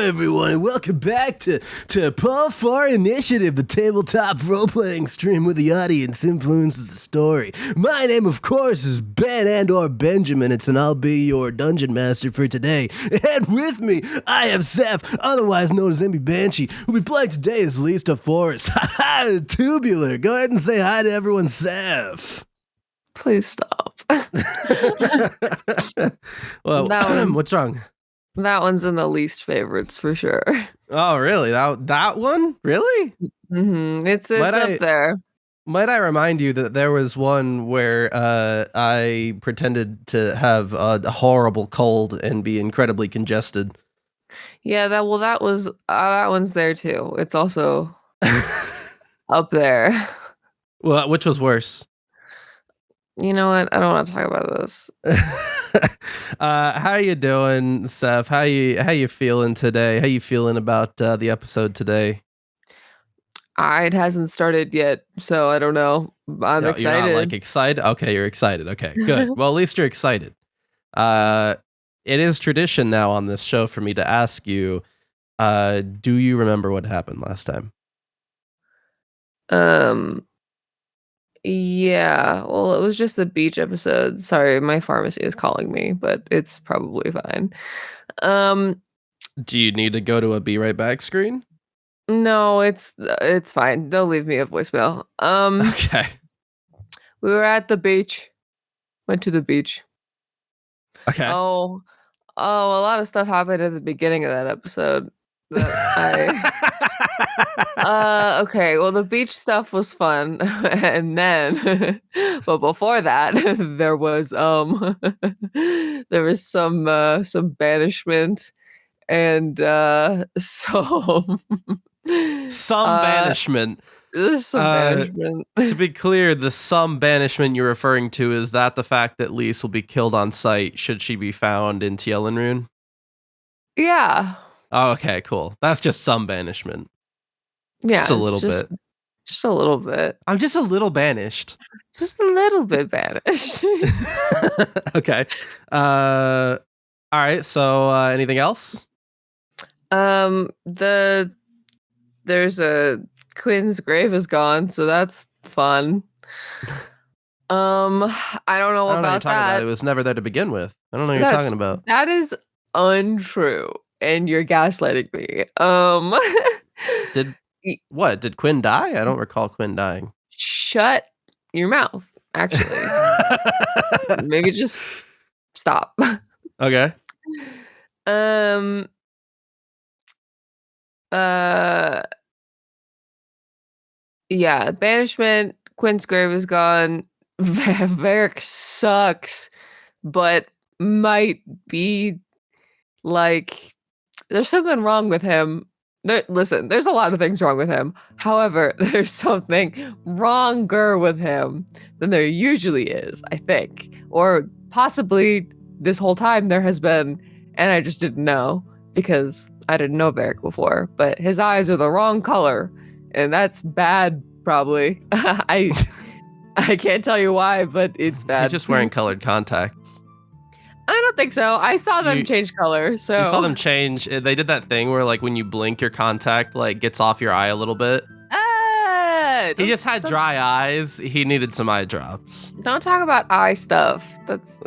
everyone, and welcome back to Paul Far Initiative, the tabletop role-playing stream where the audience influences the story. My name, of course, is Ben and/or Benjamin, and I'll be your dungeon master for today. And with me, I have Seth, otherwise known as Emmy Banshee, who'll be playing today as Lista Forrest. Haha, Tubular. Go ahead and say hi to everyone, Seth. Please stop. Well, what's wrong? That one's in the least favorites for sure. Oh, really? That one? Really? Mm-hmm. It's up there. Might I remind you that there was one where I pretended to have a horrible cold and be incredibly congested. Yeah, that one's there too. It's also up there. Well, which was worse? You know what? I don't want to talk about this. How you doing, Seth? How you feeling today? How you feeling about the episode today? It hasn't started yet, so I don't know. I'm excited. You're not excited? Okay, you're excited. Okay, good. Well, at least you're excited. It is tradition now on this show for me to ask you, do you remember what happened last time? Yeah, well, it was just the beach episode. Sorry, my pharmacy is calling me, but it's probably fine. Do you need to go to a be right back screen? No, it's fine. They'll leave me a voicemail. Okay. We were at the beach. Went to the beach. Okay. Oh, a lot of stuff happened at the beginning of that episode. Okay, well, the beach stuff was fun, and then, but before that, there was some banishment, and some banishment. There's some banishment. To be clear, the some banishment you're referring to, is that the fact that Lise will be killed on sight should she be found in Tielenrune? Yeah. Oh, okay, cool. That's just some banishment. Yeah, just a little bit. Just a little bit. I'm just a little banished. Just a little bit banished. Okay. All right. So, anything else? There's a Quinn's grave is gone, so that's fun. I don't know about that. It was never there to begin with. I don't know what you're talking about. That is untrue, and you're gaslighting me. Did Quinn die? I don't recall Quinn dying. Shut your mouth, actually. Maybe just stop. Okay. Yeah, banishment, Quinn's grave is gone. Varric sucks, but might be there's something wrong with him. Listen, there's a lot of things wrong with him. However, there's something wronger with him than there usually is, I think. Or possibly this whole time there has been, and I just didn't know because I didn't know Varric before, but his eyes are the wrong color, and that's bad, probably. I can't tell you why, but it's bad. He's just wearing colored contacts. I don't think so. I saw them change color. So you saw them change. They did that thing where, when you blink, your contact gets off your eye a little bit. He just had dry eyes. He needed some eye drops. Don't talk about eye stuff. That's.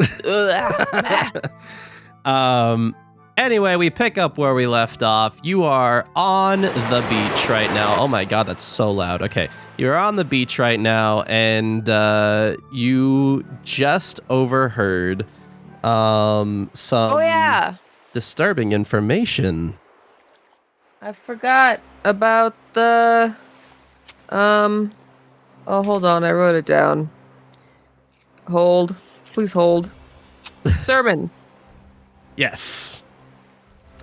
Anyway, we pick up where we left off. You are on the beach right now. Oh my god, that's so loud. Okay, you're on the beach right now, and you just overheard some disturbing information. I forgot about the hold on, I wrote it down. Please hold. Sermon. Yes.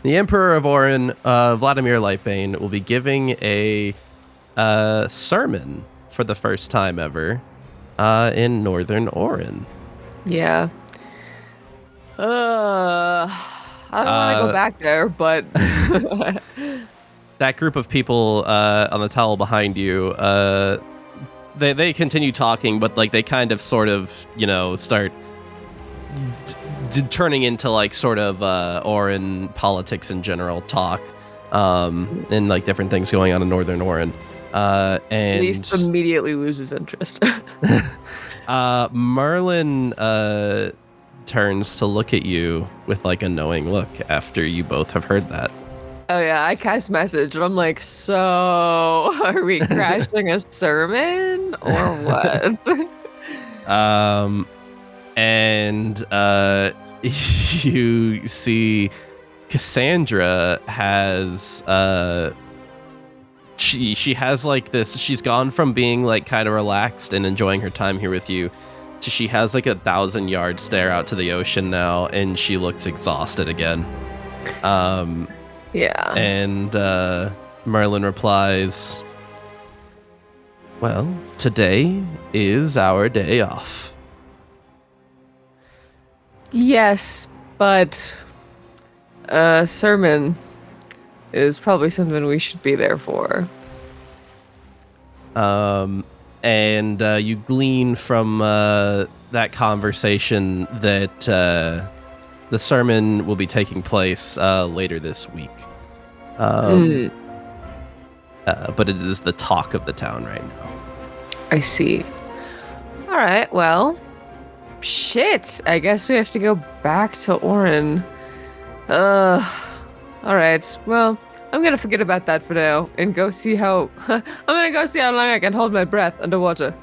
The Emperor of Oryn, Vladimir Lightbane, will be giving a sermon for the first time ever in Northern Oryn. Yeah. I don't want to go back there, but that group of people on the towel behind you, they continue talking, but they kind of sort of start turning into Oryn politics in general talk. and like different things going on in Northern Oryn. And Least immediately loses interest. Merlin turns to look at you with like a knowing look after you both have heard that. Oh yeah, I cast message and I'm like, so are we crashing a sermon or what? And you see Cassandra has she has like this, she's gone from being like kind of relaxed and enjoying her time here with you to she has like 1,000-yard stare out to the ocean now, and she looks exhausted again. Yeah. And Merlin replies, well, today is our day off. Yes, but a sermon is probably something we should be there for. And you glean from that conversation that the sermon will be taking place later this week. But it is the talk of the town right now. I see. All right, well, shit. I guess we have to go back to Oryn. All right, well, I'm gonna forget about that for now and go see how I'm gonna go see how long I can hold my breath underwater.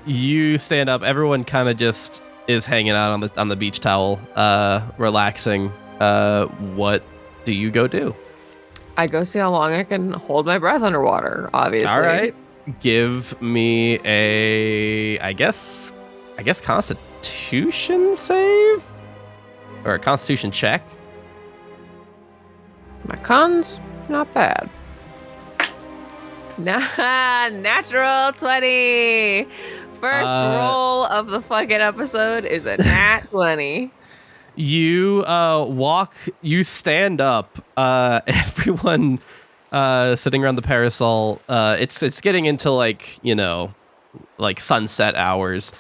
You stand up. Everyone kind of just is hanging out on the beach towel, relaxing. What do you go do? I go see how long I can hold my breath underwater, obviously. All right. Give me I guess Constitution save? Or a Constitution check? My con's not bad. Natural 20. First roll of the fucking episode is a nat 20. You you stand up. Everyone sitting around the parasol. It's getting into like sunset hours.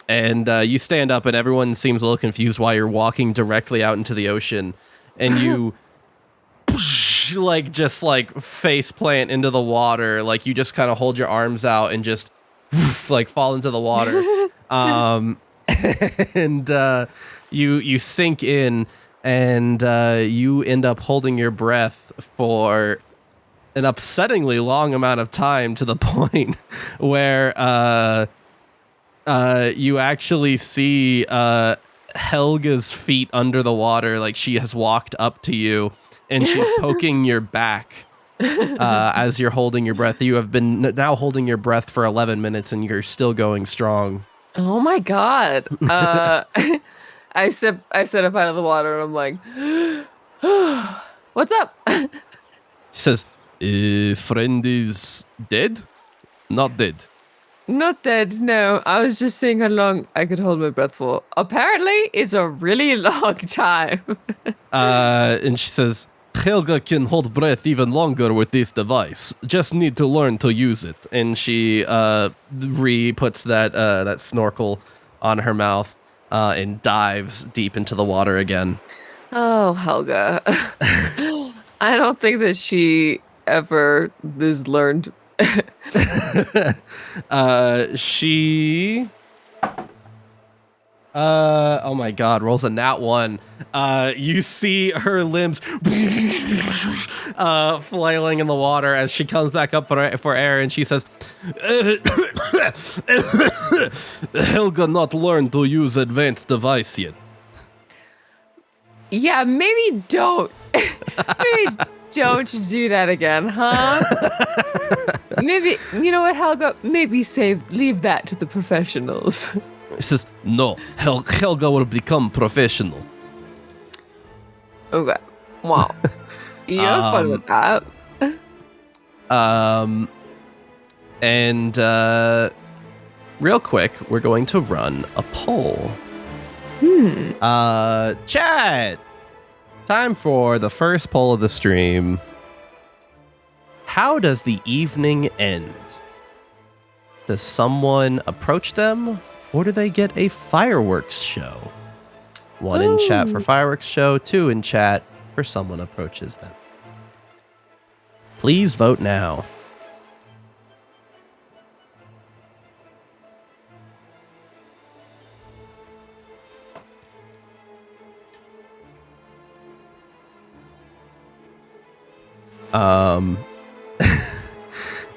And you stand up, and everyone seems a little confused while you're walking directly out into the ocean, and you just face plant into the water. Like you just kind of hold your arms out and just like fall into the water. And you sink in, and you end up holding your breath for an upsettingly long amount of time, to the point where you actually see Helga's feet under the water, like she has walked up to you, and she's poking your back as you're holding your breath. You have been now holding your breath for 11 minutes, and you're still going strong. Oh my god. I step up out of the water, and I'm like, what's up? She says, friend is dead? Not dead. Not dead, no. I was just seeing how long I could hold my breath for. Apparently, it's a really long time. And she says, Helga can hold breath even longer with this device. Just need to learn to use it. And she re-puts that snorkel on her mouth and dives deep into the water again. Oh, Helga. I don't think that she ever has learned. She oh my god, rolls a nat 1. You see her limbs flailing in the water as she comes back up for air, and she says, Helga not learned to use advanced device yet. Yeah, maybe don't. Maybe don't do that again, huh? Maybe, you know what, Helga? Maybe leave that to the professionals. He says, no, Helga will become professional. Okay. Wow. You have fun with that. And real quick, we're going to run a poll. Chat! Time for the first poll of the stream. How does the evening end? Does someone approach them, or do they get a fireworks show? 1 in chat for Ooh. fireworks show, 2 in chat for someone approaches them. Please vote now.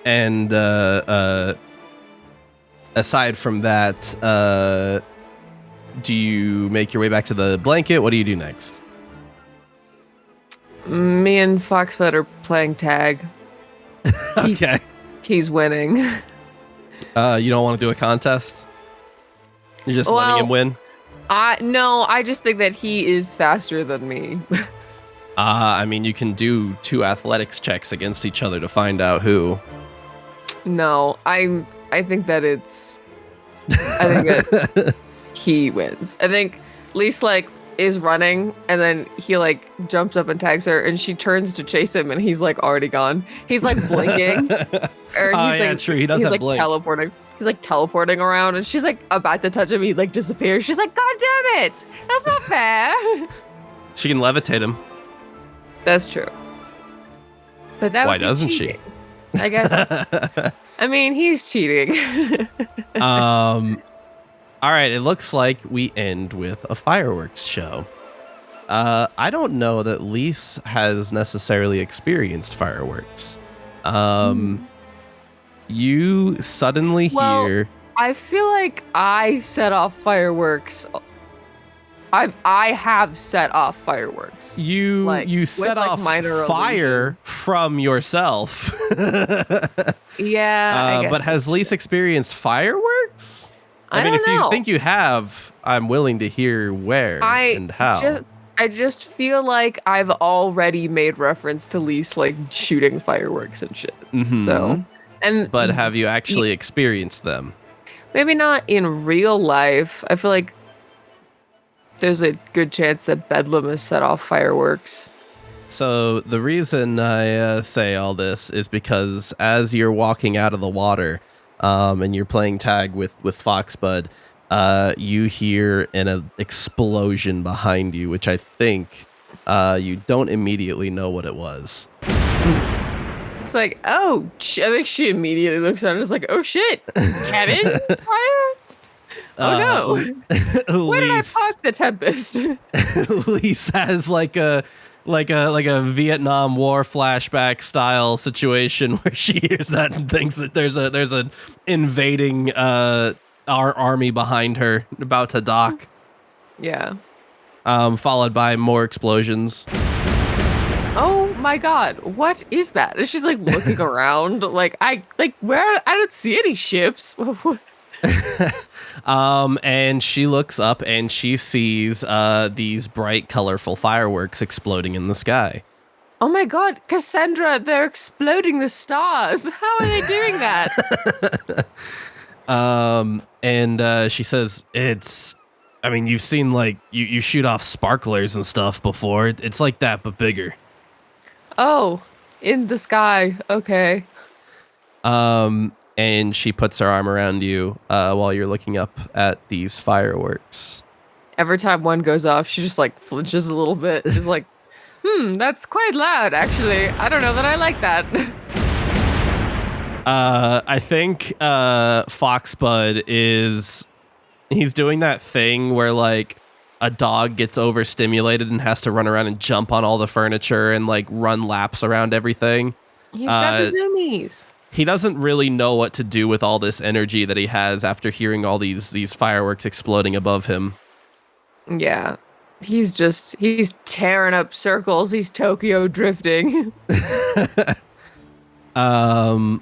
And aside from that, do you make your way back to the blanket? What do you do next? Me and Foxbud are playing tag. Okay. He's winning. You don't want to do a contest? You're just letting him win? No, I just think that he is faster than me. I mean, you can do 2 athletics checks against each other to find out who. No, I think that he wins. I think Lise is running and then he jumps up and tags her and she turns to chase him and he's already gone. He's blinking. Or he's true. He doesn't blink. Teleporting. He's teleporting around and she's about to touch him. He disappears. She's like, God damn it! That's not fair. She can levitate him. That's true. But that why doesn't she? I guess. I mean, he's cheating. All right, it looks like we end with a fireworks show. I don't know that Lise has necessarily experienced fireworks. You suddenly hear... I feel like I set off fireworks. I have set off fireworks. You set off fire from yourself. Yeah, I guess but has Lise experienced fireworks? I mean, don't if know. you think you have, I'm willing to hear where and how. I just feel like I've already made reference to Lise shooting fireworks and shit. Mm-hmm. So, but have you actually experienced them? Maybe not in real life. I feel like there's a good chance that Bedlam has set off fireworks. So the reason I say all this is because as you're walking out of the water, and you're playing tag with Foxbud, you hear an explosion behind you, which I think you don't immediately know what it was. It's I think she immediately looks at it and is like, oh shit, Kevin? Fire? Oh no. Where did I park the Tempest? Lise has like a Vietnam War flashback style situation where she hears that and thinks that there's an invading our army behind her about to dock. Yeah. Followed by more explosions. Oh my god, what is that? And she's looking around where I don't see any ships. And she looks up and she sees these bright, colorful fireworks exploding in the sky. Oh my god, Cassandra, they're exploding the stars. How are they doing that? And she says, you've seen you shoot off sparklers and stuff before. It's like that, but bigger. Oh, in the sky. Okay. And she puts her arm around you while you're looking up at these fireworks. Every time one goes off, she just flinches a little bit. She's like, that's quite loud, actually. I don't know that I like that. I think Foxbud he's doing that thing where a dog gets overstimulated and has to run around and jump on all the furniture and run laps around everything. He's got the zoomies. He doesn't really know what to do with all this energy that he has after hearing all these fireworks exploding above him. Yeah. He's tearing up circles. He's Tokyo drifting. And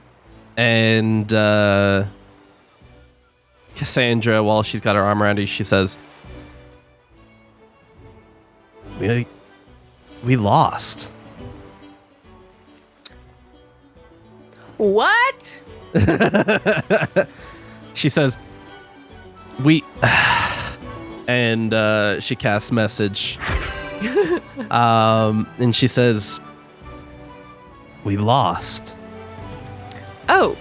Cassandra, while she's got her arm around you, she says, We lost. What? She says, and she casts message. And she says, we lost. Oh.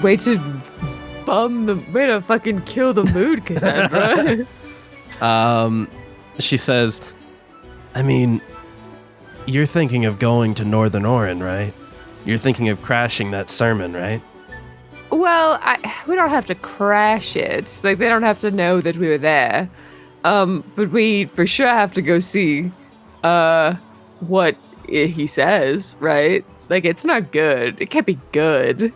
Way to fucking kill the mood, Cassandra. She says, I mean, you're thinking of going to Northern Oryn, right? You're thinking of crashing that sermon, right? Well, we don't have to crash it. Like, they don't have to know that we were there. But we for sure have to go see what he says, right? Like, it's not good. It can't be good.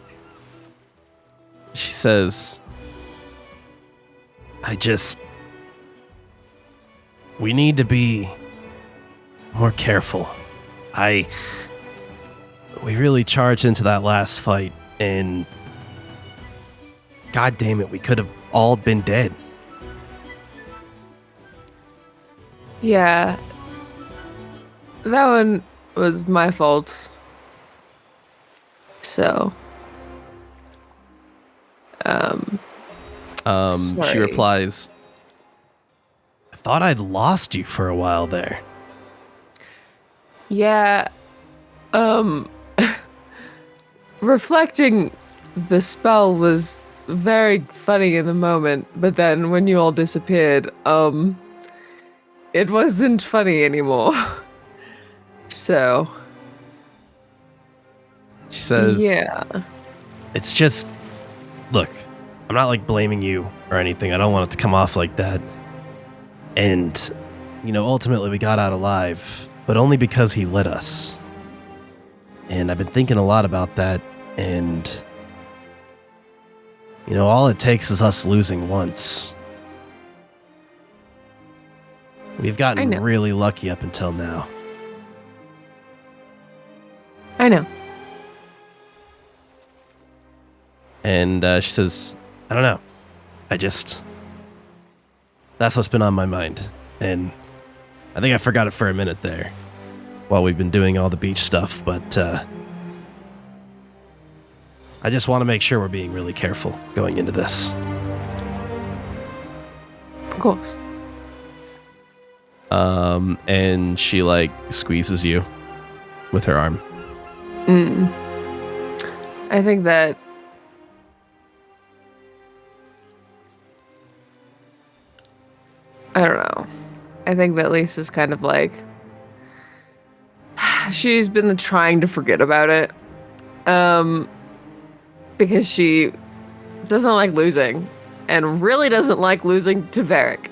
She says, we need to be more careful. We really charged into that last fight, and God damn it, we could have all been dead. Yeah. That one was my fault. So. She Sorry. replies, I thought I'd lost you for a while there. Yeah. Reflecting the spell was very funny in the moment, but then when you all disappeared, it wasn't funny anymore. So. She says, Yeah. It's just, look, I'm not like blaming you or anything. I don't want it to come off like that. And, ultimately we got out alive, but only because he lit us. And I've been thinking a lot about that, and, all it takes is us losing once. We've gotten really lucky up until now. I know. And she says, I don't know. That's what's been on my mind. And I think I forgot it for a minute there while we've been doing all the beach stuff, but I just want to make sure we're being really careful going into this. Of course. And she squeezes you with her arm. I think that I don't know. I think that Lisa's kind of she's been trying to forget about it. Because she doesn't like losing and really doesn't like losing to Varric.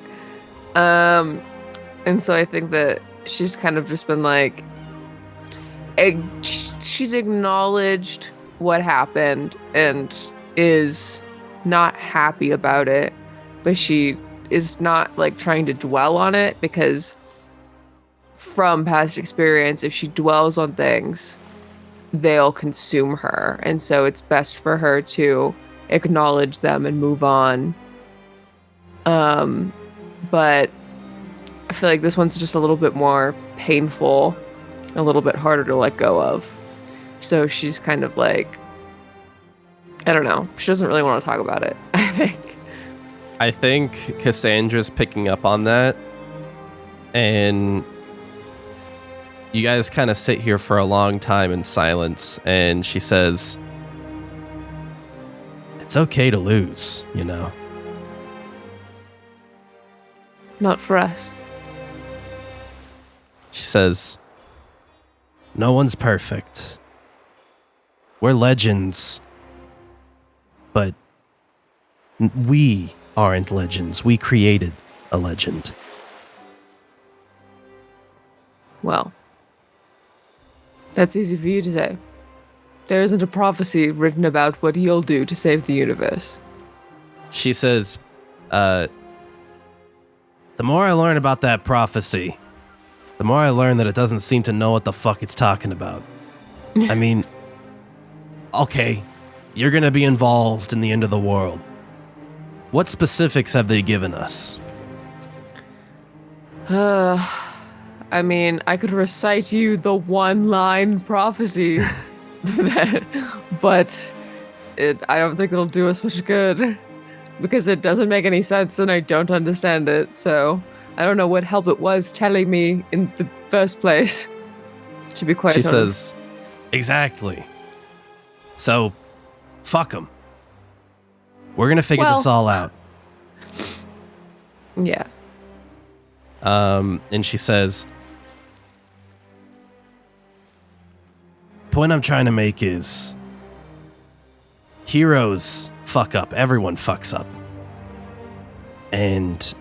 And so I think that she's kind of just been she's acknowledged what happened and is not happy about it, but she is not trying to dwell on it, because from past experience, if she dwells on things, they'll consume her. And so it's best for her to acknowledge them and move on. But I feel like this one's just a little bit more painful, a little bit harder to let go of. So she's kind of I don't know. She doesn't really want to talk about it, I think Cassandra's picking up on that, and you guys kind of sit here for a long time in silence, and she says, it's okay to lose, Not for us. She says, no one's perfect. We're legends, but we aren't legends. We created a legend. Well, that's easy for you to say. There isn't a prophecy written about what you'll do to save the universe. She says, the more I learn about that prophecy, the more I learn that it doesn't seem to know what the fuck it's talking about. I mean, okay, you're gonna be involved in the end of the world. What specifics have they given us? I mean, I could recite you the one-line prophecy, but I don't think it'll do us much good, because it doesn't make any sense and I don't understand it, so I don't know what help it was telling me in the first place, to be quite honest. She says, exactly. So, fuck them. We're gonna figure this all out. Yeah. And she says, point I'm trying to make is heroes fuck up. Everyone fucks up. And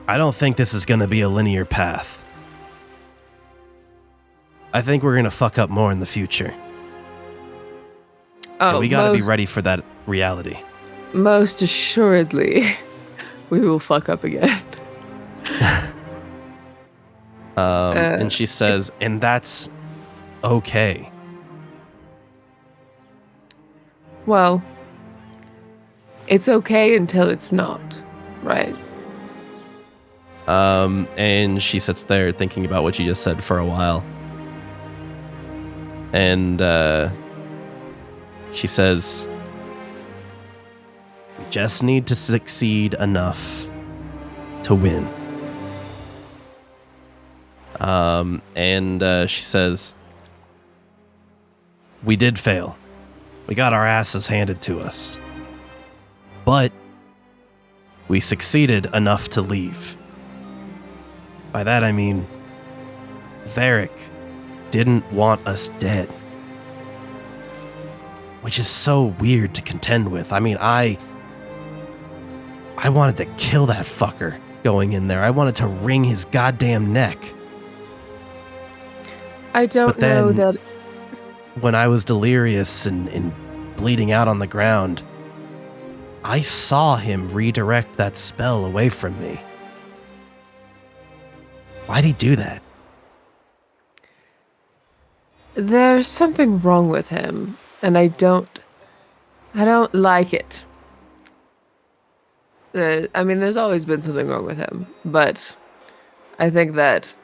I don't think this is going to be a linear path. I think we're going to fuck up more in the future. Oh, and we got to be ready for that reality. Most assuredly, we will fuck up again. And she says, and that's okay. Well, it's okay until it's not, right? And she sits there thinking about what you just said for a while. And she says, we just need to succeed enough to win. And she says, we did fail. We got our asses handed to us. But we succeeded enough to leave. By that I mean, Varric didn't want us dead. Which is so weird to contend with. I mean, I wanted to kill that fucker going in there. I wanted to wring his goddamn neck. I don't know that... When I was delirious and bleeding out on the ground, I saw him redirect that spell away from me. Why'd he do that? There's something wrong with him, and I don't like it. I mean, there's always been something wrong with him, but I think that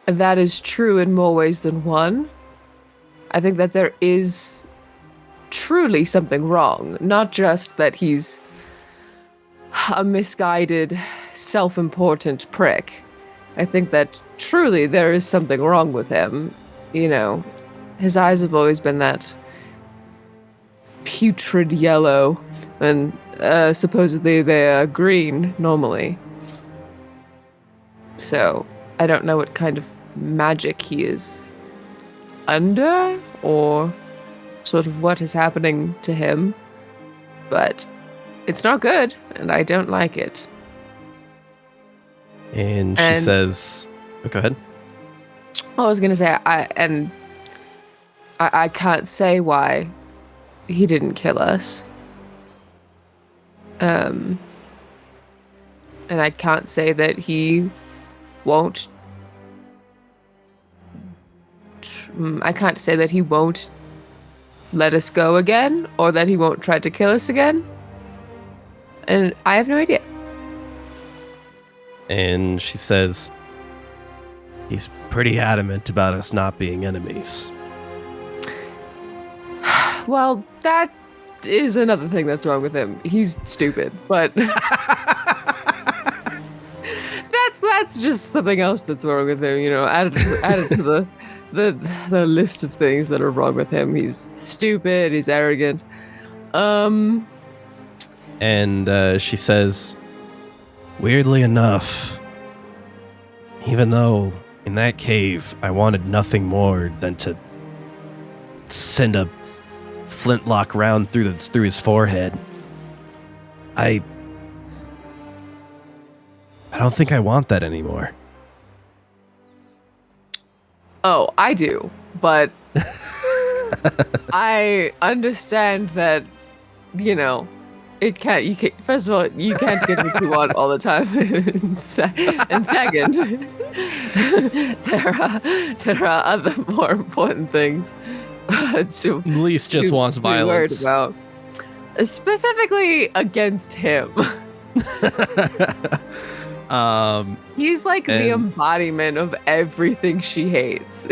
is true in more ways than one. I think that there is truly something wrong, not just that he's a misguided, self-important prick. I think that truly there is something wrong with him. You know, his eyes have always been that putrid yellow, and supposedly they are green normally. So I don't know what kind of magic he is under, or sort of what is happening to him, but it's not good, and I don't like it. And she says, oh, go ahead. I was gonna say, I can't say why he didn't kill us. And I can't say that he won't. I can't say that he won't let us go again, or that he won't try to kill us again. And I have no idea. And she says, he's pretty adamant about us not being enemies. Well, that is another thing that's wrong with him. He's stupid, but that's just something else that's wrong with him. You know, added to the list of things that are wrong with him. He's stupid. He's arrogant. And she says, weirdly enough, even though in that cave I wanted nothing more than to send a flintlock round through his forehead, I don't think I want that anymore. Oh, I do, but I understand that, you know, first of all, you can't get what you want all the time. And second, there are other more important things to Lise just wants violence. About. Specifically against him. He's like the embodiment of everything she hates.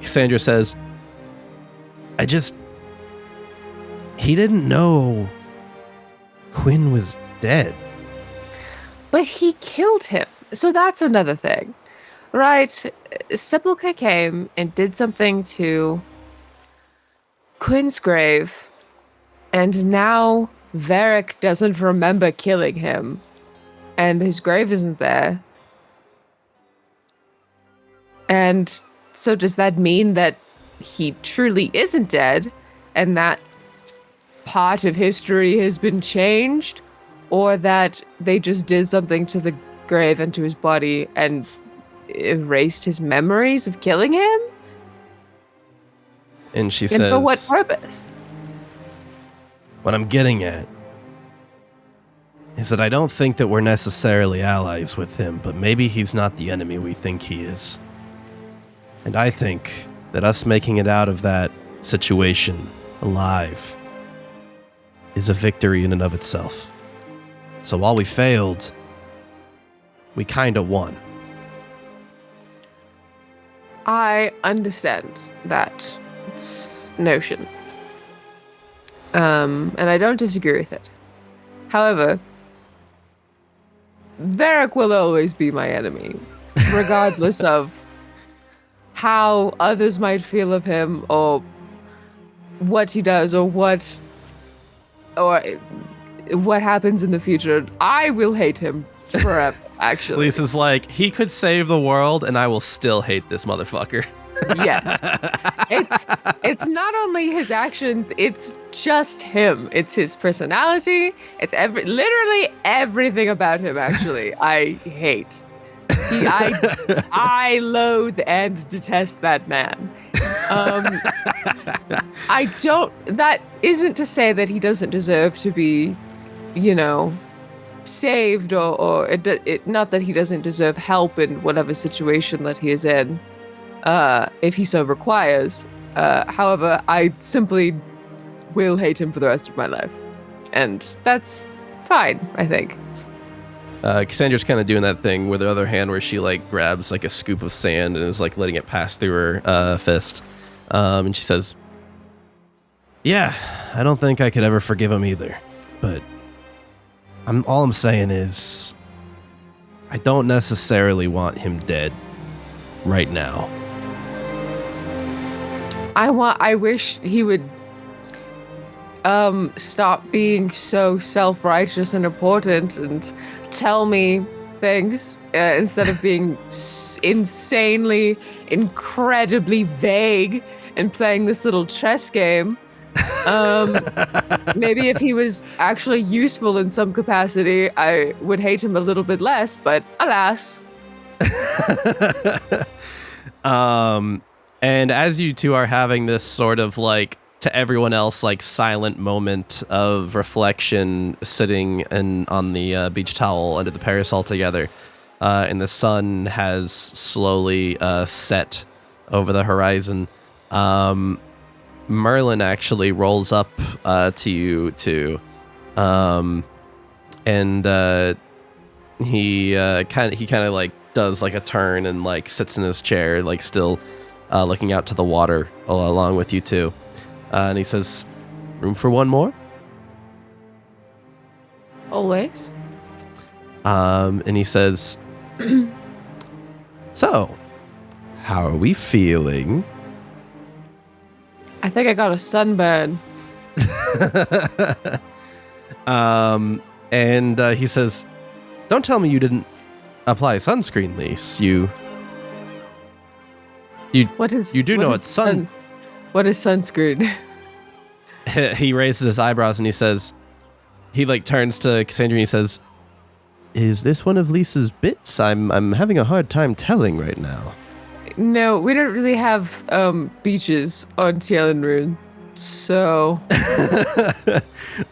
Cassandra says, he didn't know Quinn was dead. But he killed him. So that's another thing. Right? Sepulchre came and did something to Quinn's grave, and now Varric doesn't remember killing him, and his grave isn't there. And so does that mean that he truly isn't dead, and that part of history has been changed, or that they just did something to the grave and to his body and erased his memories of killing him? And she And says, for what purpose? what I'm getting at is that I don't think that we're necessarily allies with him, but maybe he's not the enemy we think he is. And I think that us making it out of that situation alive is a victory in and of itself. So while we failed, we kinda won. I understand that notion. And I don't disagree with it. However, Varric will always be my enemy, regardless of how others might feel of him, or what he does, or what happens in the future. I will hate him forever, actually. Lisa's like, he could save the world and I will still hate this motherfucker. Yes. It's not only his actions, it's just him. It's his personality. It's literally everything about him, actually. I hate. I loathe and detest that man. That isn't to say that he doesn't deserve to be, saved, or not that he doesn't deserve help in whatever situation that he is in, if he so requires. However, I simply will hate him for the rest of my life. And that's fine, I think. Cassandra's kind of doing that thing with her other hand where she grabs a scoop of sand and is letting it pass through her fist. And she says, yeah, I don't think I could ever forgive him either. But all I'm saying is I don't necessarily want him dead right now. I wish he would stop being so self-righteous and important and tell me things instead of being insanely, incredibly vague and playing this little chess game. Maybe if he was actually useful in some capacity, I would hate him a little bit less, but alas. And as you two are having this sort of to everyone else silent moment of reflection, sitting on the beach towel under the parasol together, and the sun has slowly set over the horizon, Merlin actually rolls up to you two, and he kind of does a turn and sits in his chair, still looking out to the water along with you two. And he says, room for one more? Always. And he says, so, how are we feeling? I think I got a sunburn. And he says, don't tell me you didn't apply sunscreen, Lise. You do know it's sun. What is sunscreen? He raises his eyebrows and he says, he turns to Cassandra and he says, is this one of Lisa's bits? I'm having a hard time telling right now. No, we don't really have beaches on Rune, so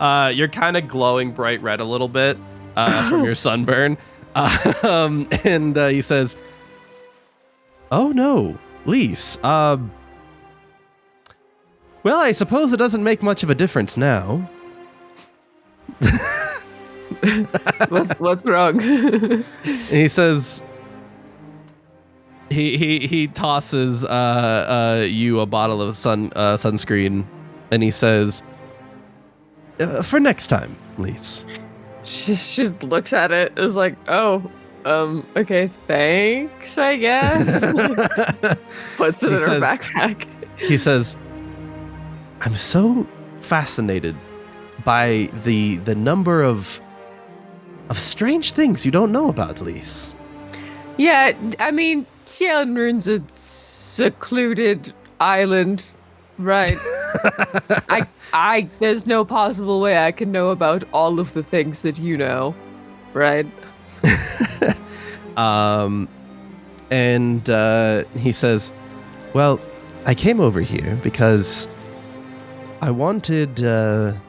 you're kind of glowing bright red a little bit from your sunburn. And he says, oh no, Lise, well, I suppose it doesn't make much of a difference now. What's wrong? He says, he tosses you a bottle of sunscreen, and he says, for next time, Lise. She just looks at it. Is like, oh, okay, thanks, I guess. Puts it in her backpack. He says, I'm so fascinated by the number of strange things you don't know about, Lise. Yeah, I mean, Tianrun's a secluded island, right? There's no possible way I can know about all of the things that you know, right? And he says, well, I came over here because I wanted to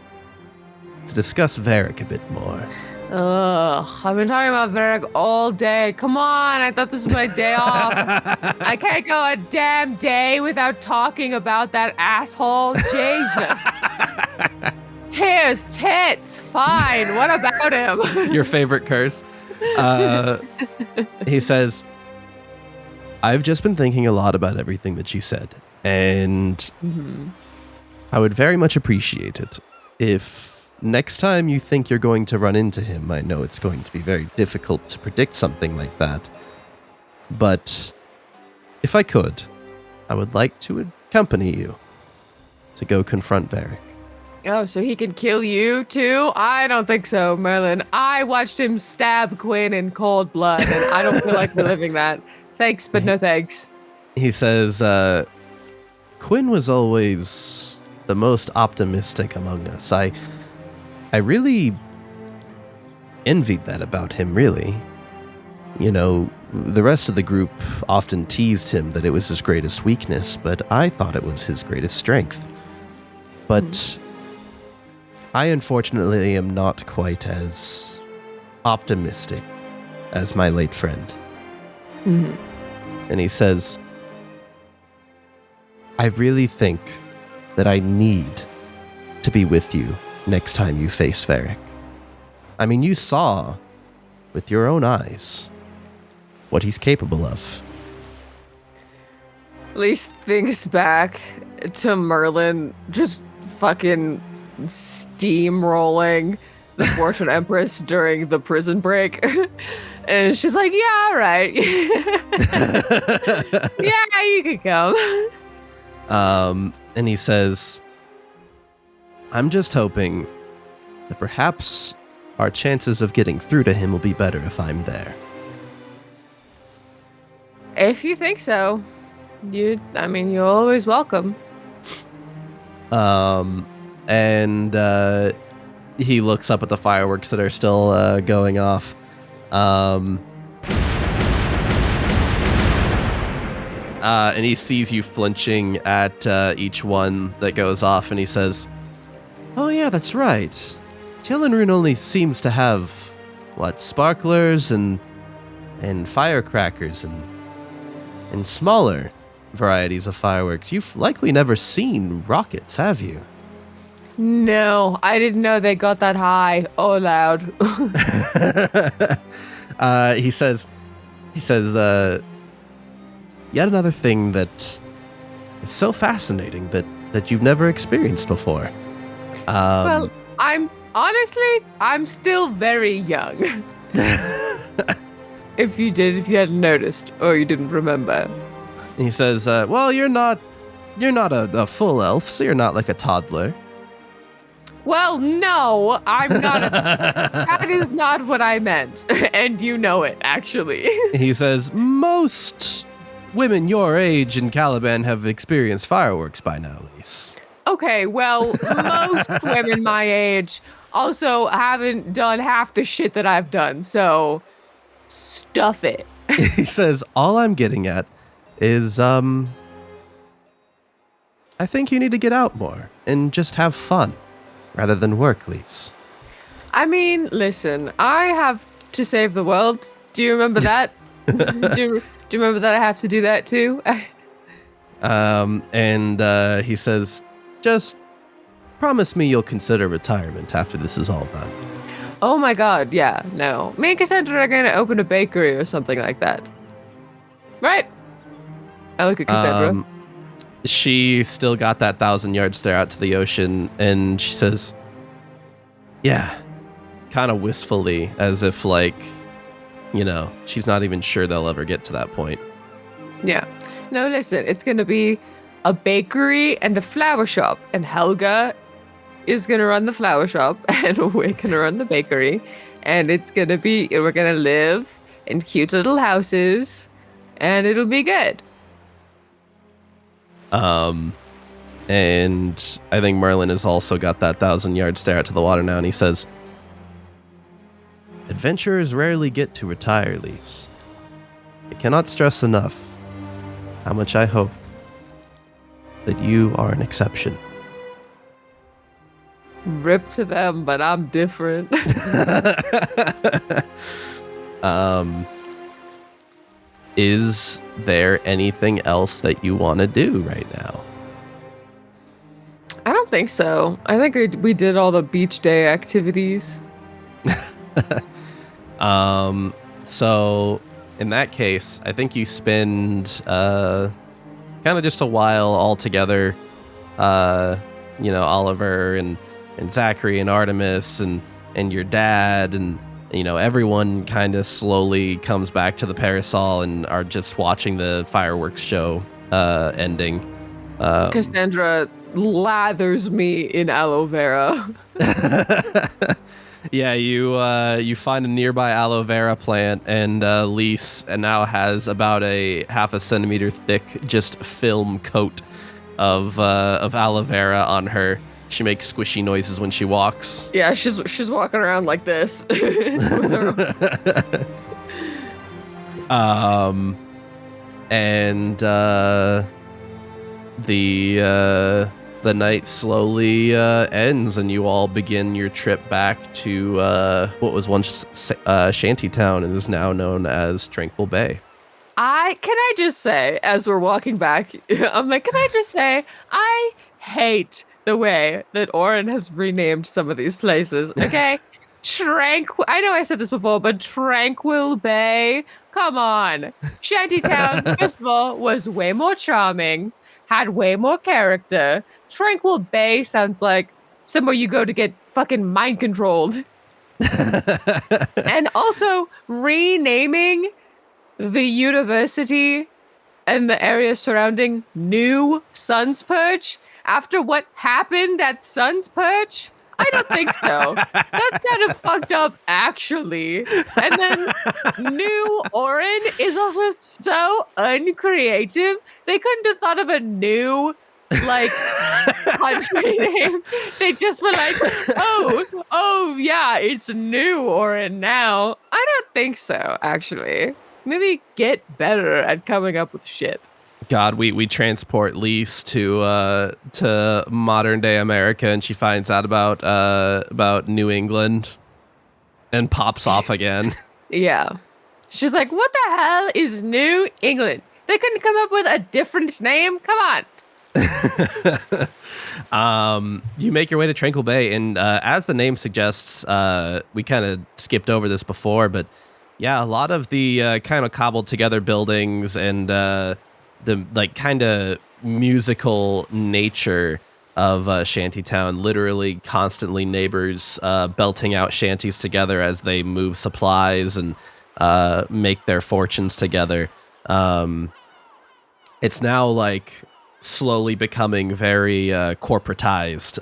discuss Varric a bit more. Ugh, I've been talking about Varric all day. Come on, I thought this was my day off. I can't go a damn day without talking about that asshole. Jesus. Tears, tits, fine. What about him? Your favorite curse. He says, I've just been thinking a lot about everything that you said, and I would very much appreciate it if next time you think you're going to run into him, I know it's going to be very difficult to predict something like that, but if I could, I would like to accompany you to go confront Varric. Oh, so he can kill you too? I don't think so, Merlin. I watched him stab Quinn in cold blood, and I don't feel like reliving that. Thanks, but no thanks. He says, Quinn was always the most optimistic among us. I really envied that about him, really. You know, the rest of the group often teased him that it was his greatest weakness, but I thought it was his greatest strength. But I unfortunately am not quite as optimistic as my late friend. And he says, I really think that I need to be with you next time you face Varric. I mean, you saw with your own eyes what he's capable of. At least thinks back to Merlin just fucking steamrolling the Fortune Empress during the prison break. And she's like, yeah, all right. Yeah, you can come. And he says, I'm just hoping that perhaps our chances of getting through to him will be better if I'm there. If you think so, you're always welcome. And he looks up at the fireworks that are still going off. And he sees you flinching at each one that goes off, and he says, oh yeah, that's right. Tialenrune only seems to have, sparklers and firecrackers and smaller varieties of fireworks. You've likely never seen rockets, have you? No, I didn't know they got that high. Oh, loud. He says, yet another thing that is so fascinating that you've never experienced before. Well, I'm still very young. If you hadn't noticed or you didn't remember. He says, well, you're not a full elf, so you're not like a toddler. Well, no, I'm not. That is not what I meant. And you know it, actually. He says, most women your age in Caliban have experienced fireworks by now, Lise. Okay, well, most women my age also haven't done half the shit that I've done, so stuff it. He says, all I'm getting at is, I think you need to get out more and just have fun rather than work, Lise. I mean, listen, I have to save the world. Do you remember that? do you remember that I have to do that too? And he says, just promise me you'll consider retirement after this is all done. Oh my god, yeah, no. Me and Cassandra are going to open a bakery or something like that. Right? I look at Cassandra. She still got that 1,000-yard stare out to the ocean, and she says, yeah, kind of wistfully, as if she's not even sure they'll ever get to that point. Yeah. No, listen, it's going to be a bakery and a flower shop, and Helga is gonna run the flower shop, and we're gonna run the bakery, and we're gonna live in cute little houses, and it'll be good. And I think Merlin has also got that 1,000-yard stare out to the water now, and he says, "Adventurers rarely get to retire, Lise. I cannot stress enough how much I hope that you are an exception." Rip to them, but I'm different. Is there anything else that you want to do right now? I don't think so. I think we did all the beach day activities. So in that case, I think you spend kind of just a while all together. Oliver and Zachary and Artemis and your dad and everyone kind of slowly comes back to the Parasol and are just watching the fireworks show ending. Cassandra lathers me in aloe vera. Yeah, you find a nearby aloe vera plant, and Lise now has about a half a centimeter thick, just film coat of aloe vera on her. She makes squishy noises when she walks. Yeah, she's walking around like this. The night slowly ends, and you all begin your trip back to what was once Shantytown and is now known as Tranquil Bay. Can I just say, as we're walking back, I'm like, can I just say, I hate the way that Oryn has renamed some of these places. Okay, I know I said this before, but Tranquil Bay. Come on, Shantytown, first of all, was way more charming, had way more character. Tranquil Bay sounds like somewhere you go to get fucking mind controlled. And also renaming the university and the area surrounding New Sun's Perch after what happened at Sun's Perch? I don't think so. That's kind of fucked up, actually. And then New Oryn is also so uncreative. They couldn't have thought of a new, country name. They just were like, oh, yeah, it's New Oryn now. I don't think so, actually. Maybe get better at coming up with shit. God, we transport Lise to modern day America, and she finds out about New England, and pops off again. Yeah, she's like, "What the hell is New England? They couldn't come up with a different name. Come on." You make your way to Tranquil Bay, and as the name suggests, we kind of skipped over this before, but yeah, a lot of the kind of cobbled together buildings and the kind of musical nature of Shantytown, literally constantly neighbors belting out shanties together as they move supplies and make their fortunes together. It's now slowly becoming very corporatized.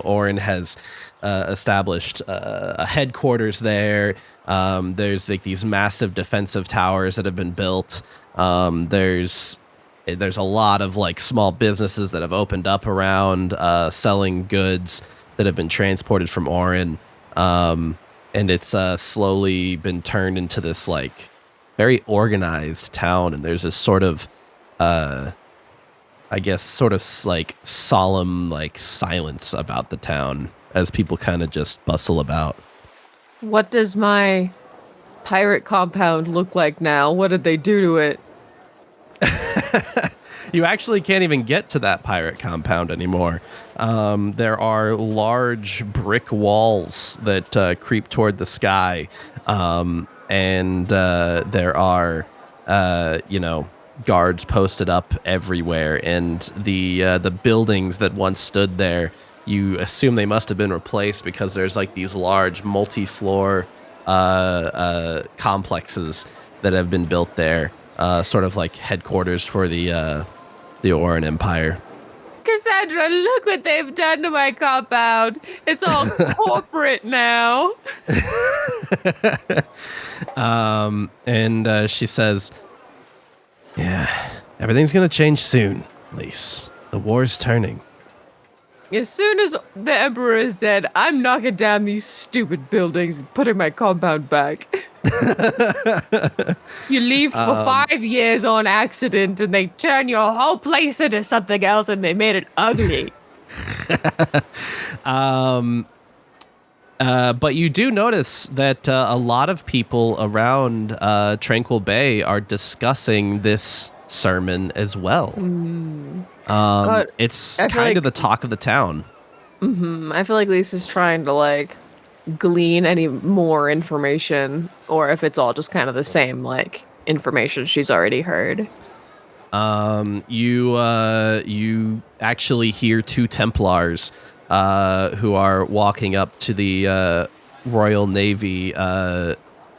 Oryn has established a headquarters there. There's these massive defensive towers that have been built. There's a lot of small businesses that have opened up around selling goods that have been transported from Oryn, and it's slowly been turned into this very organized town. And there's this sort of solemn silence about the town as people kind of just bustle about. What does my pirate compound look like now? What did they do to it? You actually can't even get to that pirate compound anymore. There are large brick walls that creep toward the sky, and there are, guards posted up everywhere. And the buildings that once stood there, you assume they must have been replaced because there's these large multi-floor complexes that have been built there, sort of like headquarters for the Oryn Empire. Cassandra, look what they've done to my compound. It's all corporate now. And she says, yeah, everything's going to change soon, Lise. The war's turning. As soon as the Emperor is dead, I'm knocking down these stupid buildings and putting my compound back. You leave for 5 years on accident and they turn your whole place into something else and they made it ugly. But you do notice that a lot of people around Tranquil Bay are discussing this sermon as well. It's kind of the talk of the town. I feel like Lisa's trying to like glean any more information, or if it's all just kind of the same like information she's already heard. You actually hear two Templars who are walking up to the Royal Navy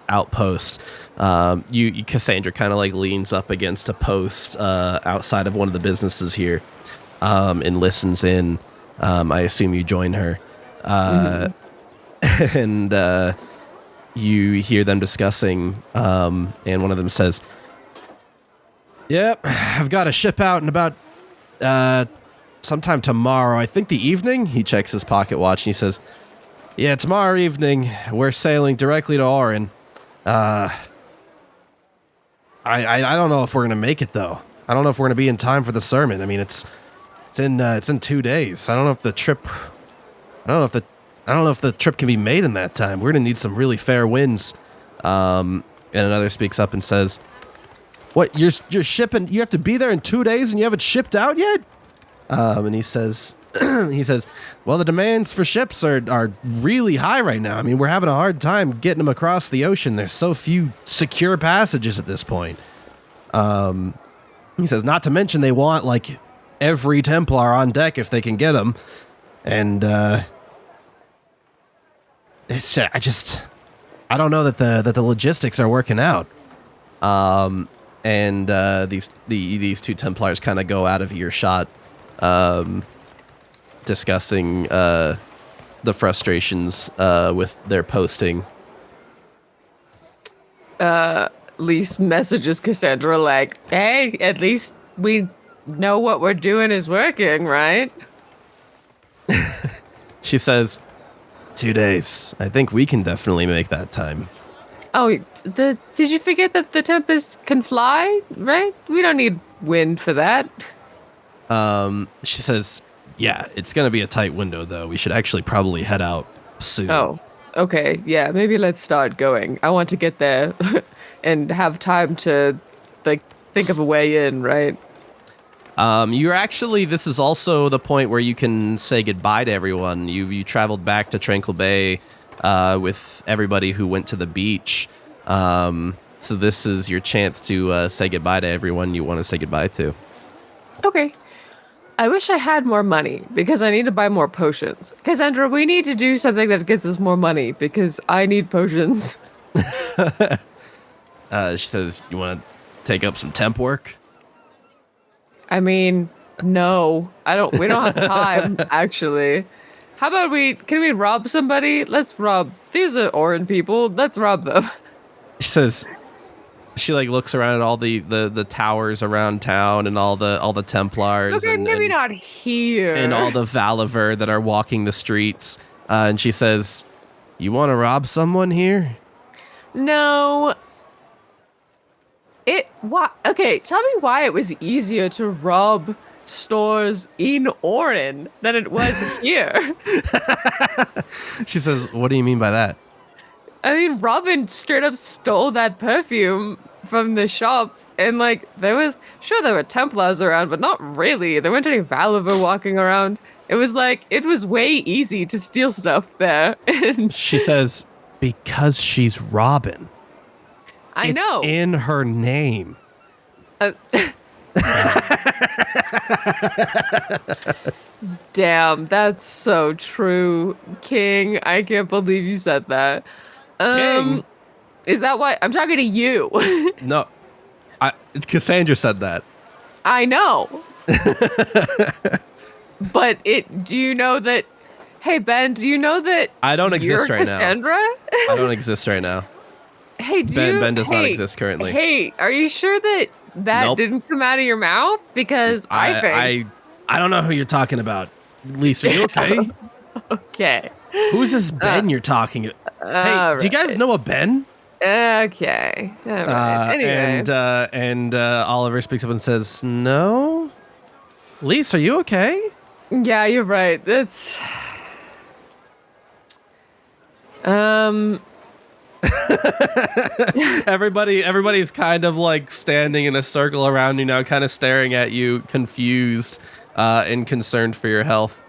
outpost. Cassandra kind of like leans up against a post outside of one of the businesses here and listens in. I assume you join her. And you hear them discussing, and one of them says, yep, I've got a ship out in about sometime tomorrow. I think the evening. He checks his pocket watch and he says, yeah, tomorrow evening we're sailing directly to Oryn. I don't know if we're gonna make it though. I don't know if we're gonna be in time for the sermon. I mean, it's in 2 days. I don't know if the trip can be made in that time. We're gonna need some really fair winds. And another speaks up and says, what, you're shipping, you have to be there in 2 days and you haven't shipped out yet? And he says, well, the demands for ships are really high right now. I mean, we're having a hard time getting them across the ocean. There's so few secure passages at this point. He says, not to mention they want like every Templar on deck if they can get them. And I don't know that the logistics are working out. And these two Templars kind of go out of earshot, discussing the frustrations with their posting. Lise messages Cassandra like, hey, at least we know what we're doing is working, right? She says, 2 days. I think we can definitely make that time. Oh, did you forget that the Tempest can fly, right? We don't need wind for that. She says, yeah, it's going to be a tight window, though. We should actually probably head out soon. Oh, okay. Yeah, maybe let's start going. I want to get there and have time to like think of a way in, right? This is also the point where you can say goodbye to everyone. You traveled back to Tranquil Bay with everybody who went to the beach. So this is your chance to say goodbye to everyone you want to say goodbye to. Okay. I wish I had more money because I need to buy more potions. Cassandra, we need to do something that gets us more money because I need potions. She says, you want to take up some temp work? I mean, no. We don't have time, actually. How about can we rob somebody? Let's rob. These are Oryn people. Let's rob them. She says, she like looks around at all the towers around town and all the Templars. Okay, maybe not here. And all the Valiver that are walking the streets. And she says, you want to rob someone here? No. Okay, tell me why it was easier to rob stores in Oryn than it was here. She says, what do you mean by that? I mean, Robin straight up stole that perfume from the shop, and like there were Templars around, but not really. There weren't any Valiver walking around. It was way easy to steal stuff there. And she says, because she's Robin. I know. It's in her name. Damn, that's so true. King, I can't believe you said that. King? Is that why? I'm talking to you. No. Cassandra said that. I know. But do you know that, hey, Ben, do you know that I don't exist you're right Cassandra? now. I don't exist right now. Hey, Ben does not exist currently. Hey, are you sure that Nope. didn't come out of your mouth? Because I think. I don't know who you're talking about. Lisa, are you okay? Okay. Who's this Ben you're talking? Hey, All do you guys know a Ben? Okay. All right. Anyway. And Oliver speaks up and says, "No, Lisa, are you okay?" Yeah, you're right. That's. Everybody's kind of like standing in a circle around you now, kind of staring at you, confused and concerned for your health.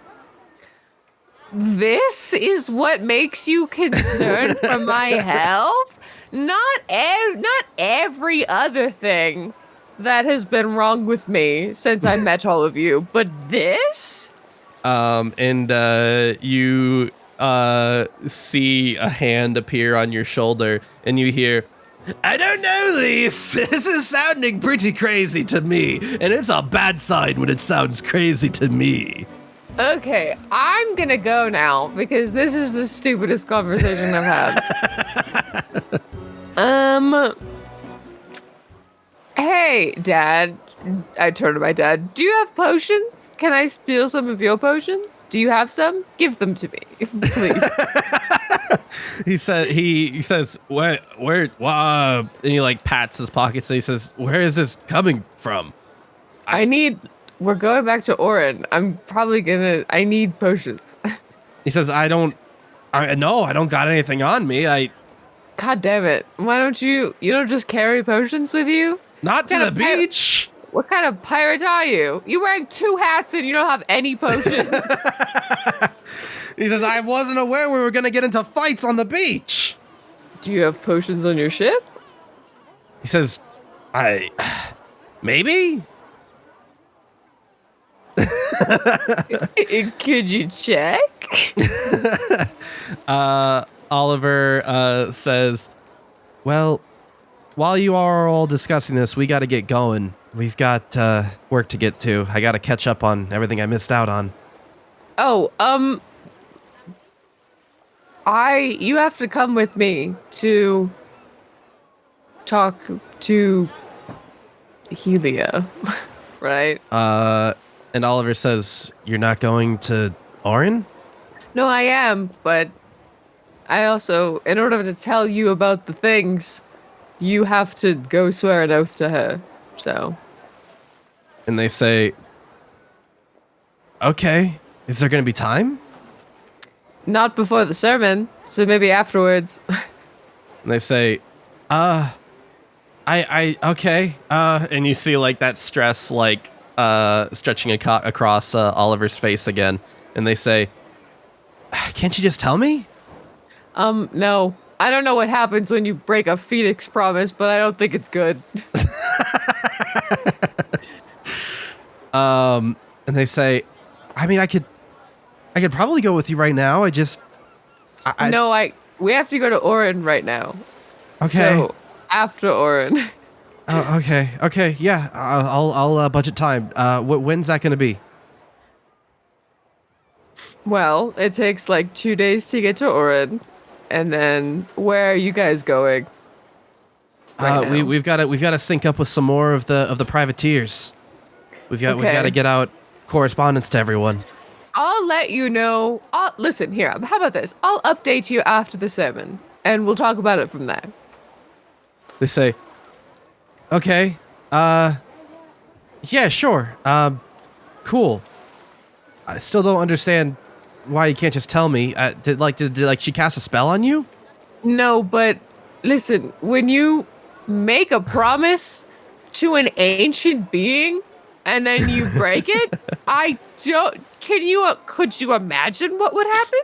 This is what makes you concerned for my health? Not every other thing that has been wrong with me since I met all of you, but this? And you see a hand appear on your shoulder, and you hear, "I don't know, Lise. This is sounding pretty crazy to me, and it's a bad sign when it sounds crazy to me." Okay, I'm gonna go now because this is the stupidest conversation I've had. Hey, Dad. I turn to my dad. Do you have potions? Can I steal some of your potions? Do you have some? Give them to me, please. He says, where, and he like pats his pockets and he says, "Where is this coming from?" We're going back to Oryn. I need potions. He says, I don't got anything on me. God damn it. Why don't you don't just carry potions with you? Not to the beach. What kind of pirate are you? You're wearing 2 hats and you don't have any potions. He says, I wasn't aware we were going to get into fights on the beach. Do you have potions on your ship? He says, maybe? Could you check? Oliver says, well, while you are all discussing this, we got to get going. We've got work to get to. I got to catch up on everything I missed out on. Oh, you have to come with me to talk to Helia, right? And Oliver says, you're not going to Oryn? No, I am, but I also, in order to tell you about the things, you have to go swear an oath to her, so. And they say, okay, is there going to be time? Not before the sermon, so maybe afterwards. And they say, okay. And you see like that stress, like, stretching across Oliver's face again. And they say, can't you just tell me? No. I don't know what happens when you break a Phoenix promise, but I don't think it's good. And they say, I mean, I could probably go with you right now. We have to go to Oryn right now. Okay. So after Oryn. Oh, okay. Okay. Yeah. I'll budget time. When's that going to be? Well, it takes like 2 days to get to Oryn. And then where are you guys going? We've got to sync up with some more of the privateers. We've got to get out correspondence to everyone. I'll let you know. Listen, here, how about this? I'll update you after the sermon, and we'll talk about it from there. They say, okay, yeah, sure, cool. I still don't understand why you can't just tell me. Did she cast a spell on you? No, but listen, when you make a promise to an ancient being and then you break it, could you imagine what would happen?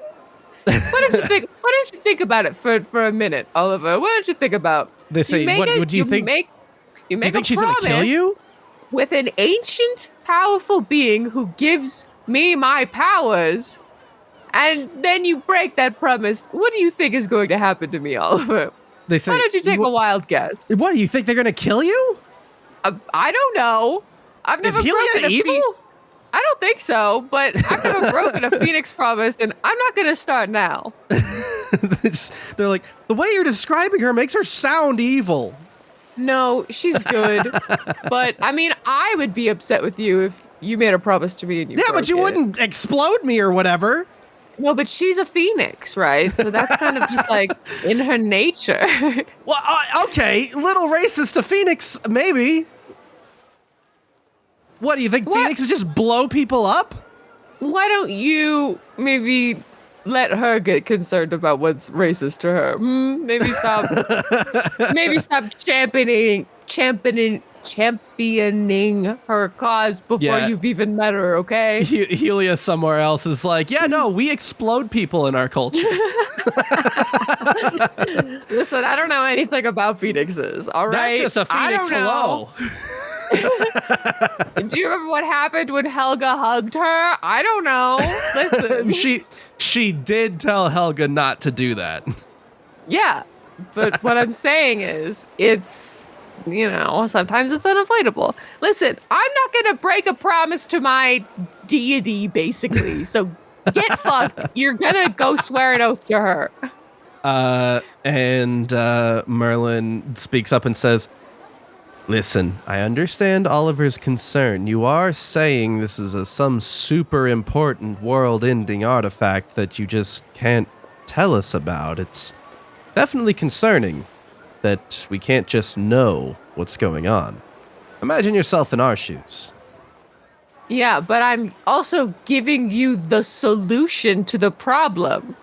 Why don't you think about it for a minute, Oliver? Why don't you think about? They say, what do you think? You do you think she's gonna kill you? With an ancient, powerful being who gives me my powers, and then you break that promise. What do you think is going to happen to me, Oliver? They say, why don't you take a wild guess? What do you think they're gonna kill you? I don't know. I've never Is Helia evil? I don't think so, but I could have broken a Phoenix promise, and I'm not going to start now. They're like, the way you're describing her makes her sound evil. No, she's good. But, I mean, I would be upset with you if you made a promise to me and you broke but you it. wouldn't explode me or whatever. No, but she's a Phoenix, right? So that's kind of just like in her nature. Well, okay, little racist to Phoenix, maybe. What, do you think Phoenixes just blow people up? Why don't you maybe let her get concerned about what's racist to her? Maybe stop. Maybe stop championing her cause before you've even met her. Okay. Helia somewhere else is like, yeah, no, we explode people in our culture. Listen, I don't know anything about Phoenixes. All right, that's just a Phoenix hello. Do you remember what happened when Helga hugged her? I don't know. Listen. She did tell Helga not to do that. Yeah, but what I'm saying is, it's, sometimes it's unavoidable. Listen, I'm not going to break a promise to my deity, basically. So get fucked. You're going to go swear an oath to her. And Merlin speaks up and says, listen, I understand Oliver's concern. You are saying this is some super important world-ending artifact that you just can't tell us about. It's definitely concerning that we can't just know what's going on. Imagine yourself in our shoes. Yeah, but I'm also giving you the solution to the problem.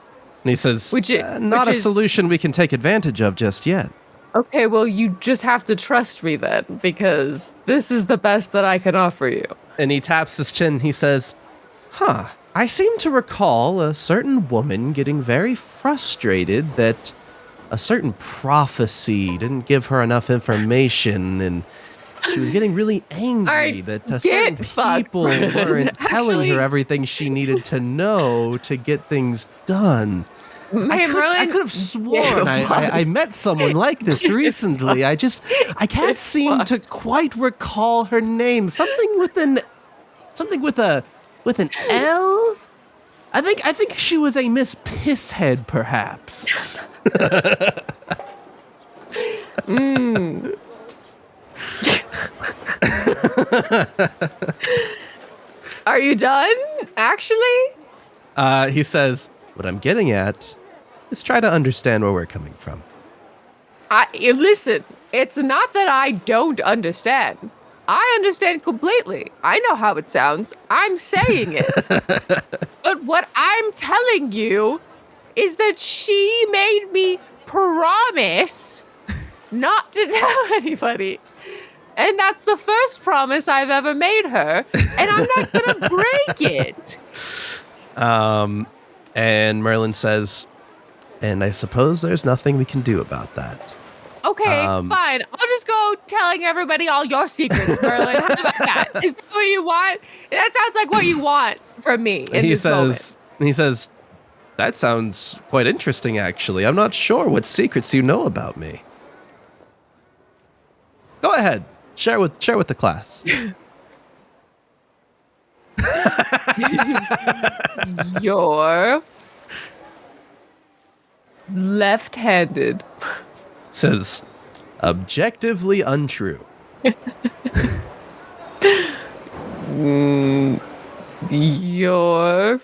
And he says, not a solution we can take advantage of just yet. Okay, well, you just have to trust me then, because this is the best that I can offer you. And he taps his chin. He says, I seem to recall a certain woman getting very frustrated that a certain prophecy didn't give her enough information, and she was getting really angry that certain people weren't telling her everything she needed to know to get things done. I could have sworn I met someone like this recently. I can't seem to quite recall her name. Something with an L. I think she was a Miss Pisshead, perhaps. Are you done? Actually? He says, what I'm getting at is try to understand where we're coming from. Listen, it's not that I don't understand. I understand completely. I know how it sounds. I'm saying it. But what I'm telling you is that she made me promise not to tell anybody. And that's the first promise I've ever made her. And I'm not going to break it. And Merlin says, and I suppose there's nothing we can do about that. Okay, fine. I'll just go telling everybody all your secrets, Merlin. How about that? Is that what you want? That sounds like what you want from me in this moment. He says, that sounds quite interesting, actually. I'm not sure what secrets you know about me. Go ahead. Share with the class. You're left-handed. Says, objectively untrue. You're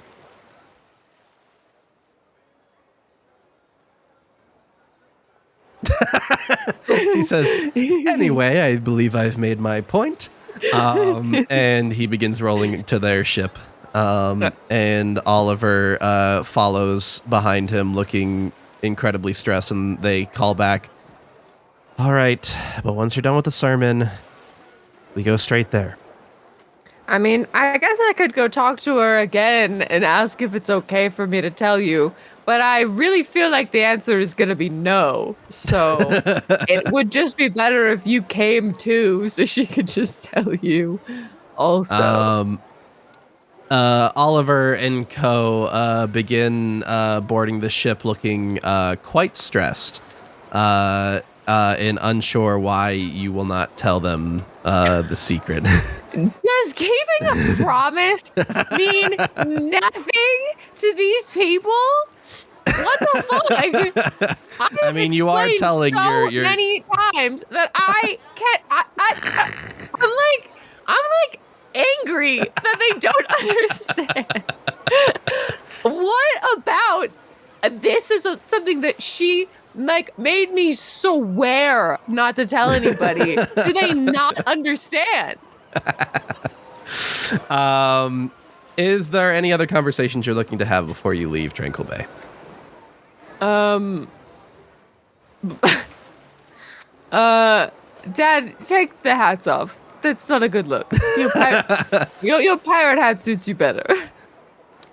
he says, anyway, I believe I've made my point. And he begins rolling to their ship. And Oliver follows behind him, looking incredibly stressed, and they call back, all right, but once you're done with the sermon, we go straight there. I mean, I guess I could go talk to her again and ask if it's okay for me to tell you, but I really feel like the answer is going to be no. So it would just be better if you came too, so she could just tell you also. Oliver and co begin boarding the ship looking quite stressed and unsure why you will not tell them the secret. Just Does keeping a promise mean nothing to these people? What the fuck? I mean, you are telling so your many times that I can't. I'm like angry that they don't understand. What about this is something that she made me swear not to tell anybody? Do they not understand? Is there any other conversations you're looking to have before you leave Tranquil Bay? Dad, take the hats off. That's not a good look. Your pirate hat suits you better.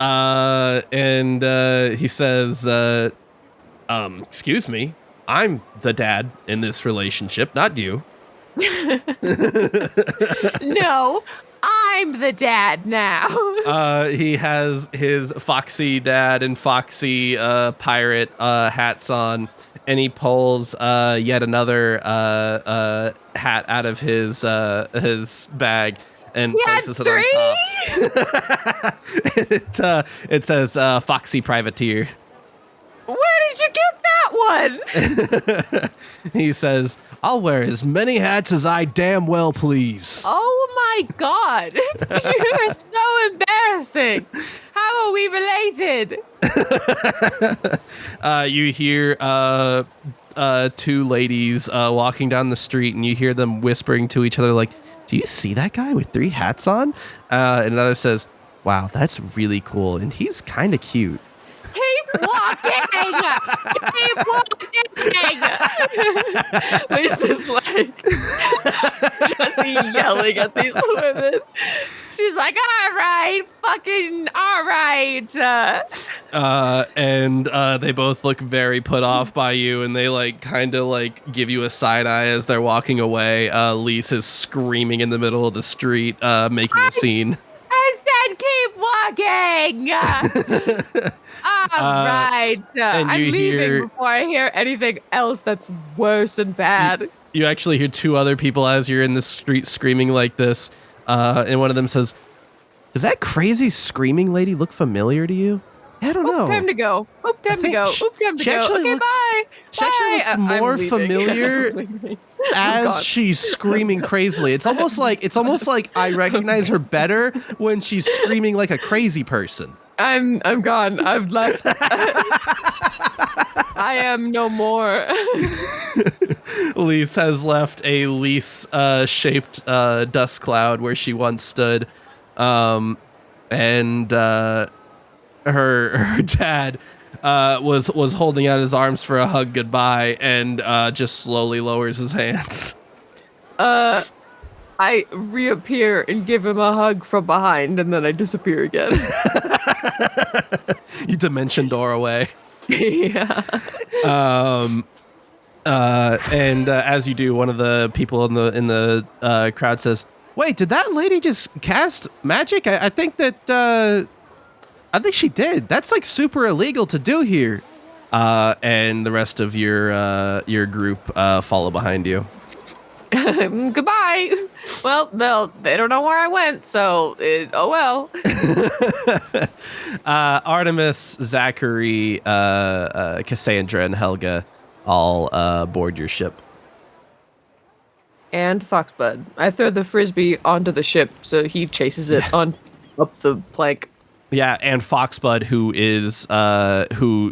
And he says, excuse me, I'm the dad in this relationship, not you. No, I'm the dad now. He has his foxy dad and foxy pirate hats on, and he pulls yet another hat out of his bag and places it on top. It says Foxy Privateer. Where did you get that one? He says, I'll wear as many hats as I damn well please. Oh my god. You're so embarrassing. How are we related? You hear two ladies walking down the street, and you hear them whispering to each other like, do you see that guy with 3 hats on? And another says, wow, that's really cool, and he's kind of cute. Keep walking! Keep walking! This is like Jesse yelling at these women. She's like, all right, fucking all right. And they both look very put off by you, and they like kind of like give you a side eye as they're walking away. Lise is screaming in the middle of the street, making a scene. I said keep walking. All right. I'm leaving before I hear anything else that's worse and bad. You actually hear 2 other people as you're in the street screaming like this. And one of them says, does that crazy screaming lady look familiar to you? I don't know. Time to go. Time to go. Time to go. Okay, bye. She actually looks more familiar as she's screaming crazily. It's almost like I recognize her better when she's screaming like a crazy person. I'm gone. I've left. I am no more. Lise has left a Lise shaped dust cloud where she once stood, and her dad was holding out his arms for a hug goodbye, and just slowly lowers his hands. I reappear and give him a hug from behind, and then I disappear again. You dimension door away. Yeah. And as you do, one of the people in the crowd says, "Wait, did that lady just cast magic? I think she did. That's like super illegal to do here." And the rest of your group follow behind you. Goodbye. Well, they don't know where I went, so oh well. Artemis, Zachary, Cassandra, and Helga all board your ship. And Foxbud. I throw the frisbee onto the ship, so he chases it on up the plank. Yeah, and Foxbud, who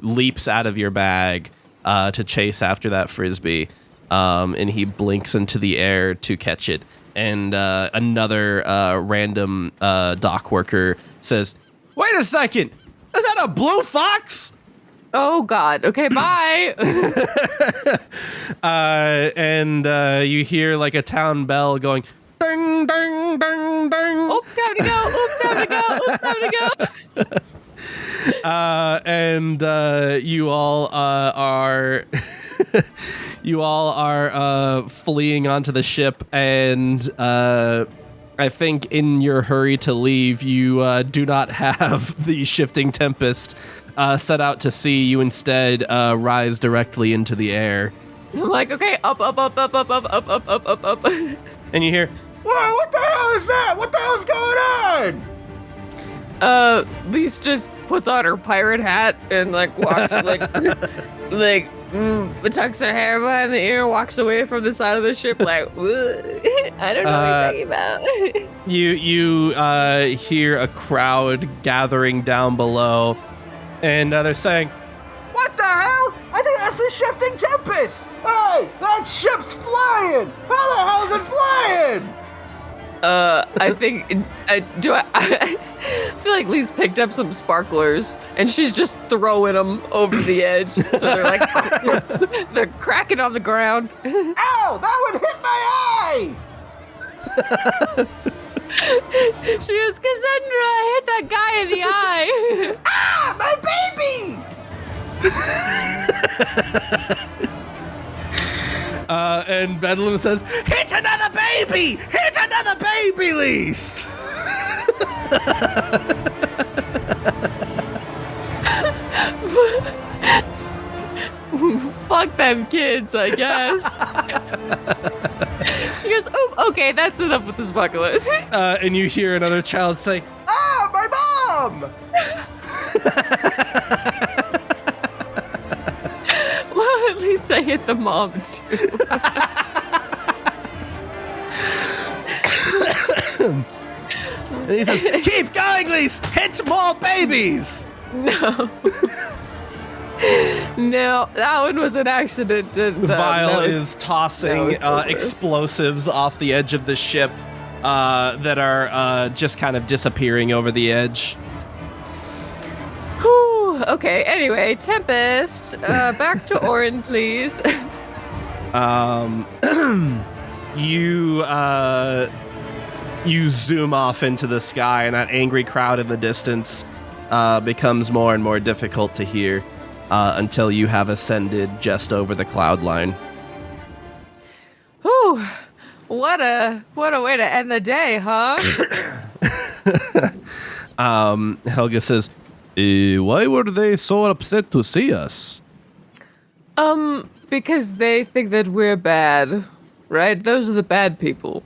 leaps out of your bag to chase after that frisbee, and he blinks into the air to catch it. And another random dock worker says, "Wait a second, is that a blue fox?" Oh God. Okay, bye. And you hear like a town bell going, ding, ding, ding, ding. Oh, time to go. Oops, time to go. Oops, time to go. And you all are fleeing onto the ship, and I think in your hurry to leave, you do not have the shifting tempest set out to sea. You instead rise directly into the air. I'm like, okay, up, up, up, up, up, up, up, up, up, up, up. And you hear, "Whoa, what the hell hell is that? What the hell's going on? Lise just puts on her pirate hat and like walks tucks her hair behind the ear, walks away from the side of the ship like, I don't know what you're talking about. You hear a crowd gathering down below, and they're saying, What the hell? I think that's the shifting tempest. Hey, that ship's flying. How the hell is it flying? I think I feel like Lee's picked up some sparklers and she's just throwing them over the edge, so they're like they're cracking on the ground. Ow! That one hit my eye. She goes, Cassandra hit that guy in the eye. Ah, my baby! and Bedlam says, Hit another baby! Hit another baby, Lise! Fuck them kids, I guess. She goes, oh, okay, that's enough with the sparklers. and you hear another child say, Ah, my mom! Well, at least I hit the mom, too. And he says, keep going, Lise! Hit more babies! No. No, that one was an accident. Vile is tossing it's over. explosives off the edge of the ship that are just kind of disappearing over the edge. Whew, okay, anyway, Tempest, back to Oryn, please. You zoom off into the sky, and that angry crowd in the distance becomes more and more difficult to hear until you have ascended just over the cloud line. Whew, what a way to end the day, huh? Helga says, why were they so upset to see us? Because they think that we're bad, right? Those are the bad people.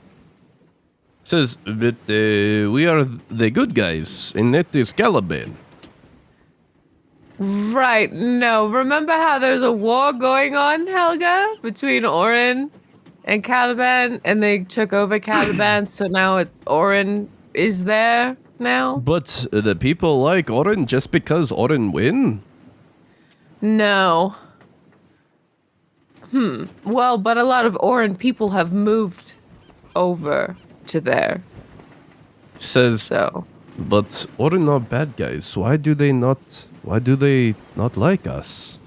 Says, but we are the good guys, and that is Caliban. Right, no. Remember how there's a war going on, Helga, between Oryn and Caliban, and they took over Caliban, so now Oryn is there now? But the people like Oryn just because Oryn win? No. Well, but a lot of Oryn people have moved over to there, Says, so... but Oryn are bad guys. Why do they not like us?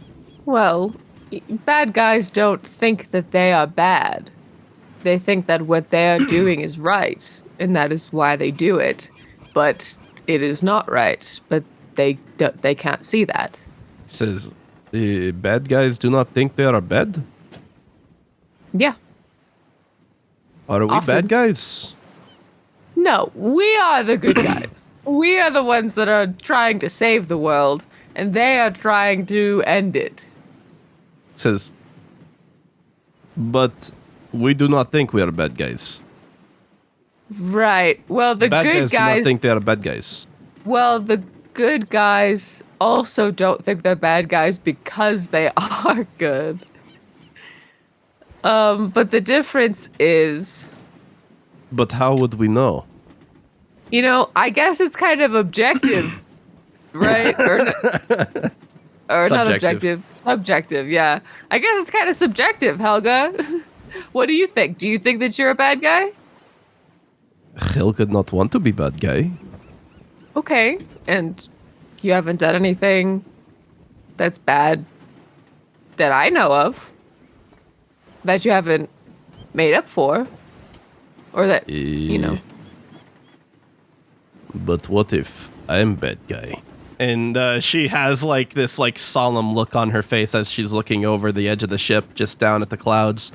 Well, bad guys don't think that they are bad. They think that what they are doing is right, and that is why they do it. But it is not right. But they can't see that. Says, bad guys do not think they are bad? Yeah. Are we Often. bad guys? No, we are the good guys. We are the ones that are trying to save the world, and they are trying to end it. Says, but we do not think we are bad guys. Right. Well, the Bad good guys do not think they are bad guys. Well, the good guys also don't think they're bad guys because they are good. But the difference is, But how would we know? you know, I guess it's kind of objective, right? Or not Subjective. objective. Subjective, yeah. I guess it's kind of subjective, Helga. What do you think? Do you think that you're a bad guy? Hell could not want to be bad guy. Okay. And you haven't done anything that's bad that I know of, that you haven't made up for, or that, you know. But what if I'm bad guy? And she has like this like solemn look on her face as she's looking over the edge of the ship, just down at the clouds.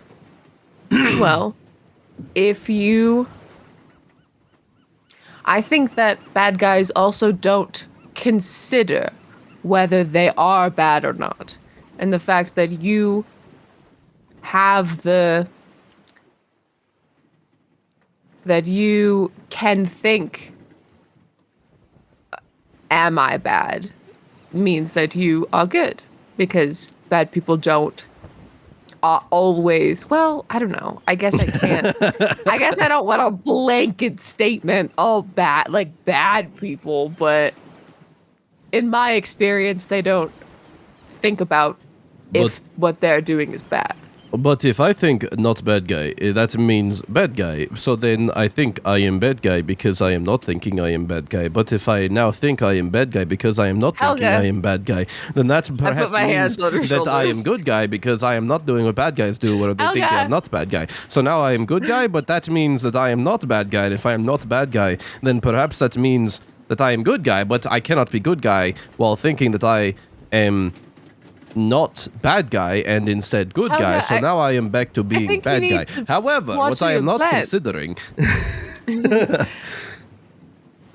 Well, I think that bad guys also don't consider whether they are bad or not. And the fact that you have that you can think, am I bad, means that you are good. Because bad people don't always, well, I don't know. I guess I can't. I guess I don't want a blanket statement, all bad, like bad people, but in my experience, they don't think about if what they're doing is bad. But if I think not bad guy, that means bad guy. So then I think I am bad guy because I am not thinking I am bad guy. But if I now think I am bad guy because I am not thinking I am bad guy, then that perhaps means that I am good guy because I am not doing what bad guys do where they think I am not bad guy. So now I am good guy, but that means that I am not bad guy. And if I am not bad guy, then perhaps that means that I am good guy, but I cannot be good guy while thinking that I am not bad guy and instead good guy. So now I am back to being bad guy. However, what I am not considering.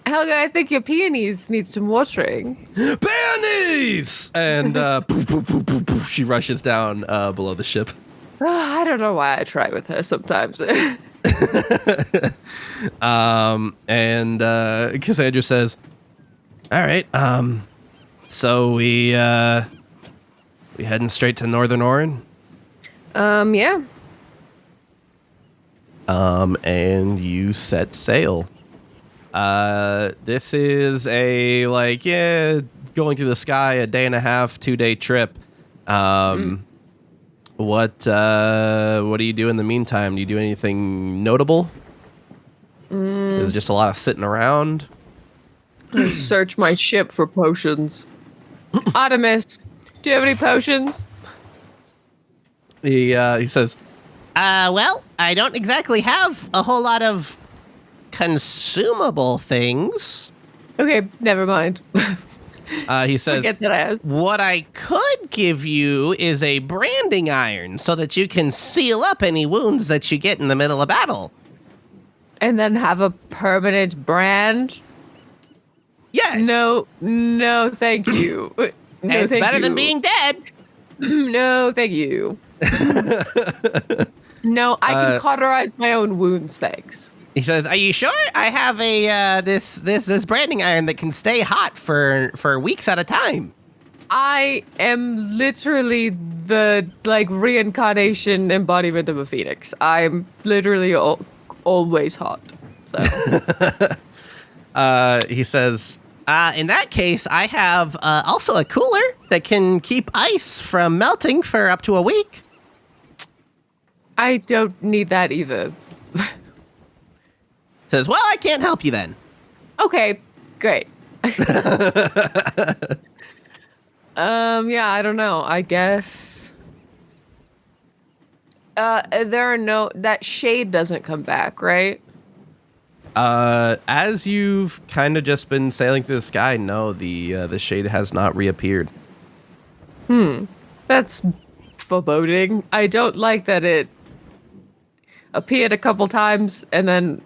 Helga, I think your peonies need some watering. Peonies! And poof, poof, poof, poof, poof, she rushes down below the ship. I don't know why I try with her sometimes. And Cassandra says, all right, so we heading straight to Northern Oryn? Yeah. And you set sail. This is a, going through the sky, a day and a half, 2-day trip. What do you do in the meantime? Do you do anything notable? Is it just a lot of sitting around? I search my ship for potions. Artemis, do you have any potions? He says, well, I don't exactly have a whole lot of consumable things. Okay, never mind. he says, Forget that I asked. What I could give you is a branding iron so that you can seal up any wounds that you get in the middle of battle. And then have a permanent brand? Yes. No, thank you. No, it's thank better you. than being dead. No, thank you. No, I can cauterize my own wounds, thanks. He says, "Are you sure? I have a this branding iron that can stay hot for weeks at a time." I am literally the reincarnation embodiment of a phoenix. I'm literally always hot. So he says, in that case, I have also a cooler that can keep ice from melting for up to a week. I don't need that either. Says, well, I can't help you then. Okay, great. Yeah, I don't know. I guess that shade doesn't come back, right? as you've kind of just been sailing through the sky, no, the shade has not reappeared. That's foreboding. I don't like that it appeared a couple times and then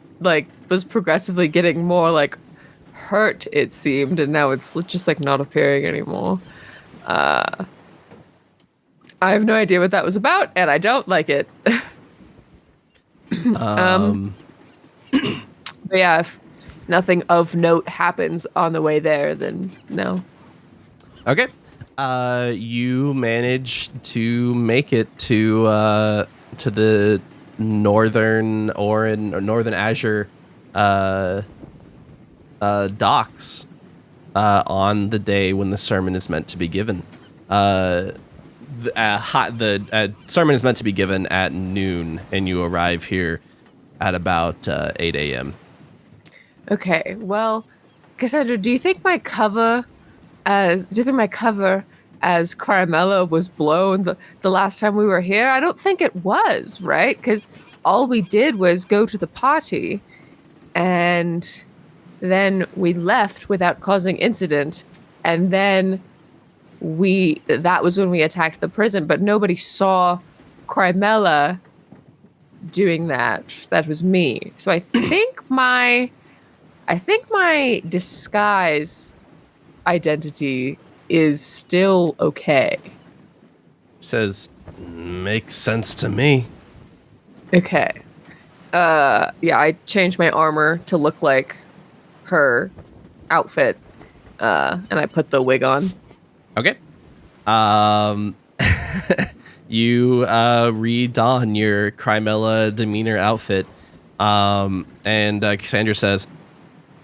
was progressively getting more hurt, it seemed, and now it's just not appearing anymore. I have no idea what that was about, and I don't like it. But yeah, if nothing of note happens on the way there, then no. Okay. You manage to make it to the northern Oryn or northern Azure docks on the day when the sermon is meant to be given. The sermon is meant to be given at noon, and you arrive here at about 8 a.m. Okay, well, Cassandra, do you think my cover as Caramella was blown the last time we were here? I don't think it was, right? Because all we did was go to the party, and then we left without causing incident, and then that was when we attacked the prison, but nobody saw Caramella doing that. That was me. So I think my disguise identity is still okay. Says, makes sense to me. Okay. I changed my armor to look like her outfit, and I put the wig on. Okay. You redon your Crimella demeanor outfit, and Cassandra says,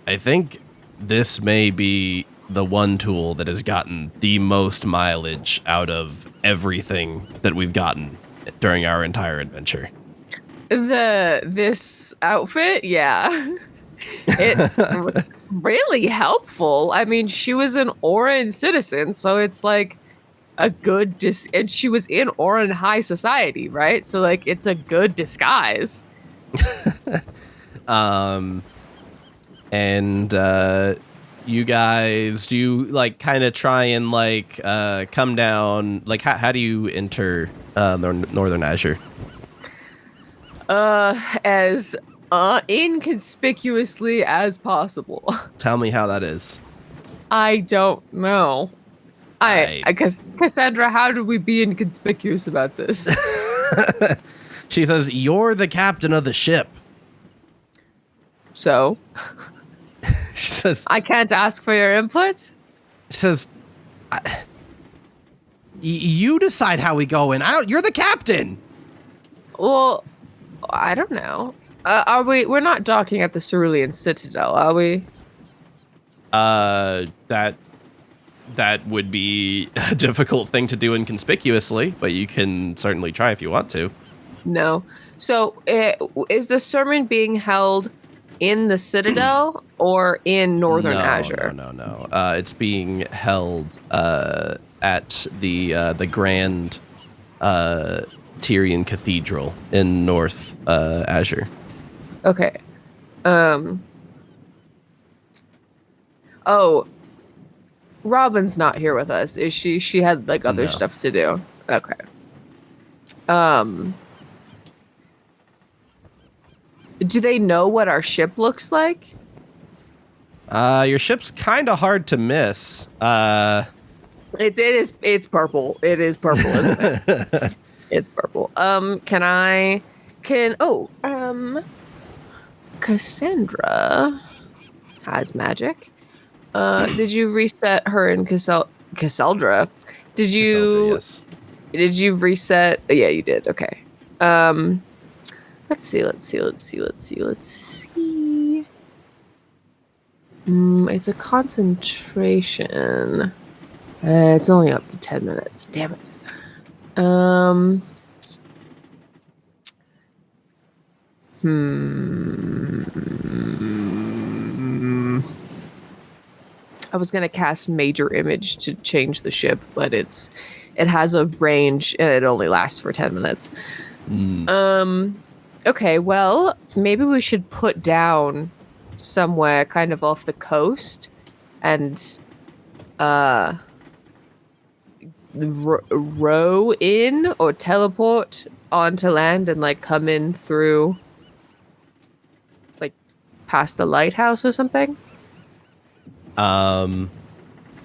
I think this may be the one tool that has gotten the most mileage out of everything that we've gotten during our entire adventure. This outfit, yeah. It's really helpful. I mean, she was an Oryn citizen, so it's like a good and she was in Oryn high society, right? So like it's a good disguise. And you guys, do you like kind of try and like come down, like how do you enter Northern Azure? As inconspicuously as possible. Tell me how that is. I don't know. I guess, Cassandra, how do we be inconspicuous about this? She says, you're the captain of the ship. So? She says, I can't ask for your input? She says, you decide how we go in. You're the captain. Well, I don't know. We're not docking at the Cerulean Citadel, are we? That would be a difficult thing to do inconspicuously, but you can certainly try if you want to. No. So, is the sermon being held in the Citadel or in Northern Azure? No. It's being held at the Grand Tyrian Cathedral in North Azure. Okay. Oh, Robin's not here with us, is she? She had like other stuff to do. Okay. Do they know what our ship looks like? Your ship's kind of hard to miss. It is. It's purple. It is purple, isn't it? It's purple. Cassandra has magic. Did you reset her in Cassandra? Did you? Cassandra, yes. Did you reset? Yeah, you did. Okay. Let's see. It's a concentration. It's only up to 10 minutes. Damn it. I was gonna cast Major Image to change the ship, but it has a range and it only lasts for 10 minutes. Okay, well, maybe we should put down somewhere kind of off the coast and row in or teleport onto land and like come in through like past the lighthouse or something.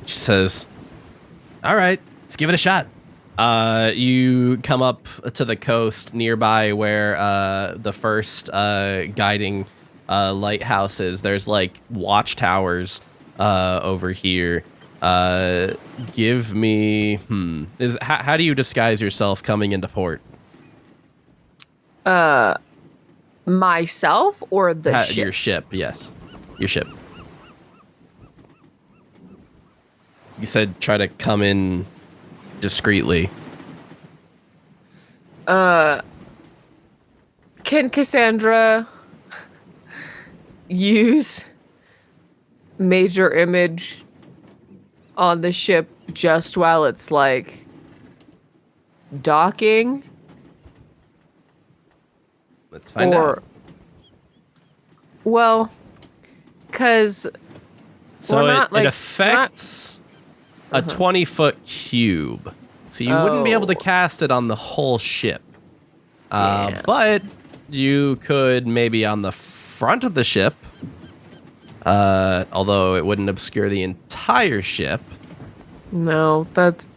She says, all right, let's give it a shot. You come up to the coast nearby where the first guiding lighthouse is. There's like watchtowers over here. Give me how do you disguise yourself coming into port? Myself or the ship? Your ship, yes. Your ship. You said try to come in discreetly. Can Cassandra use Major Image on the ship just while it's like docking? Let's find out. Well, because so it affects a 20-foot cube. So you wouldn't be able to cast it on the whole ship. But you could maybe on the front of the ship, although it wouldn't obscure the entire ship. No, that's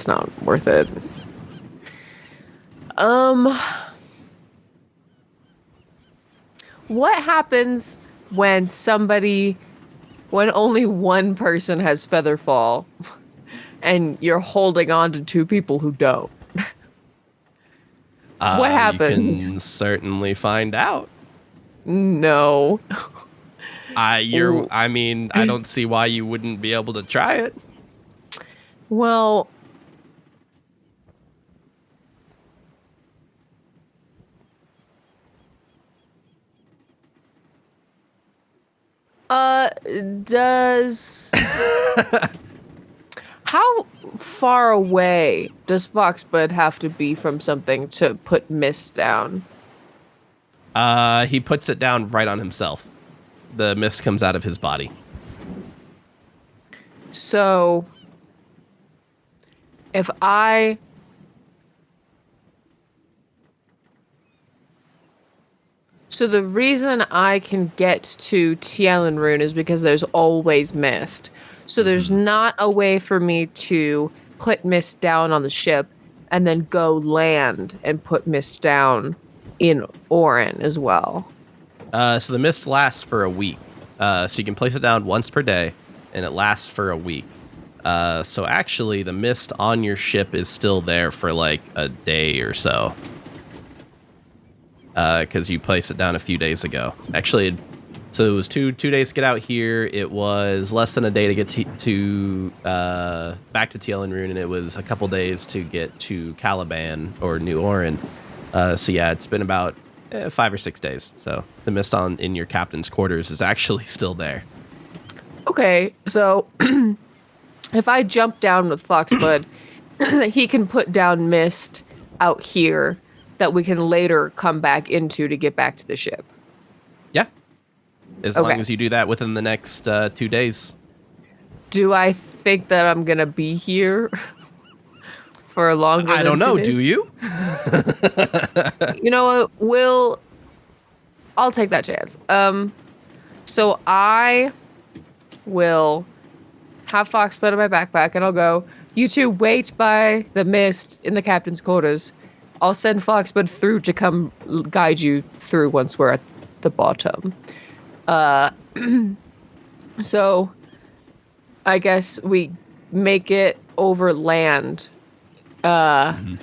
not worth it. what happens when only one person has feather fall and you're holding on to two people who don't? What happens? You can certainly find out. No. I don't see why you wouldn't be able to try it. Well, does how far away does Foxbud have to be from something to put mist down? He puts it down right on himself. The mist comes out of his body. So if So the reason I can get to Rune is because there's always mist. So there's not a way for me to put mist down on the ship and then go land and put mist down in Oryn as well. So the mist lasts for a week. So you can place it down once per day, and it lasts for a week. So actually, the mist on your ship is still there for like a day or so. Because you placed it down a few days ago. Actually, so it was two days to get out here. It was less than a day to get to back to Rune, and it was a couple days to get to Caliban or New Oryn. So yeah, it's been about 5 or 6 days. So the mist in your captain's quarters is actually still there. Okay, so if I jump down with Foxbud, he can put down mist out here that we can later come back into to get back to the ship. Yeah. As long as you do that within the next 2 days. Do I think that I'm going to be here for longer I don't than know. 2 days? Do you? You know what? I'll take that chance. So I will have Foxbud in my backpack and I'll go, you two wait by the mist in the captain's quarters. I'll send Foxbud through to come guide you through once we're at the bottom. So I guess we make it over land. And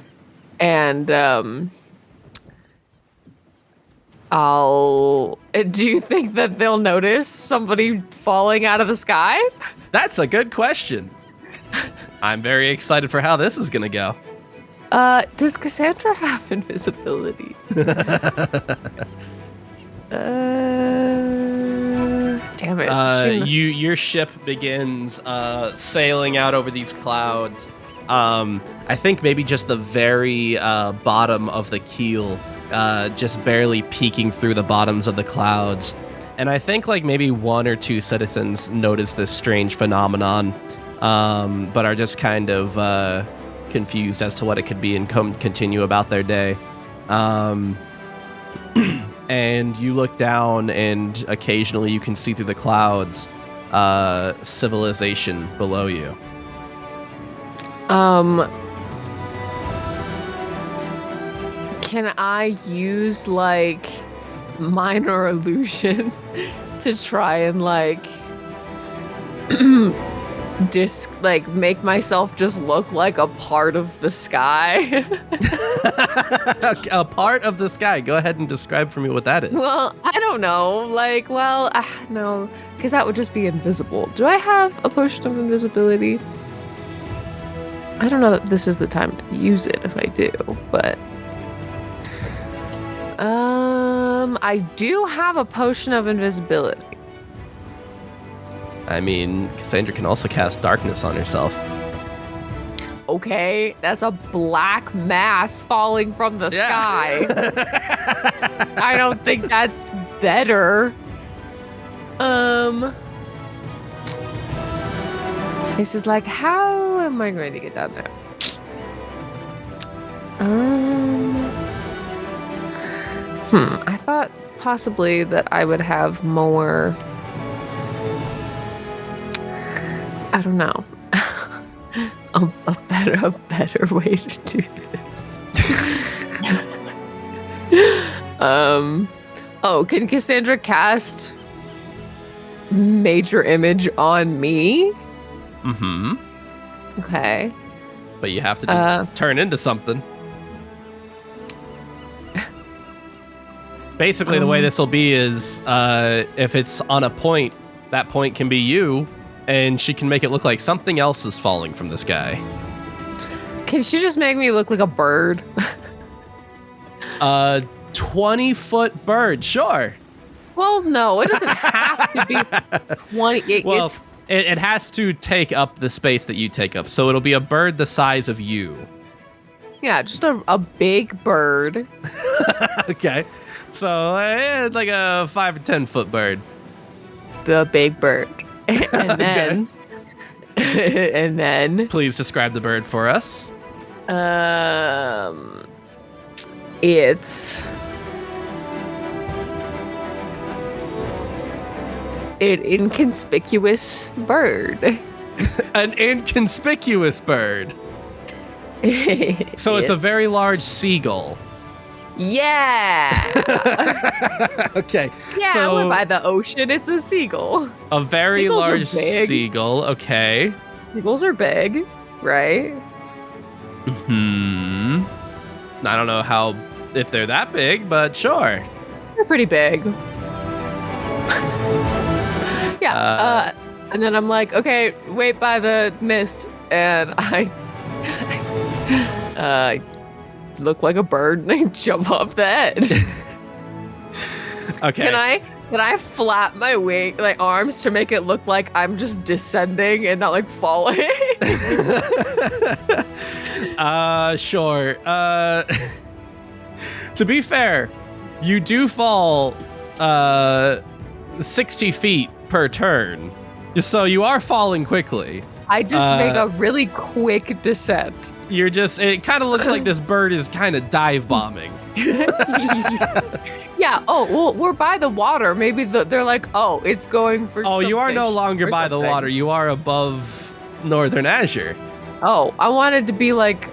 do you think that they'll notice somebody falling out of the sky? That's a good question. I'm very excited for how this is going to go. Does Cassandra have invisibility? Damn it. Your ship begins sailing out over these clouds. I think maybe just the very bottom of the keel, just barely peeking through the bottoms of the clouds. And I think like maybe 1 or 2 citizens notice this strange phenomenon, but are just kind of confused as to what it could be and continue about their day. And you look down and occasionally you can see through the clouds civilization below you. Can I use like minor illusion to try and like make myself just look like a part of the sky? A part of the sky. Go ahead and describe for me what that is. Well, I don't know. No, because that would just be invisible. Do I have a potion of invisibility? I don't know that this is the time to use it if I do, but I do have a potion of invisibility. I mean, Cassandra can also cast darkness on herself. Okay, that's a black mass falling from the sky. I don't think that's better. This is like, how am I going to get down there? I thought possibly that I would have more. I don't know. a better way to do this. Oh, can Cassandra cast major image on me? Mm-hmm. Okay. But you have to turn into something. Basically, the way this will be is if it's on a point, that point can be you, and she can make it look like something else is falling from the sky. Can she just make me look like a bird? 20-foot bird, sure. Well, no, it doesn't have to be 20. Well, it has to take up the space that you take up, so it'll be a bird the size of you. Yeah, just a big bird. Okay. So, like a 5 or 10 foot bird. The big bird. And then... and then... Please describe the bird for us. It's... an inconspicuous bird. An inconspicuous bird. So it's a very large seagull. Yeah. Okay. Yeah, we're by the ocean. It's a seagull. A very Seagulls are large big. seagull. Okay. Seagulls are big, right? I don't know if they're that big, but sure. They're pretty big. Yeah. And then I'm like, okay, wait by the mist, and I look like a bird and I jump off the edge. Okay. Can I flap my arms to make it look like I'm just descending and not like falling? Sure. To be fair, you do fall 60 feet per turn. So you are falling quickly. I just make a really quick descent. It kind of looks like this bird is kind of dive bombing. Yeah. Oh, well, we're by the water. Maybe they're like, oh, it's going for. Oh, you are no fish longer or by the something. water. You are above Northern Azure. Oh, I wanted to be like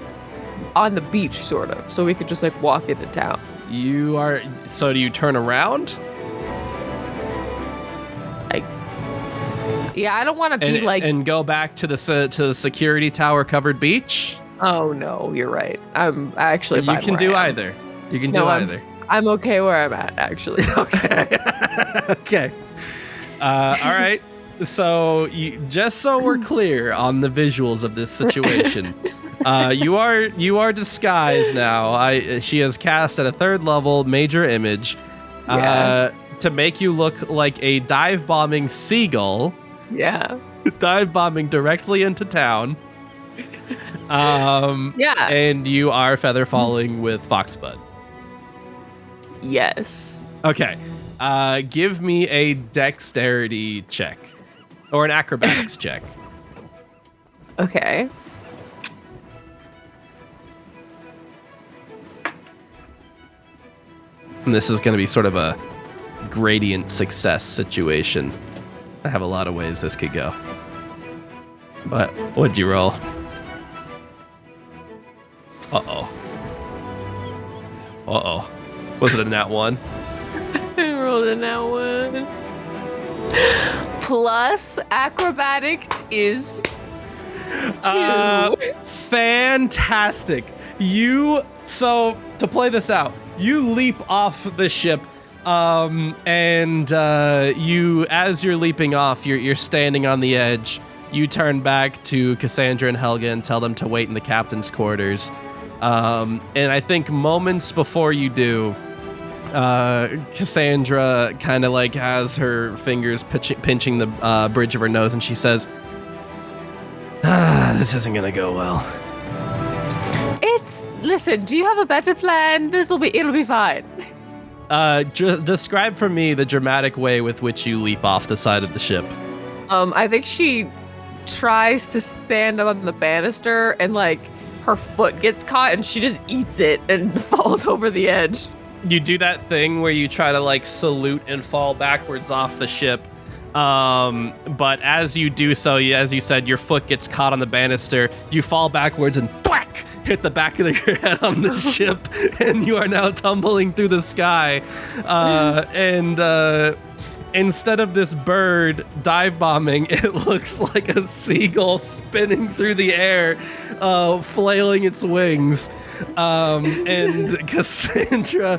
on the beach, sort of, so we could just like walk into town. You are. So do you turn around? Yeah, I don't want to be like. And go back to the security tower covered beach. Oh no, you're right. I'm actually. You fine can where do I am. either. You can do either. I'm okay where I'm at, actually. Okay. Okay. All right. So, just so we're clear on the visuals of this situation, you are disguised now. She has cast at a 3rd level major image to make you look like a dive bombing seagull. Yeah. Dive bombing directly into town. Yeah. And you are feather falling with Foxbud. Yes. Okay. Give me a dexterity check. Or an acrobatics check. Okay. And this is going to be sort of a gradient success situation. I have a lot of ways this could go. But what'd you roll? Uh-oh. Uh-oh. Was it a nat 1? I rolled a nat 1. Plus acrobatics is 2. Fantastic. So to play this out, you leap off the ship, and you, as you're leaping off, you're standing on the edge. You turn back to Cassandra and Helga and tell them to wait in the captain's quarters. And I think moments before you do, Cassandra kind of like has her fingers pinching the bridge of her nose, and she says, "This isn't gonna go well." Listen, do you have a better plan? It'll be fine. Describe for me the dramatic way with which you leap off the side of the ship. I think she tries to stand up on the banister and like her foot gets caught and she just eats it and falls over the edge. You do that thing where you try to like salute and fall backwards off the ship. But as you do so, as you said, your foot gets caught on the banister. You fall backwards and thwack! hit the back of your head on the ship, and you are now tumbling through the sky. Instead of this bird dive bombing, it looks like a seagull spinning through the air, flailing its wings. And Cassandra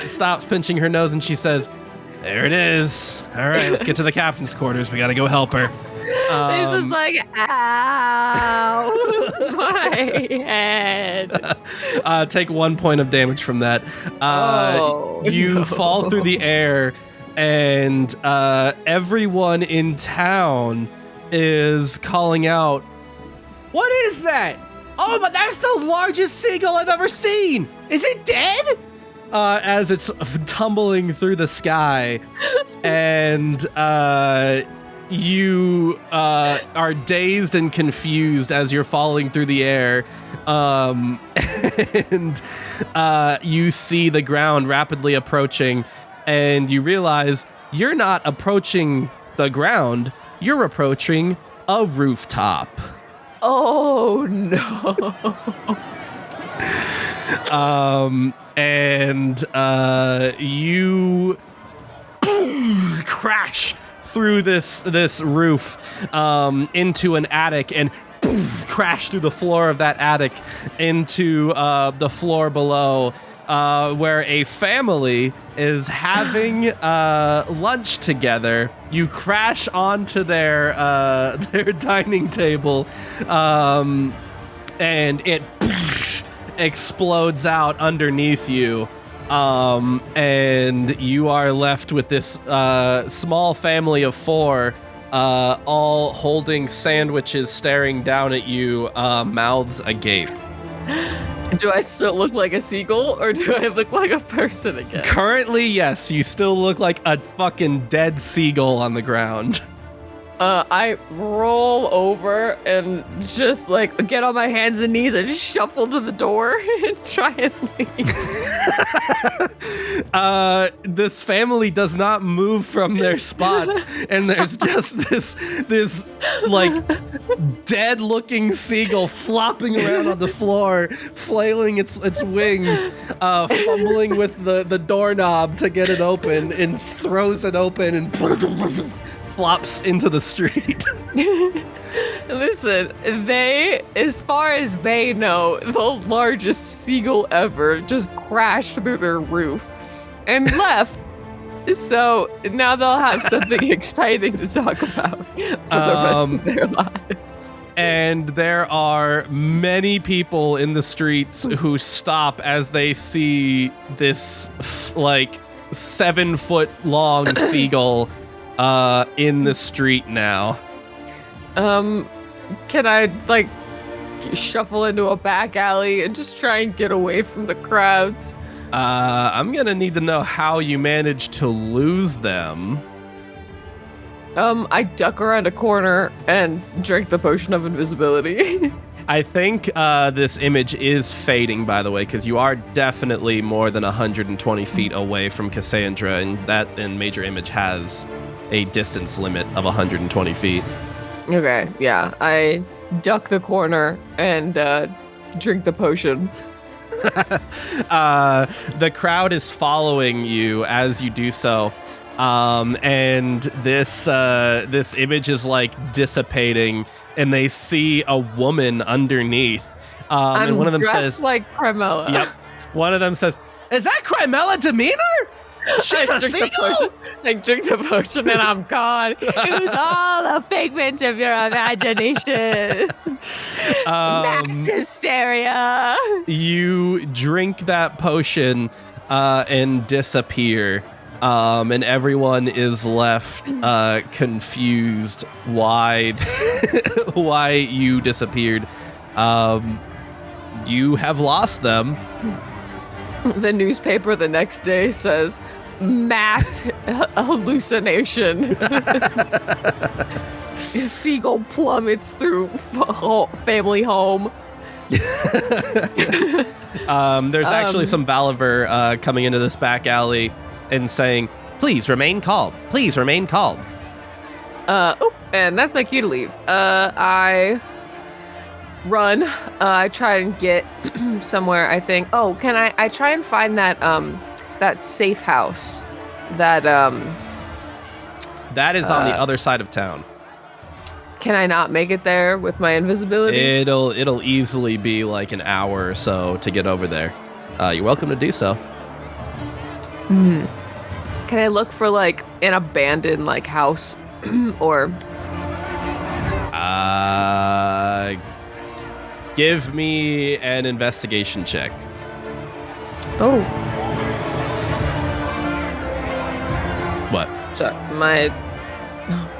stops pinching her nose and she says, "There it is. All right, let's get to the captain's quarters. We gotta go help her." This is like, ow, my head. Take 1 point of damage from that. You fall through the air, and everyone in town is calling out, "What is that? Oh, but that's the largest seagull I've ever seen. Is it dead?" As it's tumbling through the sky, and you are dazed and confused as you're falling through the air, and you see the ground rapidly approaching, and you realize you're not approaching the ground, you're approaching a rooftop. Oh no. You crash through this roof into an attic and crash through the floor of that attic into the floor below, where a family is having lunch together. You crash onto their dining table, and it explodes out underneath you. And you are left with this small family of 4, all holding sandwiches, staring down at you, mouths agape. Do I still look like a seagull, or do I look like a person again? Currently, yes, you still look like a fucking dead seagull on the ground. I roll over and just like get on my hands and knees and just shuffle to the door and try and leave. This family does not move from their spots, and there's just this like dead looking seagull flopping around on the floor, flailing its wings, fumbling with the doorknob to get it open, and throws it open and flops into the street. Listen, they, as far as they know, the largest seagull ever just crashed through their roof and left. So now they'll have something exciting to talk about for the rest of their lives. And there are many people in the streets who stop as they see this like 7-foot long seagull in the street now. Can I like shuffle into a back alley and just try and get away from the crowds? I'm gonna need to know how you managed to lose them. I duck around a corner and drink the potion of invisibility. I think this image is fading, by the way, because you are definitely more than 120 feet away from Cassandra, and Major Image has a distance limit of 120 feet. Okay, yeah. I duck the corner and drink the potion. The crowd is following you as you do so. And this image is like dissipating, and they see a woman underneath. I'm and one of them dressed says, like Cremella. "Yep." One of them says, "Is that Cremella Demeanor? She's a seagull." I drink the potion and I'm gone. It was all a figment of your imagination. Max hysteria. You drink that potion and disappear. And everyone is left confused why you disappeared. You have lost them. The newspaper the next day says, mass hallucination. His seagull plummets through family home. There's actually some Valiver coming into this back alley and saying, "Please remain calm. Please remain calm." And that's my cue to leave. I run. I try and get somewhere. I think. Oh, can I try and find that that safe house that That is on the other side of town. Can I not make it there with my invisibility? It'll easily be like an hour or so to get over there. You're welcome to do so. Can I look for like an abandoned like house or? Give me an investigation check. Oh, What?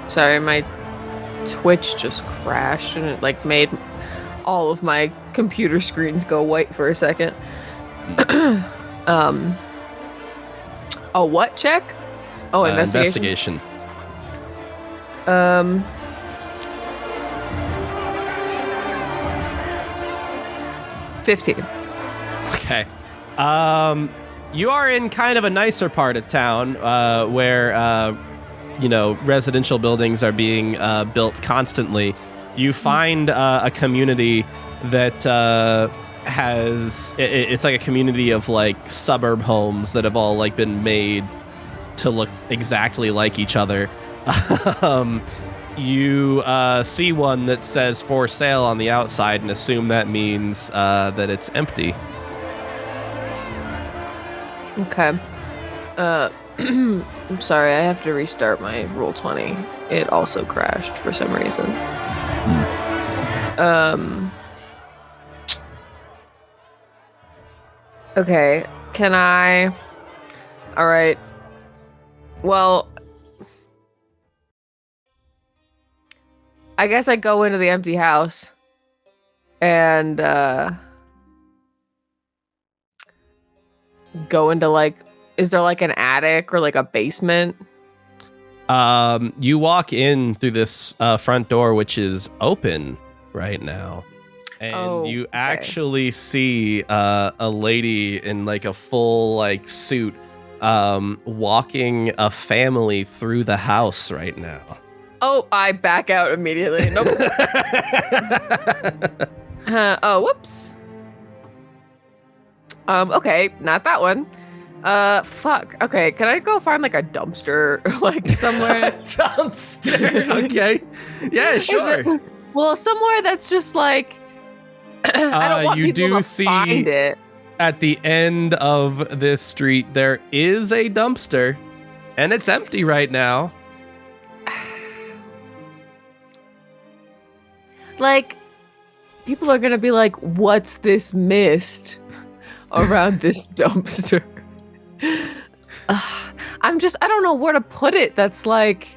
sorry, my Twitch just crashed and it like made all of my computer screens go white for a second. A what check? Oh, investigation. 15. Okay. You are in kind of a nicer part of town where, residential buildings are being built constantly. You find a community that it's like a community of like suburb homes that have all like been made to look exactly like each other. You see one that says for sale on the outside and assume that means that it's empty. Okay. I'm sorry, I have to restart my Roll20. It also crashed for some reason. Okay, can I... Alright. Well... I guess I go into the empty house. And, go into, like... Is there, like, an attic or, like, a basement? You walk in through this front door, which is open right now. And you actually see a lady in like a full like suit walking a family through the house right now. Oh, I back out immediately. Nope. Whoops. Okay, not that one. Fuck. Okay, can I go find like a dumpster like somewhere? Dumpster. Okay. Yeah, sure. Well, somewhere that's just like I don't want you people do to see find it. At the end of this street there is a dumpster and it's empty right now. Like people are going to be like, "What's this mist around this dumpster?" I don't know where to put it that's like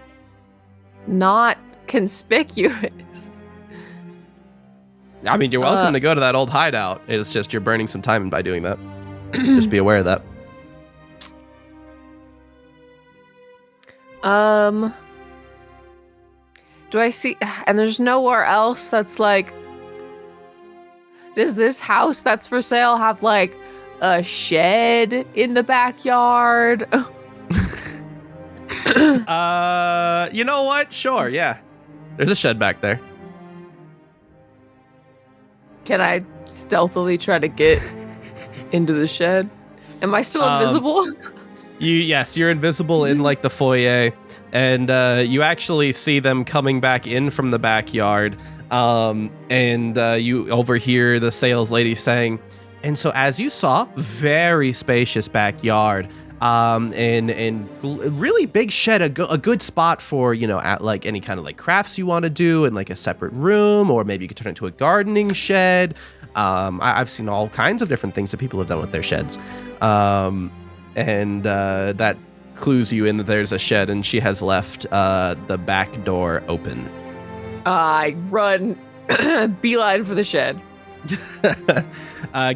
not conspicuous. I mean, you're welcome to go to that old hideout. It's just you're burning some time by doing that. Just be aware of that. Do I see... And there's nowhere else that's like... Does this house that's for sale have like a shed in the backyard? You know what? Sure, yeah. There's a shed back there. Can I stealthily try to get into the shed? Am I still invisible? Yes, you're invisible in like the foyer, and you actually see them coming back in from the backyard. And you overhear the sales lady saying, "And so as you saw, very spacious backyard. And really big shed, a good spot for, at like any kind of like crafts you want to do in like a separate room, or maybe you could turn it into a gardening shed. I've seen all kinds of different things that people have done with their sheds. And that clues you in that there's a shed, and she has left the back door open." I run beeline for the shed.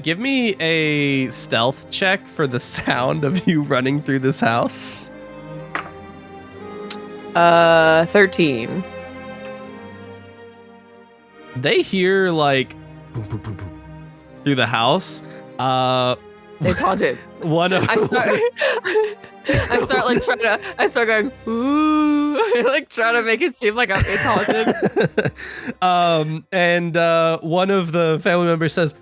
Give me a stealth check for the sound of you running through this house. 13. They hear like boom, boom, boom, boom through the house. It's haunted. One of I start going, ooh, like trying to make it seem like it's haunted. And one of the family members says,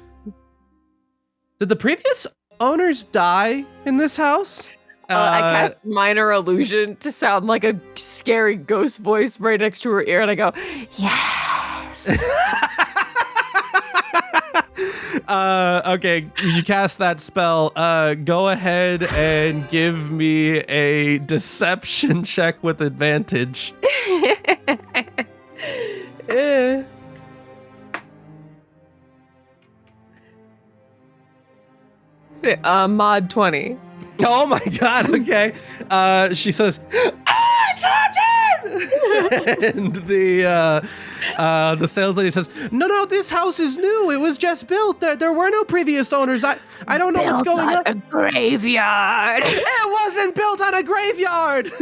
"Did the previous owners die in this house?" I cast minor illusion to sound like a scary ghost voice right next to her ear, and I go, yes. Okay, you cast that spell. Go ahead and give me a deception check with advantage. Mod 20. Oh my god, okay. She says, "Ah, it's haunted!" And the sales lady says, No, this house is new. It was just built. There were no previous owners. I don't know what's going on. A graveyard. It wasn't built on a graveyard.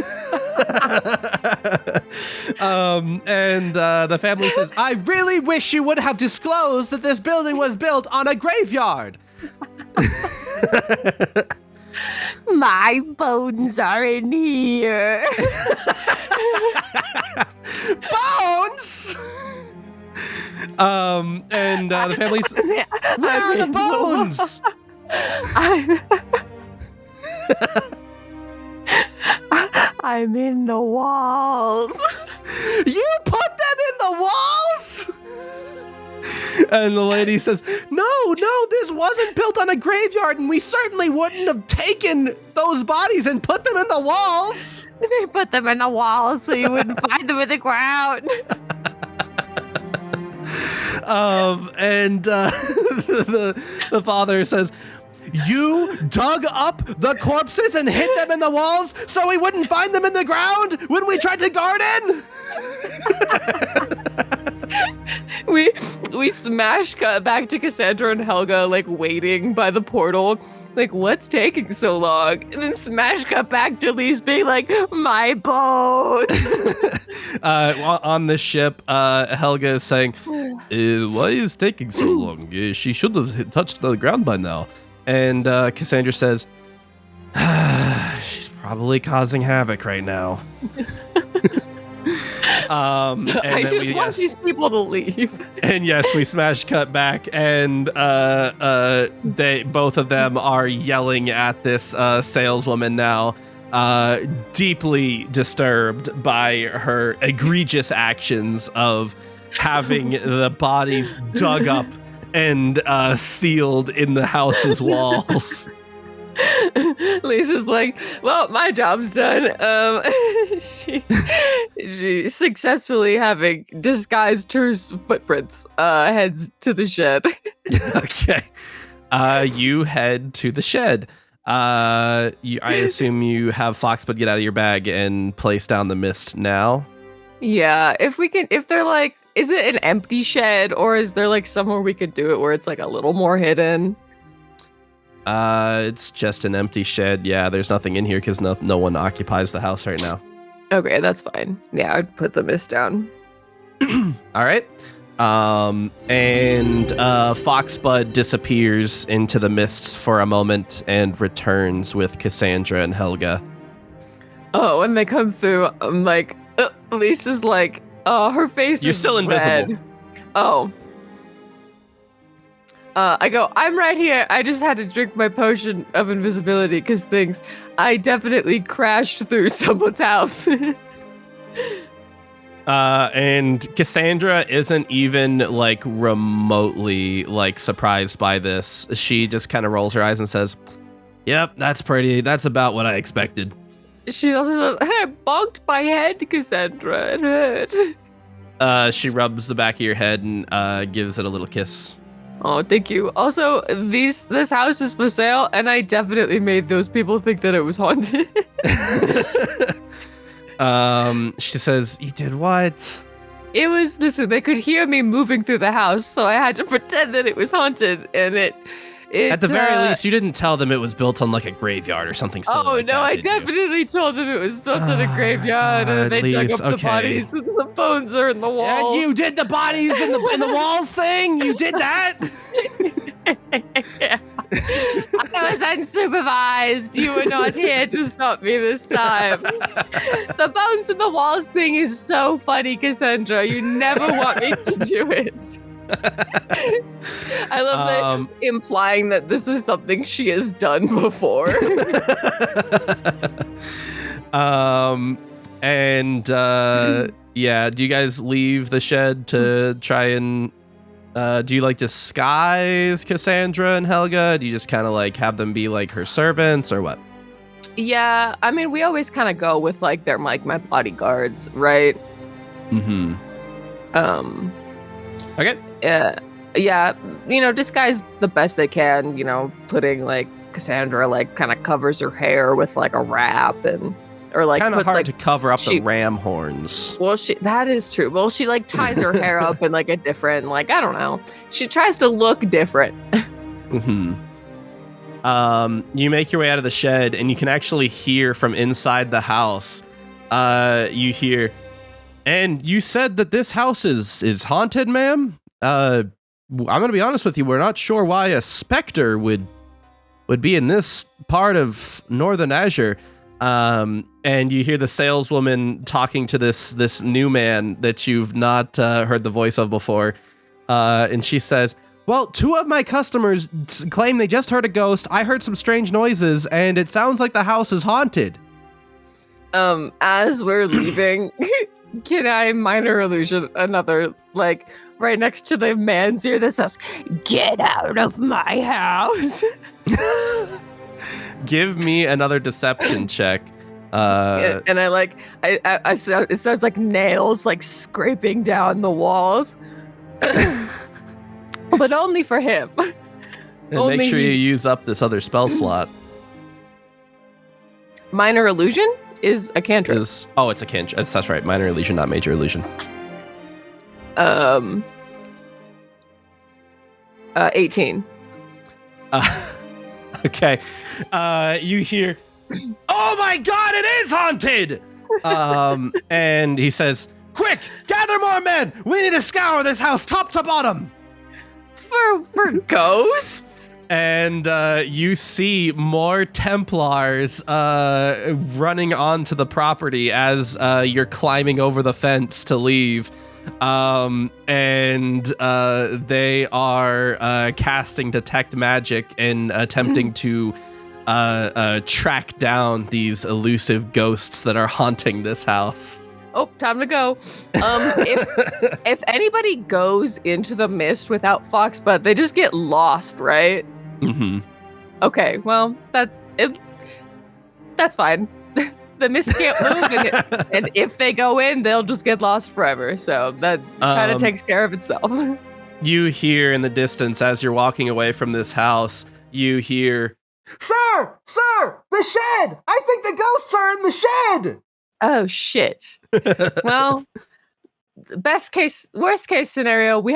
And the family says, "I really wish you would have disclosed that this building was built on a graveyard." My bones are in here. Bones. And the family's, "Where are the bones?" I'm in the walls. You put them in the walls? And the lady says, No, this wasn't built on a graveyard, and we certainly wouldn't have taken those bodies and put them in the walls. They put them in the walls so you wouldn't find them in the ground. And the father says, "You dug up the corpses and hid them in the walls so we wouldn't find them in the ground when we tried to garden?" We smash cut back to Cassandra and Helga, like, waiting by the portal. Like, what's taking so long? And then smash cut back to Lise being like, my bones. On the ship, Helga is saying, "Why is taking so long? She should have touched the ground by now." And Cassandra says, "She's probably causing havoc right now." And I just want these people to leave. And yes, we smash cut back, and both of them are yelling at this saleswoman now, deeply disturbed by her egregious actions of having the bodies dug up and sealed in the house's walls. Lisa's like, well, my job's done. She successfully, having disguised her footprints, heads to the shed. Okay. You head to the shed. I assume you have Foxbud get out of your bag and place down the mist now. Yeah, if they're like, is it an empty shed, or is there like somewhere we could do it where it's like a little more hidden? It's just an empty shed. Yeah, there's nothing in here because no one occupies the house right now. Okay, that's fine. Yeah, I'd put the mist down. All right. And Foxbud disappears into the mists for a moment and returns with Cassandra and Helga. Oh, when they come through, I'm like, Lisa's like, her face You're is still invisible. red. Oh. I go, I'm right here. I just had to drink my potion of invisibility because I definitely crashed through someone's house. And Cassandra isn't even like remotely like surprised by this. She just kind of rolls her eyes and says, "Yep, that's about what I expected." She also says, I bonked my head, Cassandra. It hurt. She rubs the back of your head and gives it a little kiss. Oh, thank you. Also, this house is for sale, and I definitely made those people think that it was haunted. She says, "You did what?" Listen, they could hear me moving through the house, so I had to pretend that it was haunted, and it at the very least, you didn't tell them it was built on like a graveyard or something silly. Oh, like no, that, I did you? definitely told them it was built in a graveyard, and they dug up the bodies, and the bones are in the walls. Yeah, you did the bodies in the walls thing? You did that? Yeah. I was unsupervised. You were not here to stop me this time. The bones in the walls thing is so funny, Cassandra. You never want me to do it. I love that implying that this is something she has done before. Yeah, do you guys leave the shed to try and do you like disguise Cassandra and Helga? Do you just kind of like have them be like her servants or what? Yeah, I mean, we always kind of go with like they're like my bodyguards, right? Mm-hmm. Okay. Yeah, disguise the best they can, putting like Cassandra like kind of covers her hair with like a wrap or like kind of hard like, to cover up the ram horns. Well, that is true. Well, she like ties her hair up in like a different, like, I don't know. She tries to look different. Mm-hmm. You make your way out of the shed and you can actually hear from inside the house. You hear, and you said that this house is haunted, ma'am? I'm going to be honest with you. We're not sure why a specter would be in this part of Northern Azure. And you hear the saleswoman talking to this new man that you've not heard the voice of before. And she says, well, 2 of my customers claim they just heard a ghost. I heard some strange noises, and it sounds like the house is haunted. As we're leaving, can I minor illusion another, like, right next to the man's ear that says, "Get out of my house"? Give me another deception check. And I like, it sounds like nails like scraping down the walls, but only for him. And make sure you use up this other spell slot. Minor illusion is a cantrip. It's a cantrip. That's right. Minor illusion, not major illusion. 18. Okay. You hear, "Oh my God, it is haunted!" And he says, "Quick, gather more men. We need to scour this house top to bottom." For ghosts? And you see more Templars running onto the property as you're climbing over the fence to leave. And they are casting detect magic and attempting to track down these elusive ghosts that are haunting this house. Oh, time to go. If anybody goes into the mist without Foxbutt, they just get lost, right? Mm-hmm. Okay, well, that's it. That's fine. The mist can't move, and if they go in, they'll just get lost forever. So that kind of takes care of itself. You hear in the distance as you're walking away from this house, you hear, "Sir, the shed! I think the ghosts are in the shed!" Oh, shit. Well, worst case scenario, we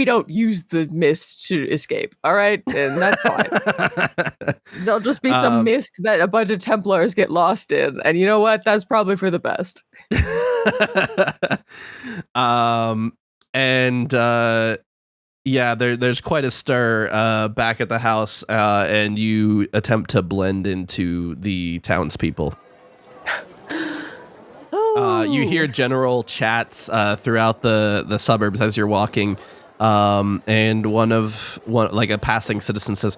don't use the mist to escape, all right? And that's fine. There'll just be some mist that a bunch of Templars get lost in. And you know what? That's probably for the best. There's quite a stir back at the house, and you attempt to blend into the townspeople. You hear general chats throughout the suburbs as you're walking. And one a passing citizen says,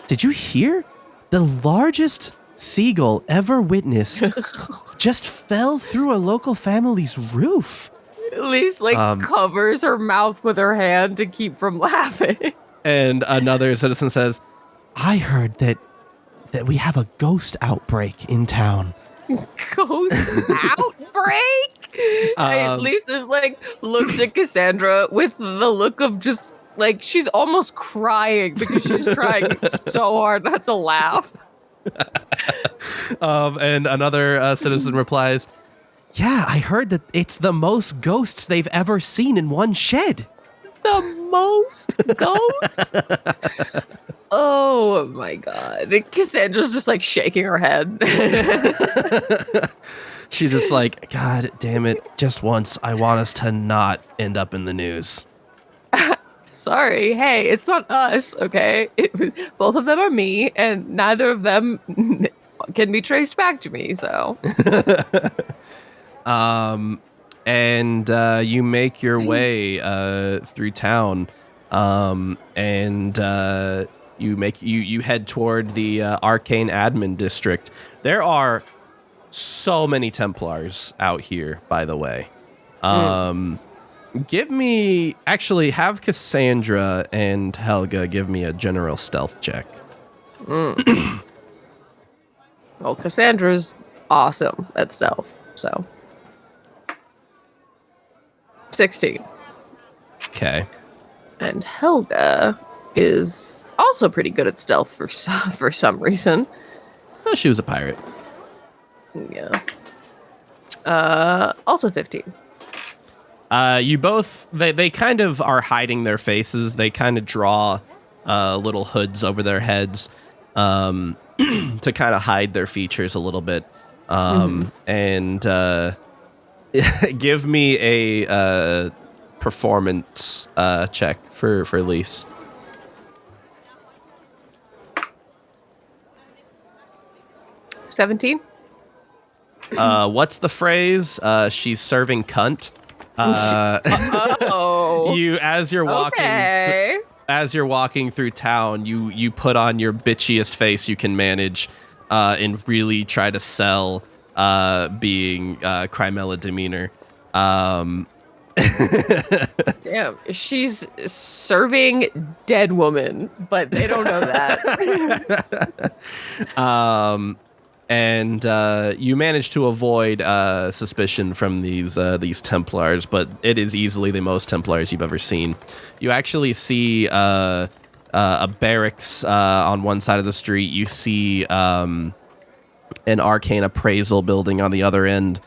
"Did you hear? The largest seagull ever witnessed just fell through a local family's roof." At least covers her mouth with her hand to keep from laughing. And another citizen says, "I heard that we have a ghost outbreak in town." Ghost outbreak? At least this looks at Cassandra with the look of just she's almost crying because she's trying so hard not to laugh. And another citizen replies, "Yeah, I heard that it's the most ghosts they've ever seen in one shed." The most ghosts? Oh my God. Cassandra's just shaking her head. She's just like, "God damn it. Just once, I want us to not end up in the news." sorry. Hey, it's not us, okay? Both of them are me, and neither of them can be traced back to me, so. And you make your way through town, and you head toward the Arcane Admin District. There are so many Templars out here, by the way. Have Cassandra and Helga give me a general stealth check. Well, Cassandra's awesome at stealth, so. 16. Okay. And Helga is also pretty good at stealth for some reason. Oh, she was a pirate. Yeah. Also 15. You both, they kind of are hiding their faces. They kind of draw little hoods over their heads to kind of hide their features a little bit. And give me a performance check for Lise. $17. What's the phrase? She's serving cunt. Oh. As you're walking Okay. as you're walking through town, you put on your bitchiest face you can manage, and really try to sell being Crimella demeanor. Damn, she's serving dead woman, but they don't know that. And you manage to avoid suspicion from these Templars, but it is easily the most Templars you've ever seen. You actually see a barracks on one side of the street. You see an arcane appraisal building on the other end.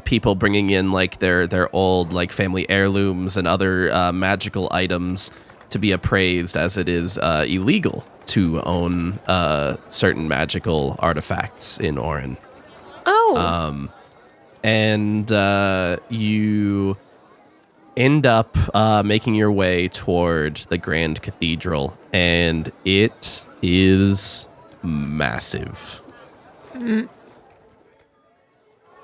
People bringing in like their old like family heirlooms and other magical items to be appraised, as it is illegal to own certain magical artifacts in Oryn. Oh. And you end up making your way toward the Grand Cathedral, and it is massive.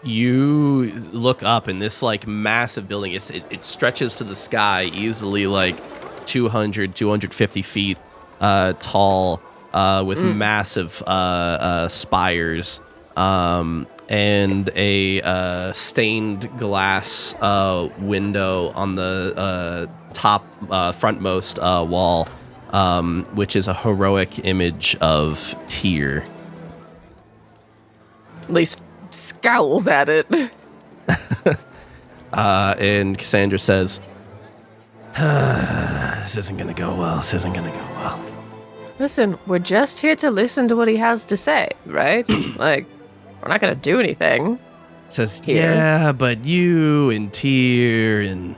You look up, and this like massive building, it stretches to the sky easily, like 250 feet tall, with massive spires, and a stained glass window on the top frontmost wall, which is a heroic image of Tyr. At least scowls at it. And Cassandra says, this isn't gonna go well. This isn't gonna go well. Listen, we're just here to listen to what he has to say, right? Like, we're not gonna do anything. Says, Here. yeah, but you and Tyr and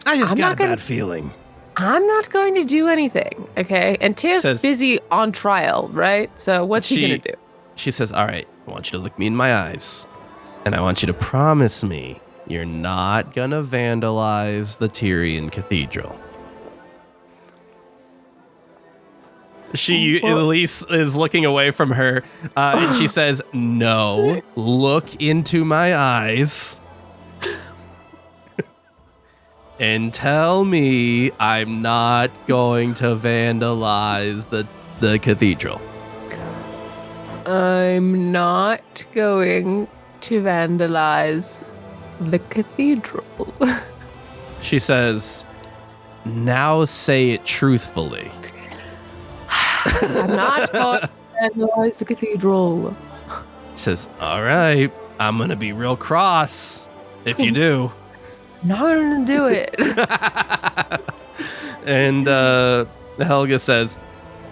I just got a bad feeling. I'm not going to do anything, okay? And Tyr's Says- busy on trial, right? So what's he gonna do? She says, all right, I want you to look me in my eyes, and I want you to promise me you're not gonna vandalize the Tyrian Cathedral. Elise is looking away from her, and she says, no, look into my eyes and tell me I'm not going to vandalize the cathedral. I'm not going to vandalize the cathedral. She says, now say it truthfully. I'm not going to vandalize the cathedral. She says, all right, I'm going to be real cross if you do. Not going to do it. And Helga says,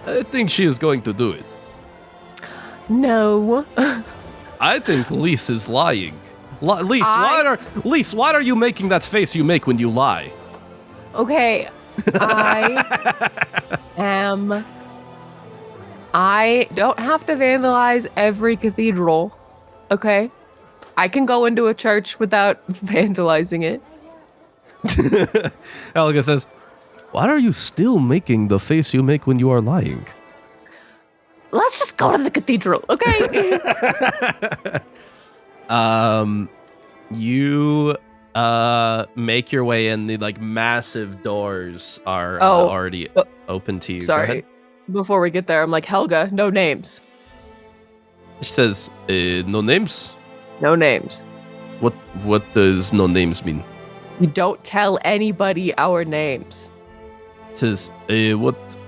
I think she is going to do it. No. I think Lise is lying. Lise, why are you making that face you make when you lie? Okay. I don't have to vandalize every cathedral. Okay? I can go into a church without vandalizing it. Helga says, Why are you still making the face you make when you are lying? Let's just go to the cathedral, okay? You make your way in. The like massive doors are already open to you. Go Sorry. ahead. Before we get there, I'm like, Helga, no names. She says, no names? No names. What does no names mean? You don't tell anybody our names. It says,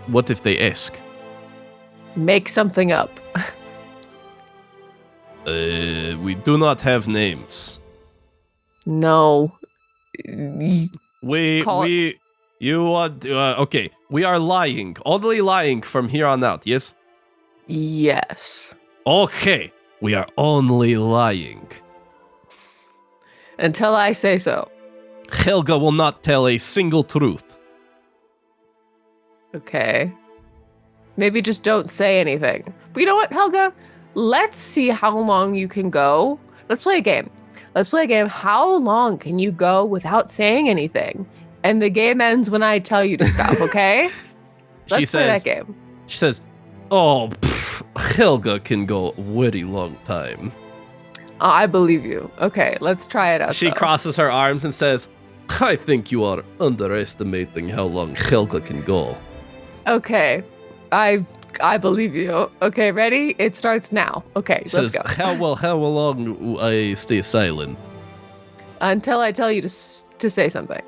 what if they ask? Make something up. We do not have names. No. You want, okay, we are lying, only lying from here on out, yes? Yes. Okay, we are only lying. Until I say so. Helga will not tell a single truth. Okay. Maybe just don't say anything. But you know what, Helga? Let's see how long you can go. Let's play a game. How long can you go without saying anything? And the game ends when I tell you to stop, okay? Let's play that game. She says, Helga can go a very long time. I believe you. Okay, let's try it out. She crosses her arms and says, I think you are underestimating how long Helga can go. Okay, I believe you. Okay, ready? It starts now. Okay, let's go. How long will I stay silent? Until I tell you to say something.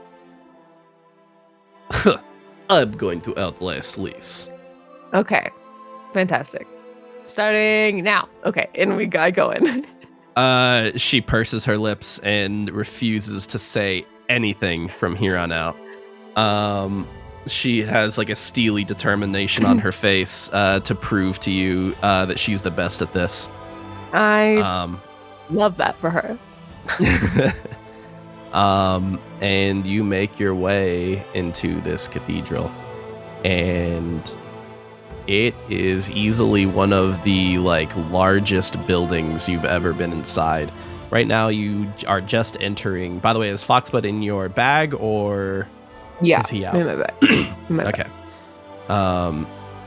I'm going to outlast Lise. Okay, fantastic. Starting now. Okay, and we got going. She purses her lips and refuses to say anything from here on out. She has like a steely determination on her face to prove to you that she's the best at this. I love that for her. And you make your way into this cathedral, and it is easily one of the like largest buildings you've ever been inside. Right now, you are just entering. By the way, is Foxbud in your bag or is he out? In my bag. Okay.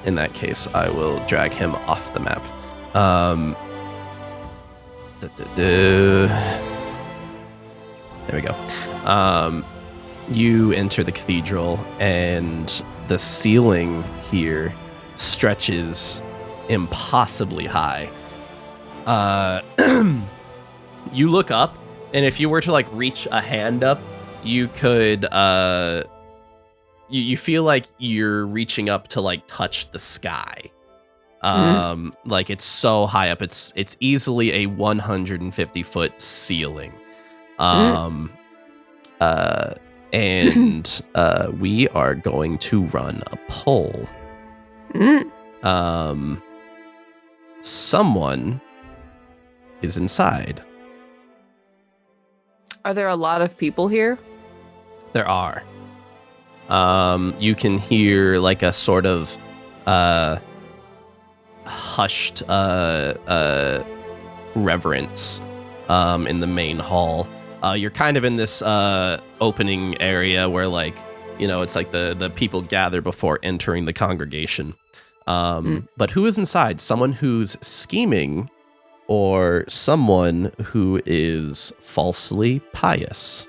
In that case, I will drag him off the map. There we go. You enter the cathedral, and the ceiling here stretches impossibly high. You look up, and if you were to like reach a hand up, you could you feel like you're reaching up to like touch the sky. Like it's so high up. It's easily a 150-foot ceiling. And we are going to run a poll. Someone is inside. Are there a lot of people here? There are. You can hear like a sort of hushed reverence in the main hall. You're kind of in this opening area where, like, you know, it's like the people gather before entering the congregation. But who is inside? Someone who's scheming or someone who is falsely pious?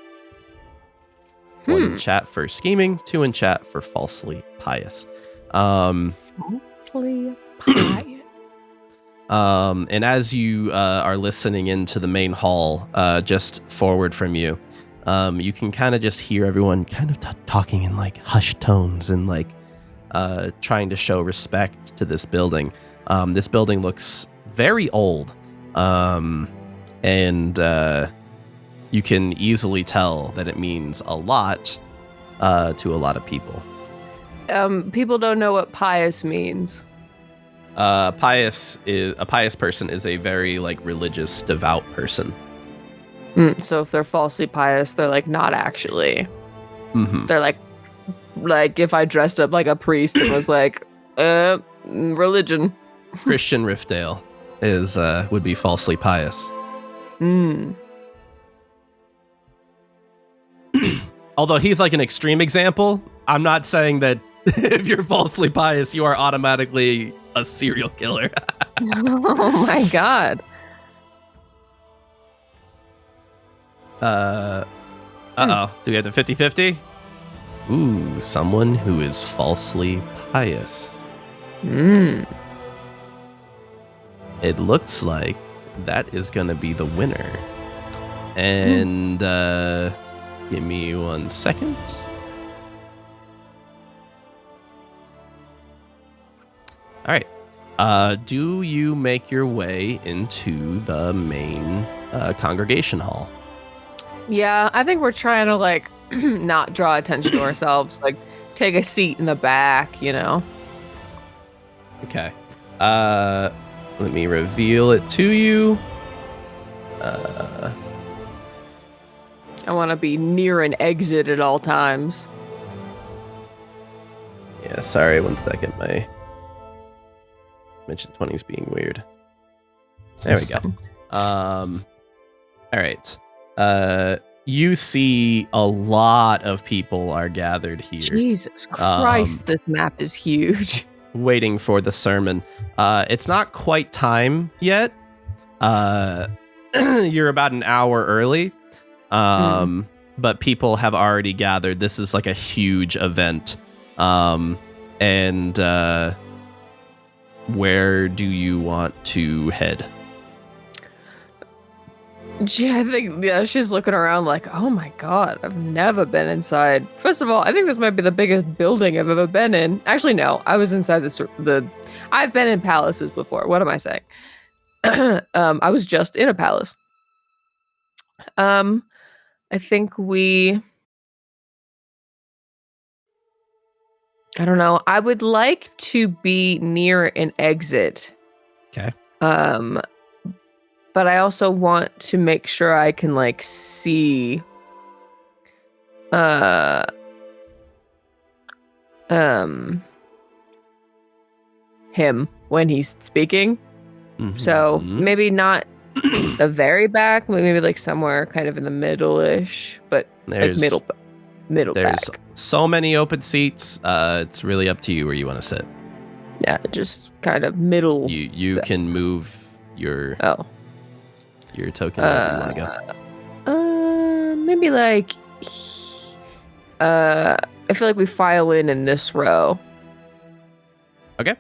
1 in chat for scheming, 2 in chat for falsely pious. Falsely pious. And as you are listening into the main hall, just forward from you, you can kind of just hear everyone kind of talking in like hushed tones and like trying to show respect to this building. This building looks very old, and you can easily tell that it means a lot to a lot of people. People don't know what pious means. A pious person is a very like religious, devout person. So if they're falsely pious, they're like not actually. Mm-hmm. They're like if I dressed up like a priest and was like, religion. Christian Riftdale is would be falsely pious. Although he's like an extreme example, I'm not saying that if you're falsely pious, you are automatically a serial killer. Oh my god. Uh-oh. Do we have to 50-50? Ooh, someone who is falsely pious. It looks like that is going to be the winner. And give me 1 second. All right. Do you make your way into the main congregation hall? Yeah, I think we're trying to like not draw attention to ourselves. Like take a seat in the back, you know. Okay. Let me reveal it to you. I want to be near an exit at all times. Yeah, sorry, 1 second. My mention 20 is being weird. There we go. All right. You see a lot of people are gathered here. Jesus Christ, this map is huge. Waiting for the sermon. It's not quite time yet. You're about an hour early. But people have already gathered. This is like a huge event. And where do you want to head? Gee, I think she's looking around like, oh my god, I've never been inside. First of all, I think this might be the biggest building I've ever been in. Actually, no, I was inside I've been in palaces before. What am I saying? I was just in a palace. I think I don't know. I would like to be near an exit. Okay. But I also want to make sure I can like see him when he's speaking. Mm-hmm. So maybe not the very back, maybe like somewhere kind of in the middle-ish, but like middle there's back. So many open seats. It's really up to you where you want to sit. Yeah, just kind of middle. You can move your token wherever you want to go. Maybe like I feel like we file in this row. Okay.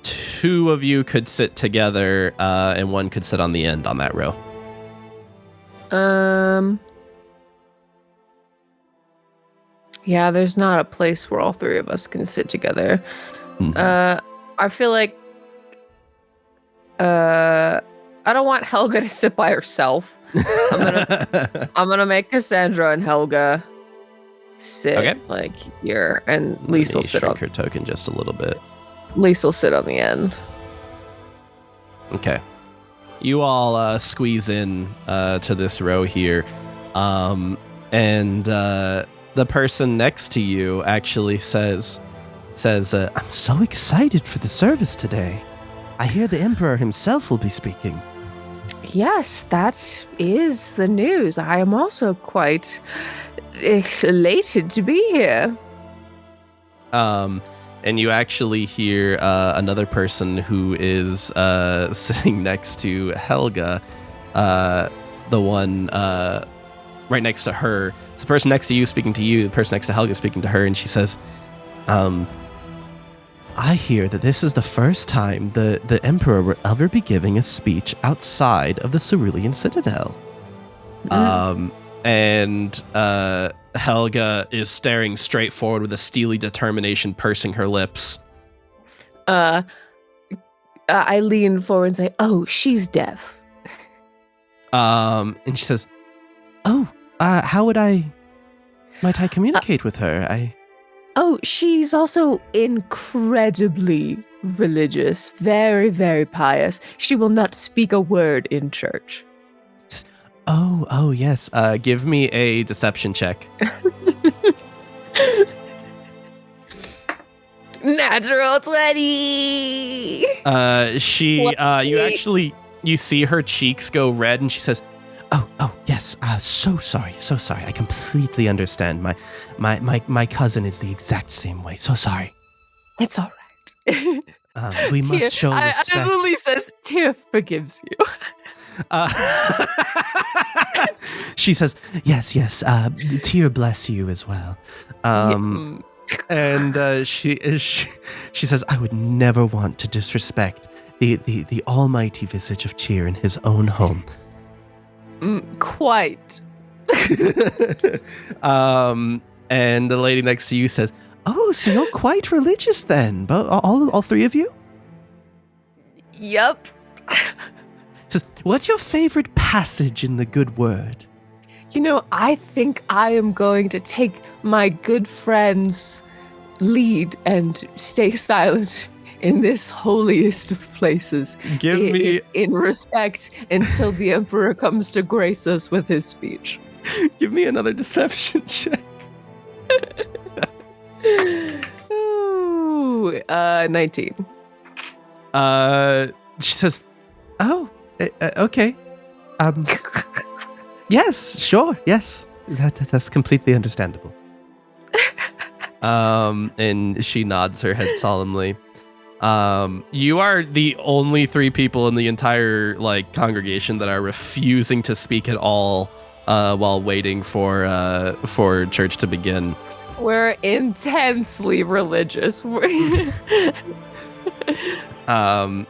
Two of you could sit together, and one could sit on the end on that row. Yeah, there's not a place where all three of us can sit together. I feel like I don't want Helga to sit by herself. I'm gonna make Cassandra and Helga sit like here, and Lisa will sit on her token just a little bit. Lisa will sit on the end. Okay. You all squeeze in to this row here, and the person next to you actually says, "I'm so excited for the service today. I hear the Emperor himself will be speaking." Yes, that is the news. I am also quite elated to be here. And you actually hear another person who is sitting next to Helga, the one right next to her. It's the person next to you speaking to you, the person next to Helga speaking to her, and she says, I hear that this is the first time the Emperor will ever be giving a speech outside of the Cerulean Citadel. And Helga is staring straight forward with a steely determination, pursing her lips. I lean forward and say, "Oh, she's deaf." And she says, "Oh, how might I communicate with her? Oh, she's also incredibly religious, very, very pious. She will not speak a word in church." Oh, yes. Give me a deception check. Natural 20. You see her cheeks go red, and she says, "Oh, Yes, so sorry. I completely understand. My cousin is the exact same way. So sorry. It's all right. We must show respect. I literally says, Tia forgives you. She says, yes, Tyr bless you as well. And she says, I would never want to disrespect the almighty visage of Tyr in his own home. Quite. And the lady next to you says, Oh, so you're quite religious then, but all three of you? Yep. Says, what's your favorite passage in the good word? I think I am going to take my good friend's lead and stay silent in this holiest of places. Give me in respect until the Emperor comes to grace us with his speech. Give me another deception check. Ooh, 19. She says, oh, okay. Yes, sure, yes. That's completely understandable. And she nods her head solemnly. You are the only three people in the entire congregation that are refusing to speak at all while waiting for church to begin. We're intensely religious. And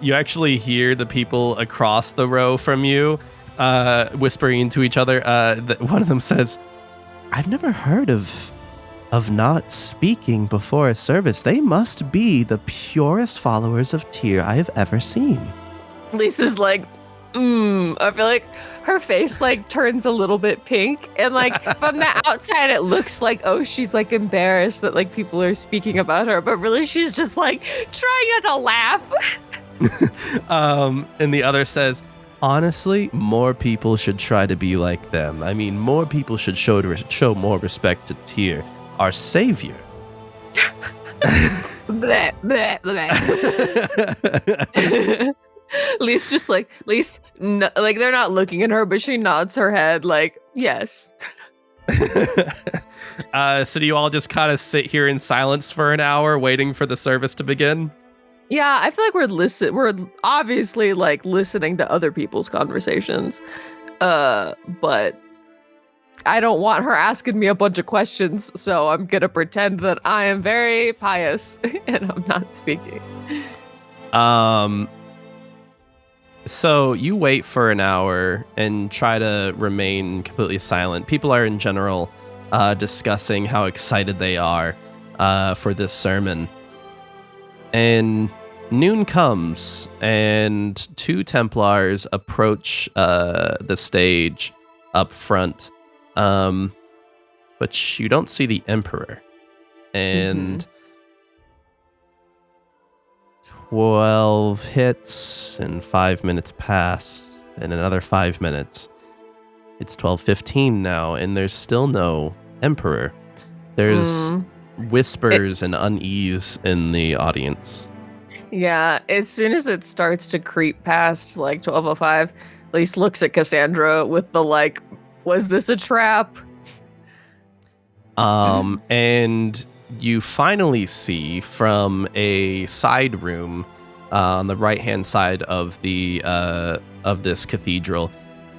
you actually hear the people across the row from you whispering into each other. One of them says, I've never heard of not speaking before a service. They must be the purest followers of Tyr I have ever seen. Lisa's like, I feel like her face turns a little bit pink, and from the outside it looks like, oh, she's embarrassed that people are speaking about her, but really she's just trying not to laugh. And the other says, honestly, more people should try to be like them. I mean, more people should show more respect to Tyr, our savior. Bleh, bleh, bleh. Lise just no, they're not looking at her, but she nods her head yes. So do you all just kind of sit here in silence for an hour waiting for the service to begin? Yeah, I feel like we're obviously listening to other people's conversations. But I don't want her asking me a bunch of questions, so I'm gonna pretend that I am very pious and I'm not speaking. So you wait for an hour and try to remain completely silent. People are in general discussing how excited they are for this sermon. And noon comes, and two Templars approach the stage up front. But you don't see the Emperor. And 12 hits and 5 minutes pass, and another 5 minutes. It's 12:15 now, and there's still no Emperor. There's whispers and unease in the audience. Yeah, as soon as it starts to creep past 12:05, Lise looks at Cassandra with the was this a trap? And you finally see from a side room on the right-hand side of the of this cathedral,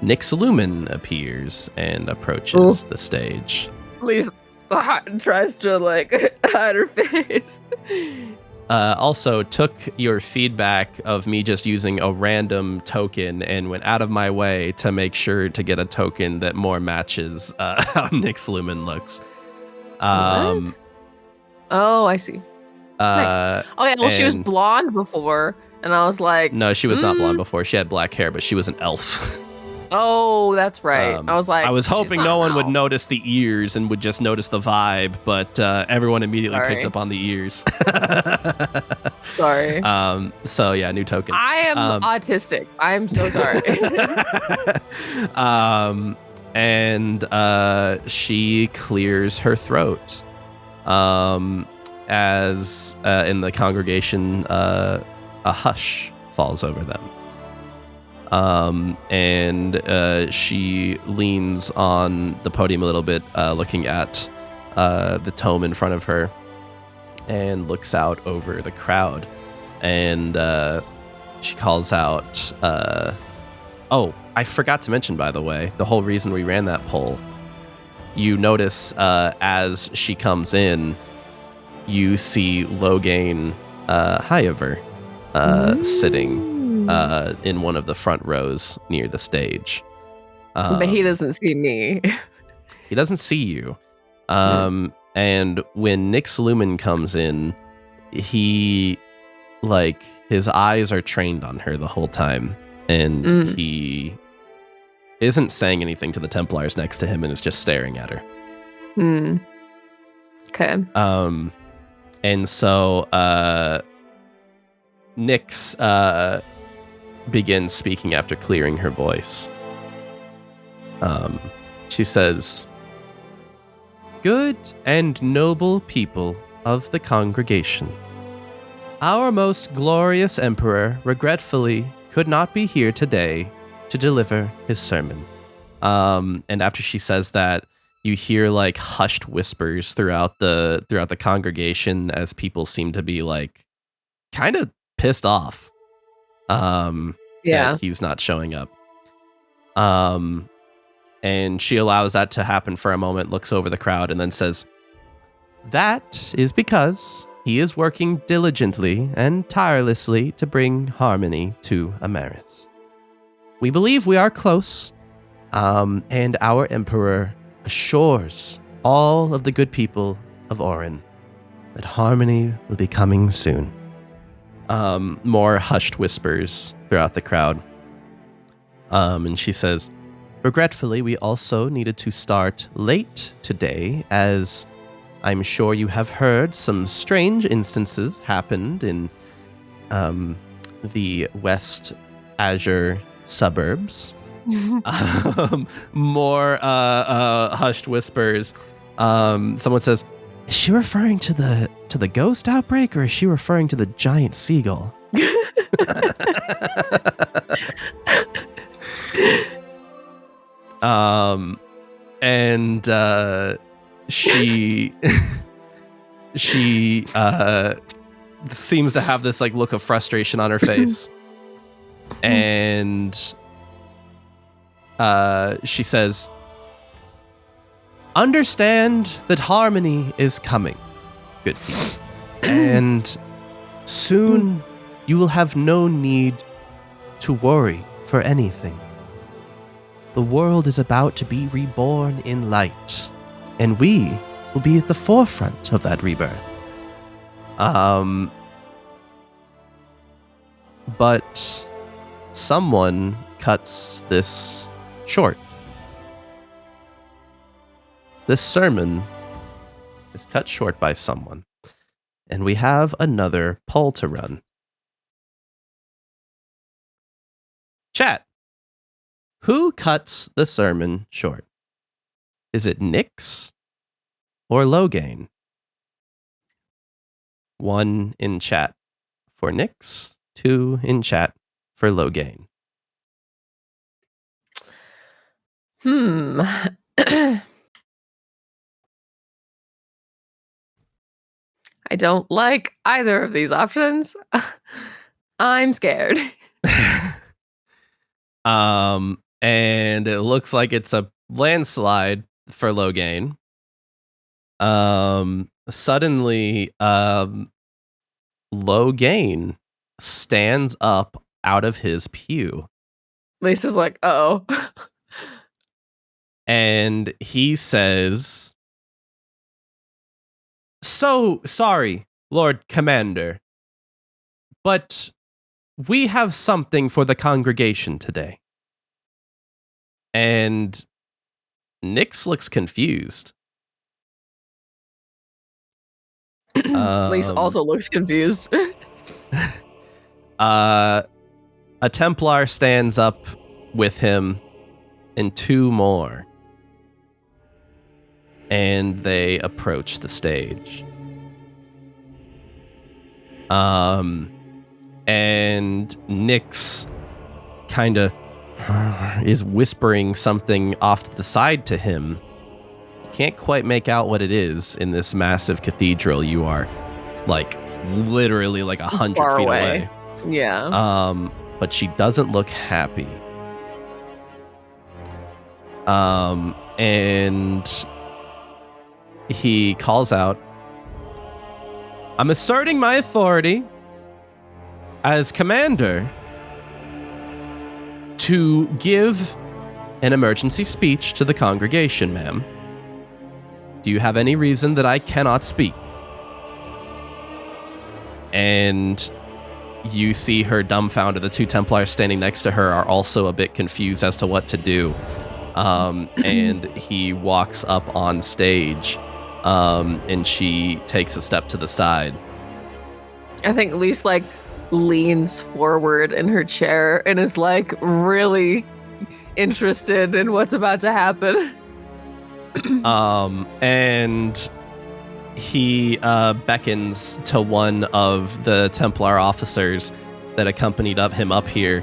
Nyx Lumen appears and approaches the stage. Lise tries to hide her face. Also took your feedback of me just using a random token and went out of my way to make sure to get a token that more matches how Nyx Lumen looks. What? Oh, I see. Nice. Oh yeah, well she was blonde before, and I was like, no, she was not blonde before. She had black hair, but she was an elf. Oh, that's right. I was like, I was hoping no one would notice the ears and would just notice the vibe, but everyone immediately picked up on the ears. Sorry. So yeah, new token. I am autistic. I'm so sorry. And she clears her throat. As in the congregation, a hush falls over them. And she leans on the podium a little bit, looking at the tome in front of her, and looks out over the crowd. And she calls out, oh, I forgot to mention, by the way, the whole reason we ran that poll. You notice as she comes in, you see Logain Hyover sitting in one of the front rows near the stage. But he doesn't see me. He doesn't see you. And when Nyx Lumen comes in, he, like, his eyes are trained on her the whole time. And he isn't saying anything to the Templars next to him and is just staring at her. Okay. And so Nyx begins speaking after clearing her voice. She says, "Good and noble people of the congregation, our most glorious emperor regretfully could not be here today to deliver his sermon." And after she says that, you hear like hushed whispers throughout the congregation as people seem to be like kind of pissed off that he's not showing up. And she allows that to happen for a moment, looks over the crowd, and then says, "That is because he is working diligently and tirelessly to bring harmony to Amaris. We believe we are close, and our emperor assures all of the good people of Oryn that harmony will be coming soon." More hushed whispers throughout the crowd. And she says, "Regretfully, we also needed to start late today, as I'm sure you have heard some strange instances happened in the West Azure suburbs." More hushed whispers. Someone says, "Is she referring to the ghost outbreak, or is she referring to the giant seagull?" And she seems to have this like look of frustration on her face. And she says, "Understand that harmony is coming, good people. And soon you will have no need to worry for anything. The world is about to be reborn in light, and we will be at the forefront of that rebirth. But someone cuts this short. This sermon is cut short by someone, and we have another poll to run. Chat. Who cuts the sermon short? Is it Nyx or Logain? 1 in chat for Nyx, 2 in chat for Logain. I don't like either of these options. I'm scared. And it looks like it's a landslide for Logain. Suddenly, Logain stands up out of his pew. Lisa's like, uh-oh. And he says, "So sorry, Lord Commander, but we have something for the congregation today." And Nyx looks confused. Lisa also looks confused. A Templar stands up with him and 2 more. And they approach the stage. And Nyx kind of is whispering something off to the side to him. You can't quite make out what it is in this massive cathedral. You are like literally like 100 feet away. Yeah. But she doesn't look happy. And he calls out, I'm asserting my authority as commander to give an emergency speech to the congregation, ma'am. Do you have any reason that I cannot speak? And you see her dumbfounded. The two Templars standing next to her are also a bit confused as to what to do. And he walks up on stage, and she takes a step to the side. I think Lise like leans forward in her chair and is like really interested in what's about to happen. And he beckons to one of the Templar officers that accompanied him up here.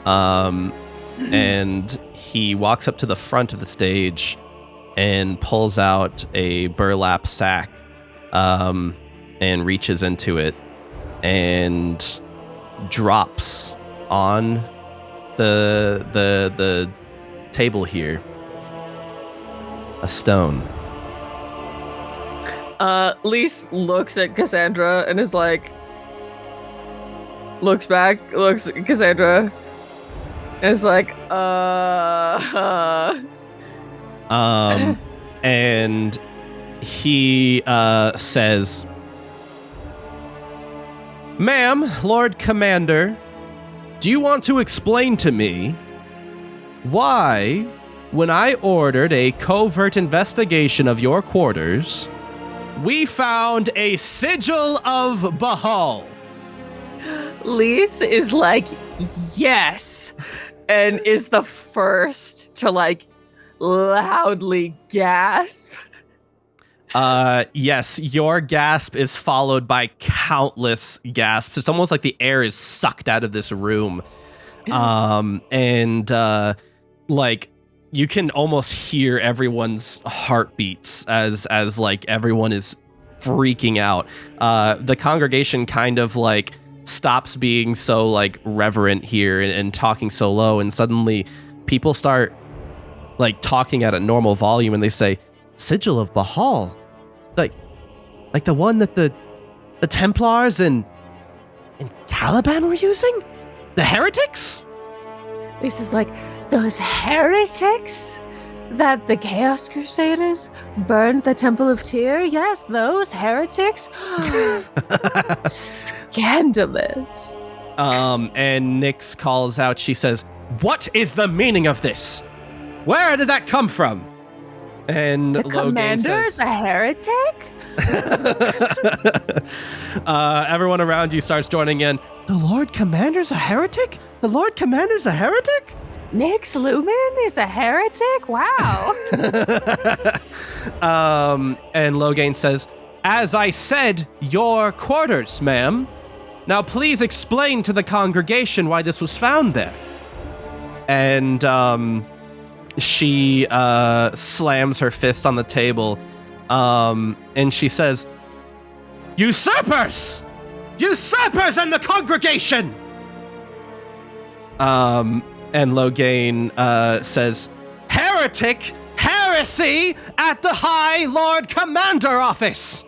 And he walks up to the front of the stage and pulls out a burlap sack, and reaches into it and drops on the table here a stone. Lise looks at Cassandra and is like, looks at Cassandra and is like, and he says, Ma'am, Lord Commander, do you want to explain to me why, when I ordered a covert investigation of your quarters, we found a sigil of Baal? Lise is like, yes, and is the first to like loudly gasp. Yes, your gasp is followed by countless gasps. It's almost like the air is sucked out of this room. Like you can almost hear everyone's heartbeats as like everyone is freaking out. The congregation kind of like stops being so like reverent here and talking so low, and suddenly people start like talking at a normal volume, and they say, Sigil of Baal? Like the one that the Templars and Caliban were using? The heretics? This is like, those heretics that the Chaos Crusaders burned the Temple of Tyr? Yes, those heretics? Scandalous. And Nyx calls out, she says, what is the meaning of this? Where did that come from? And The Logan commander's says, a heretic? everyone around you starts joining in. The Lord Commander's a heretic? The Lord Commander's a heretic? Nyx Lumen is a heretic? Wow. And Logan says, as I said, your quarters, ma'am. Now please explain to the congregation why this was found there. And she slams her fist on the table, and she says, Usurpers! Usurpers in the congregation! And Logain says, Heretic! Heresy at the High Lord Commander office!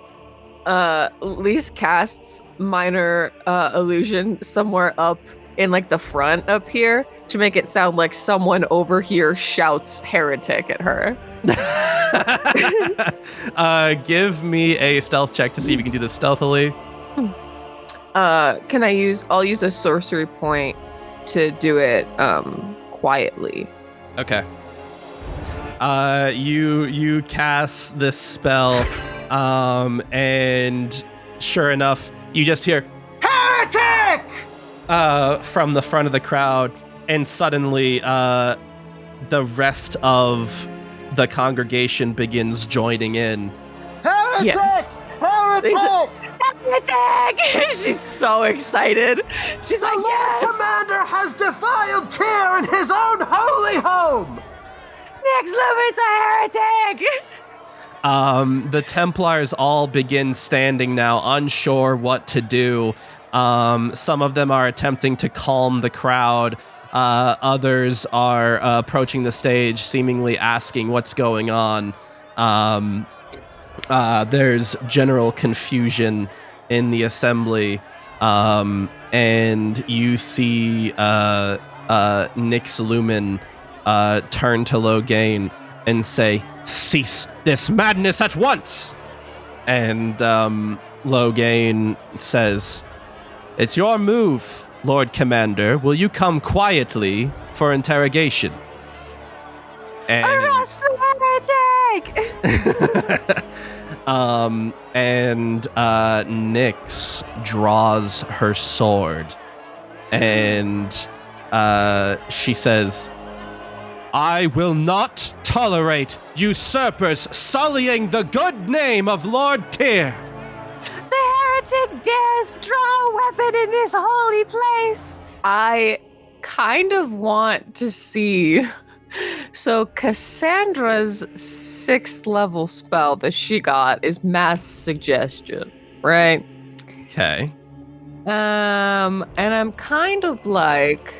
Lise casts minor illusion somewhere up in like the front up here to make it sound like someone over here shouts heretic at her. Give me a stealth check to see if you can do this stealthily. I'll use a sorcery point to do it quietly. Okay. You cast this spell, and sure enough, you just hear heretic from the front of the crowd, and suddenly the rest of the congregation begins joining in. Heretic! Yes. Heretic! heretic! She's so excited. She's like, yes! Commander has defiled Tyr in his own holy home! Nix Lumin's a heretic! The Templars all begin standing now, unsure what to do. Some of them are attempting to calm the crowd. Others are approaching the stage, seemingly asking what's going on. There's general confusion in the assembly, and you see Nix Lumin turn to Logain and say, "Cease this madness at once!" And Logain says, "It's your move, Lord Commander. Will you come quietly for interrogation?" And, Arrest the heretic! Nyx draws her sword, and she says, "I will not tolerate usurpers sullying the good name of Lord Tyr." The heretic dares draw a weapon in this holy place. I kind of want to see. So Cassandra's 6th level spell that she got is mass suggestion, right? Okay. And I'm kind of like,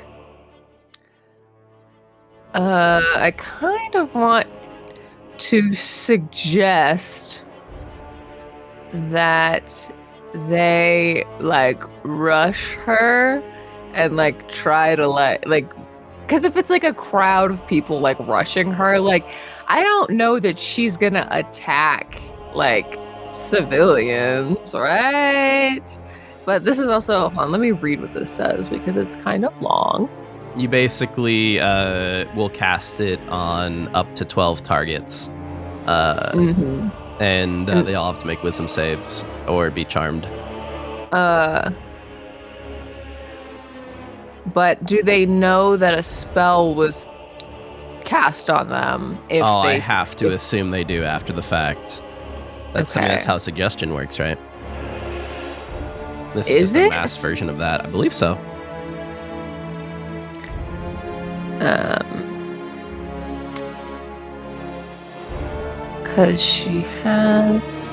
I kind of want to suggest that they like rush her and like try to like because if it's like a crowd of people like rushing her, like I don't know that she's gonna attack like civilians, right? But this is also, hold on, let me read what this says because it's kind of long. You basically will cast it on up to 12 targets. And they all have to make wisdom saves or be charmed. But do they know that a spell was cast on them? If I have to assume they do after the fact. That's I mean, that's how suggestion works, right? This is just a mass version of that. I believe so. Because she has...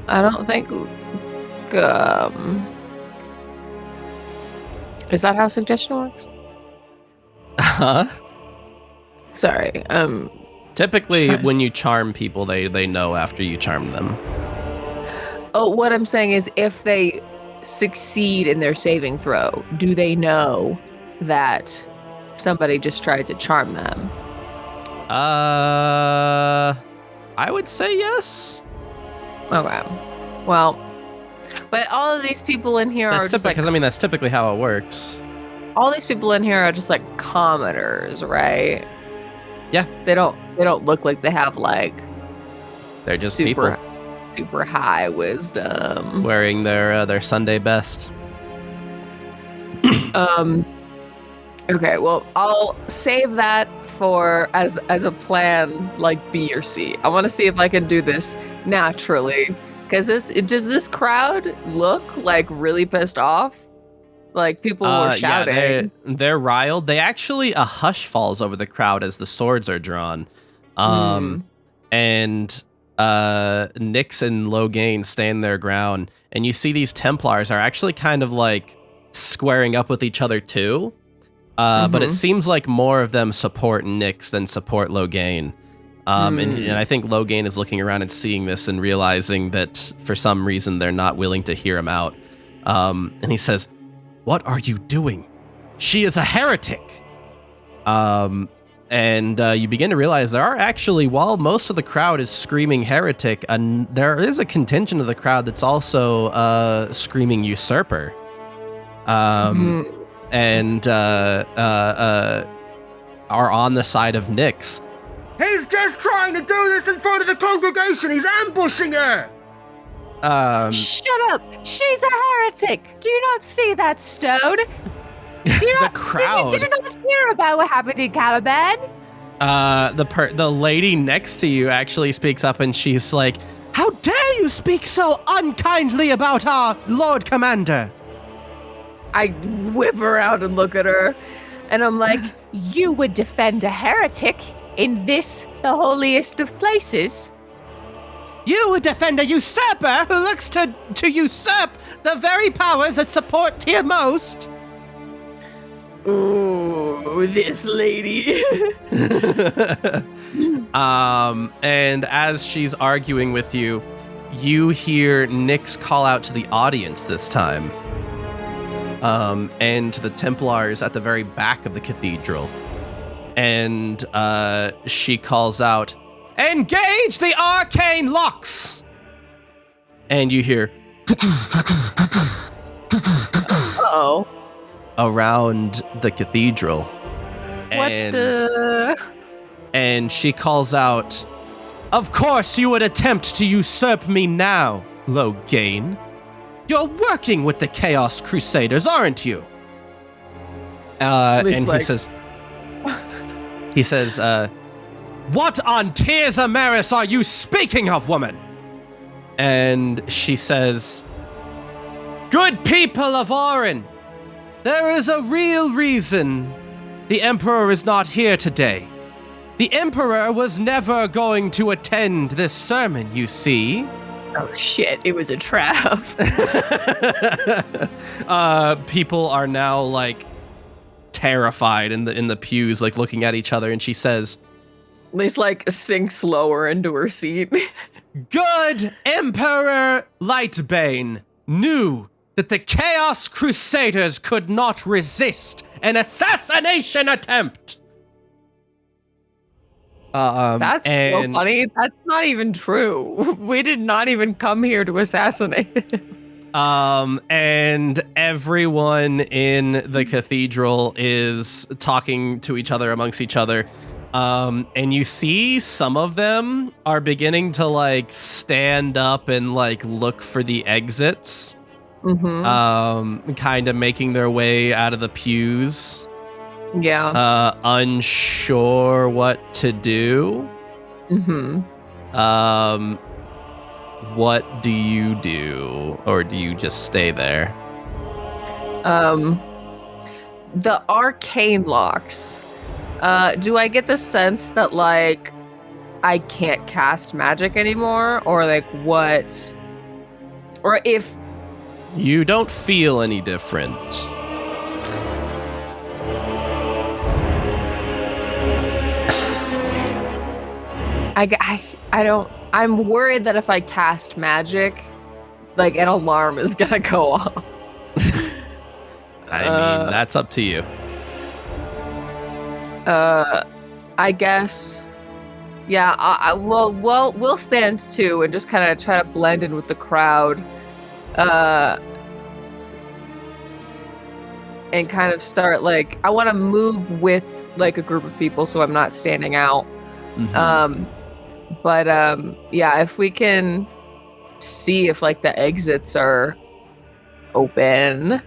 I don't think... is that how suggestion works? Huh? Sorry. Typically, when you charm people, they know after you charm them. Oh, what I'm saying is if they succeed in their saving throw, do they know that somebody just tried to charm them? I would say yes. Okay. Well, but all of these people in here are just like... Because, I mean, that's typically how it works. All these people in here are just like commoners, right? Yeah. They don't look like they have like... They're just super people. High wisdom. Wearing their Sunday best. Okay, well, I'll save that for as a plan, like B or C. I want to see if I can do this naturally. Because does this crowd look like really pissed off? Like people were shouting. Yeah, they're riled. They actually, a hush falls over the crowd as the swords are drawn. And Nyx and Logain stand their ground. And you see these Templars are actually kind of like squaring up with each other too. But it seems like more of them support Nyx than support Logain. And I think Logain is looking around and seeing this and realizing that for some reason they're not willing to hear him out. And he says, "What are you doing? She is a heretic." And you begin to realize there are actually, while most of the crowd is screaming heretic, there is a contingent of the crowd that's also screaming usurper. And are on the side of Nyx. He's just trying to do this in front of the congregation. He's ambushing her. Shut up! She's a heretic. Do you not see that stone? Do you not, the crowd. Did you not hear about what happened in Caliban? The lady next to you actually speaks up and she's like, "How dare you speak so unkindly about our Lord Commander? I whip around and look at her, and I'm like, You would defend a heretic in this, the holiest of places? You would defend a usurper who looks to usurp the very powers that support Tyr most? ooh, this lady. And as she's arguing with you, you hear Nyx call out to the audience this time. And to the Templars at the very back of the cathedral. And she calls out, "Engage the arcane locks!" And you hear Uh-oh. around the cathedral. What And the... and she calls out, "Of course you would attempt to usurp me now, Logain. You're working with the Chaos Crusaders, aren't you?" And he says, "What on Tyr's Amaris are you speaking of, woman?" And she says, "Good people of Oryn, there is a real reason the Emperor is not here today. The Emperor was never going to attend this sermon, you see." Oh shit, it was a trap. People are now like terrified in the pews, like looking at each other, and she says, Lise like sinks lower into her seat. "Good Emperor Lightbane knew that the Chaos Crusaders could not resist an assassination attempt." That's so funny. That's not even true. We did not even come here to assassinate him. And everyone in the cathedral is talking to each other amongst each other. And you see some of them are beginning to like stand up and like look for the exits. Kind of making their way out of the pews. Yeah. Unsure what to do. What do you do? Or do you just stay there? The arcane locks. Do I get the sense that like I can't cast magic anymore? Or like what? Or if You don't feel any different. I don't. I'm worried that if I cast magic, like an alarm is gonna go off. I mean, that's up to you. I guess. Yeah. We'll stand too and just kind of try to blend in with the crowd. And kind of start like I want to move with like a group of people, so I'm not standing out. But yeah, if we can see if like the exits are open,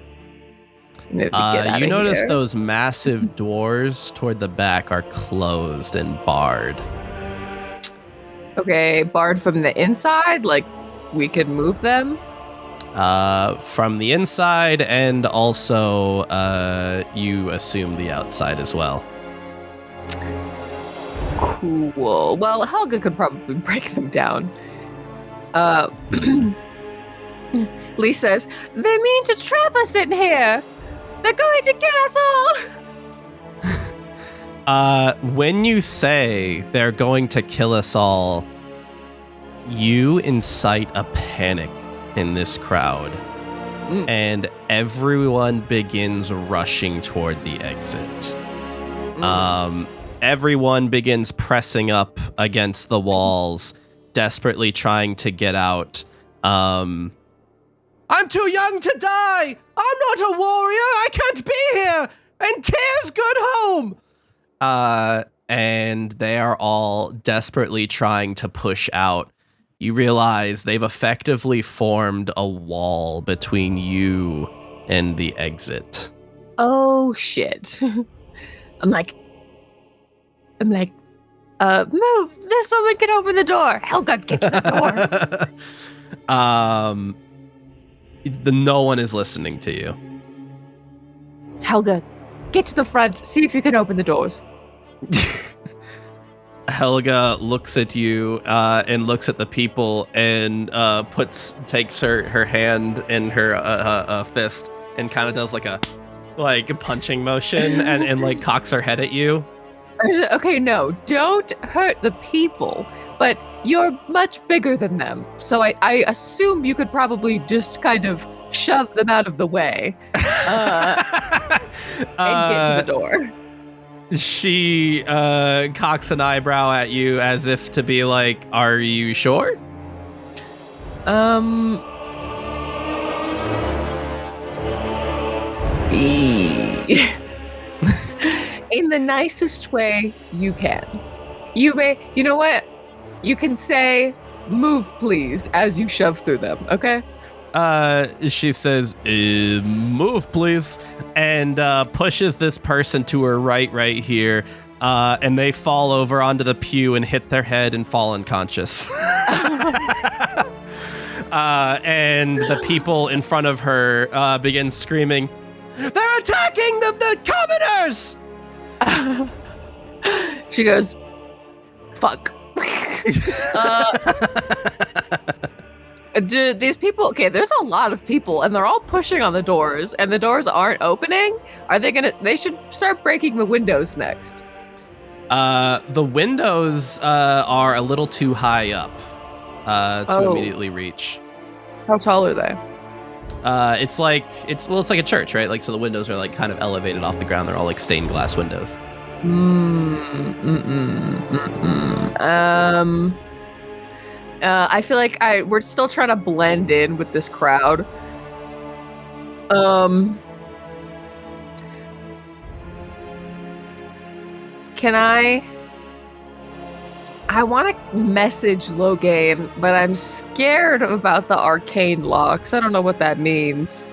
maybe get out you of notice here. those massive doors toward the back are closed and barred. Okay, barred from the inside, like we could move them. From the inside, and also you assume the outside as well. Cool. Well, Helga could probably break them down. Lee says, "They mean to trap us in here. They're going to kill us all." When you say they're going to kill us all, you incite a panic in this crowd, and everyone begins rushing toward the exit. Everyone begins pressing up against the walls, desperately trying to get out. "I'm too young to die! I'm not a warrior! I can't be here! And Tyr's good home!" And they are all desperately trying to push out. You realize they've effectively formed a wall between you and the exit. Oh shit. I'm like, move. This woman can open the door. Helga, get to the No one is listening to you. Helga, get to the front. See if you can open the doors. Helga looks at you and looks at the people and takes her hand in her fist and kind of does like a punching motion and like cocks her head at you. Okay, no, don't hurt the people, but you're much bigger than them. So I assume you could probably just kind of shove them out of the way and get to the door. She cocks an eyebrow at you as if to be like, "Are you sure?" In the nicest way you can. You know what? You can say, "Move, please," as you shove through them, okay? She says, "Move, please," and pushes this person to her right here, and they fall over onto the pew and hit their head and fall unconscious. And the people in front of her begin screaming, "They're attacking the commoners!" She goes, "Fuck." Do these people, okay, there's a lot of people and they're all pushing on the doors and the doors aren't opening. They should start breaking the windows next. The windows are a little too high up to immediately reach. How tall are they? It's like a church, right? Like, so the windows are like kind of elevated off the ground. They're all like stained glass windows. I feel like we're still trying to blend in with this crowd. Can I want to message Logain, but I'm scared about the arcane locks. I don't know what that means.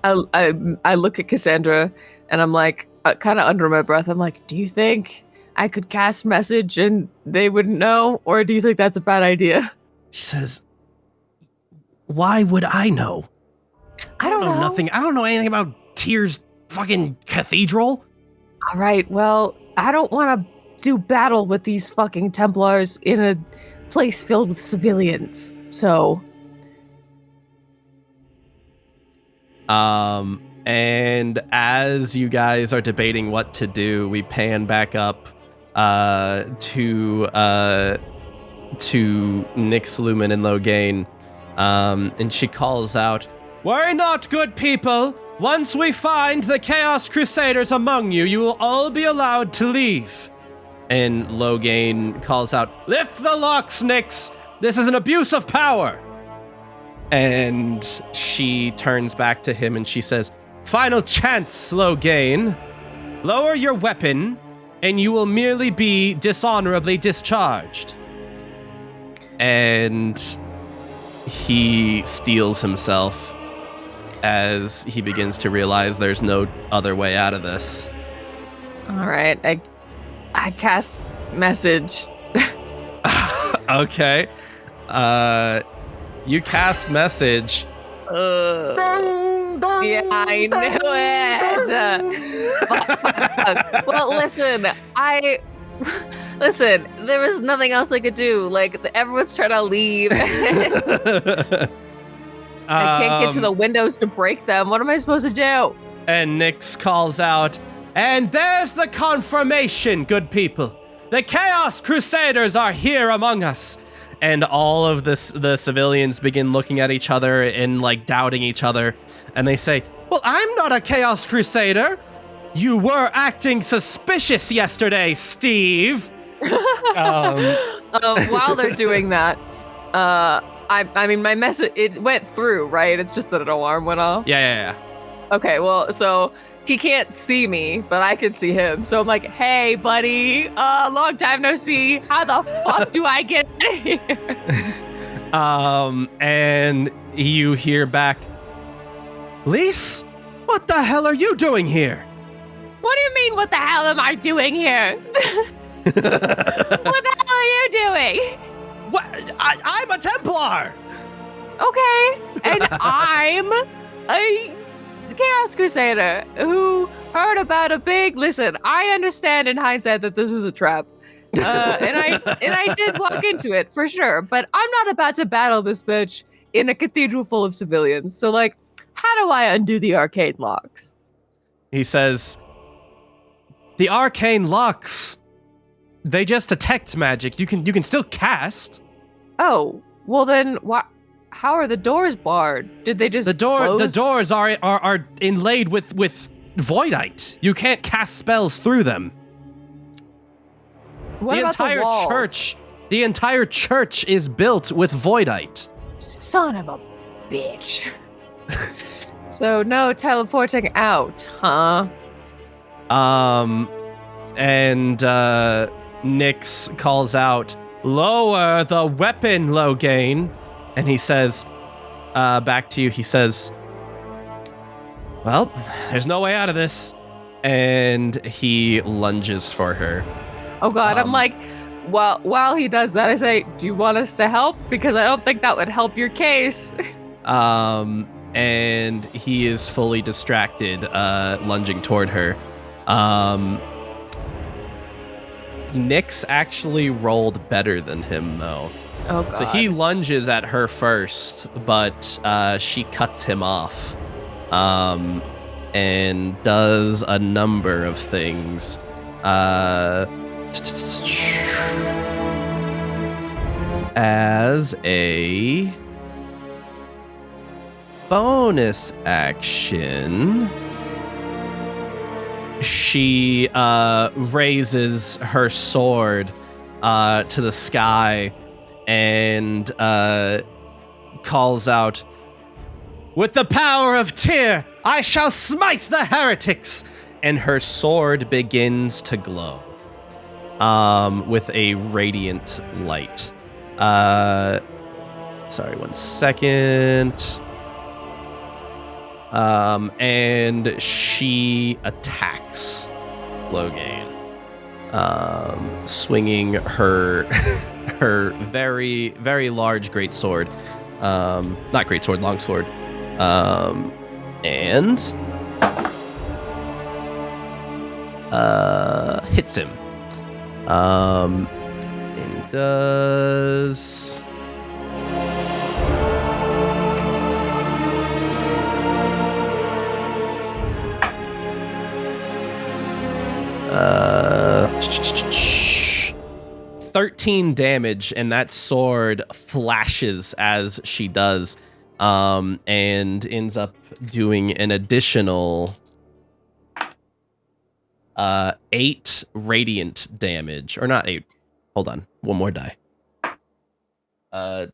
I look at Cassandra and I'm like, kind of under my breath, I'm like, do you think I could cast message and they wouldn't know? Or do you think that's a bad idea? She says, "Why would I know? I don't know nothing. I don't know anything about Tyr's fucking cathedral." All right, well, I don't want to do battle with these fucking Templars in a place filled with civilians. So... And as you guys are debating what to do, we pan back up to Nyx, Lumen, and Logain, and she calls out, "Worry not, good people. Once we find the Chaos Crusaders among you, you will all be allowed to leave." And Logain calls out, "Lift the locks, Nyx. This is an abuse of power." And she turns back to him and she says, "Final chance, Logain. Lower your weapon, and you will merely be dishonorably discharged." And he steels himself as he begins to realize there's no other way out of this. All right, I cast message. Okay. You cast message. Yeah, I knew it. Well, listen, listen, there was nothing else I could do. Like, everyone's trying to leave. I can't get to the windows to break them. What am I supposed to do? And Nyx calls out, "And there's the confirmation, good people. The Chaos Crusaders are here among us." And all of the civilians begin looking at each other and like doubting each other. And they say, "Well, I'm not a Chaos Crusader. You were acting suspicious yesterday, Steve." While they're doing that, I mean, my message, it went through, right? It's just that an alarm went off. Yeah. Okay, well, so he can't see me, but I can see him. So I'm like, "Hey, buddy, long time no see. How the fuck do I get in here?" And you hear back, "Lise, what the hell are you doing here?" What do you mean, what the hell am I doing here? What the hell are you doing? Templar. Okay, and I'm a Chaos Crusader who heard about a big. Listen, I understand in hindsight that this was a trap, and I did walk into it for sure. But I'm not about to battle this bitch in a cathedral full of civilians. So, like, how do I undo the arcane locks? He says, "The arcane locks, they just detect magic. You can still cast." Oh, well then, why? How are the doors barred? Did they just The close? doors are inlaid with voidite. You can't cast spells through them. What about the walls? The entire church is built with voidite. Son of a bitch. So no teleporting out, huh? And Nyx calls out, "Lower the weapon, Logain." And he says, back to you, he says, "Well, there's no way out of this." And he lunges for her. Oh god, I'm like, while he does that, I say, do you want us to help? Because I don't think that would help your case. And he is fully distracted, lunging toward her. Nyx actually rolled better than him, though. Oh god. So he lunges at her first, but she cuts him off, and does a number of things. As a bonus action, she raises her sword to the sky and calls out, "With the power of Tyr, I shall smite the heretics!" And her sword begins to glow with a radiant light. Sorry, 1 second. And she attacks Logain, swinging her her very, very large greatsword, not greatsword, longsword, and hits him, and does. Uh, 13 damage, and that sword flashes as she does, and ends up doing an additional 8 radiant damage. Or not 8. Hold on. One more die.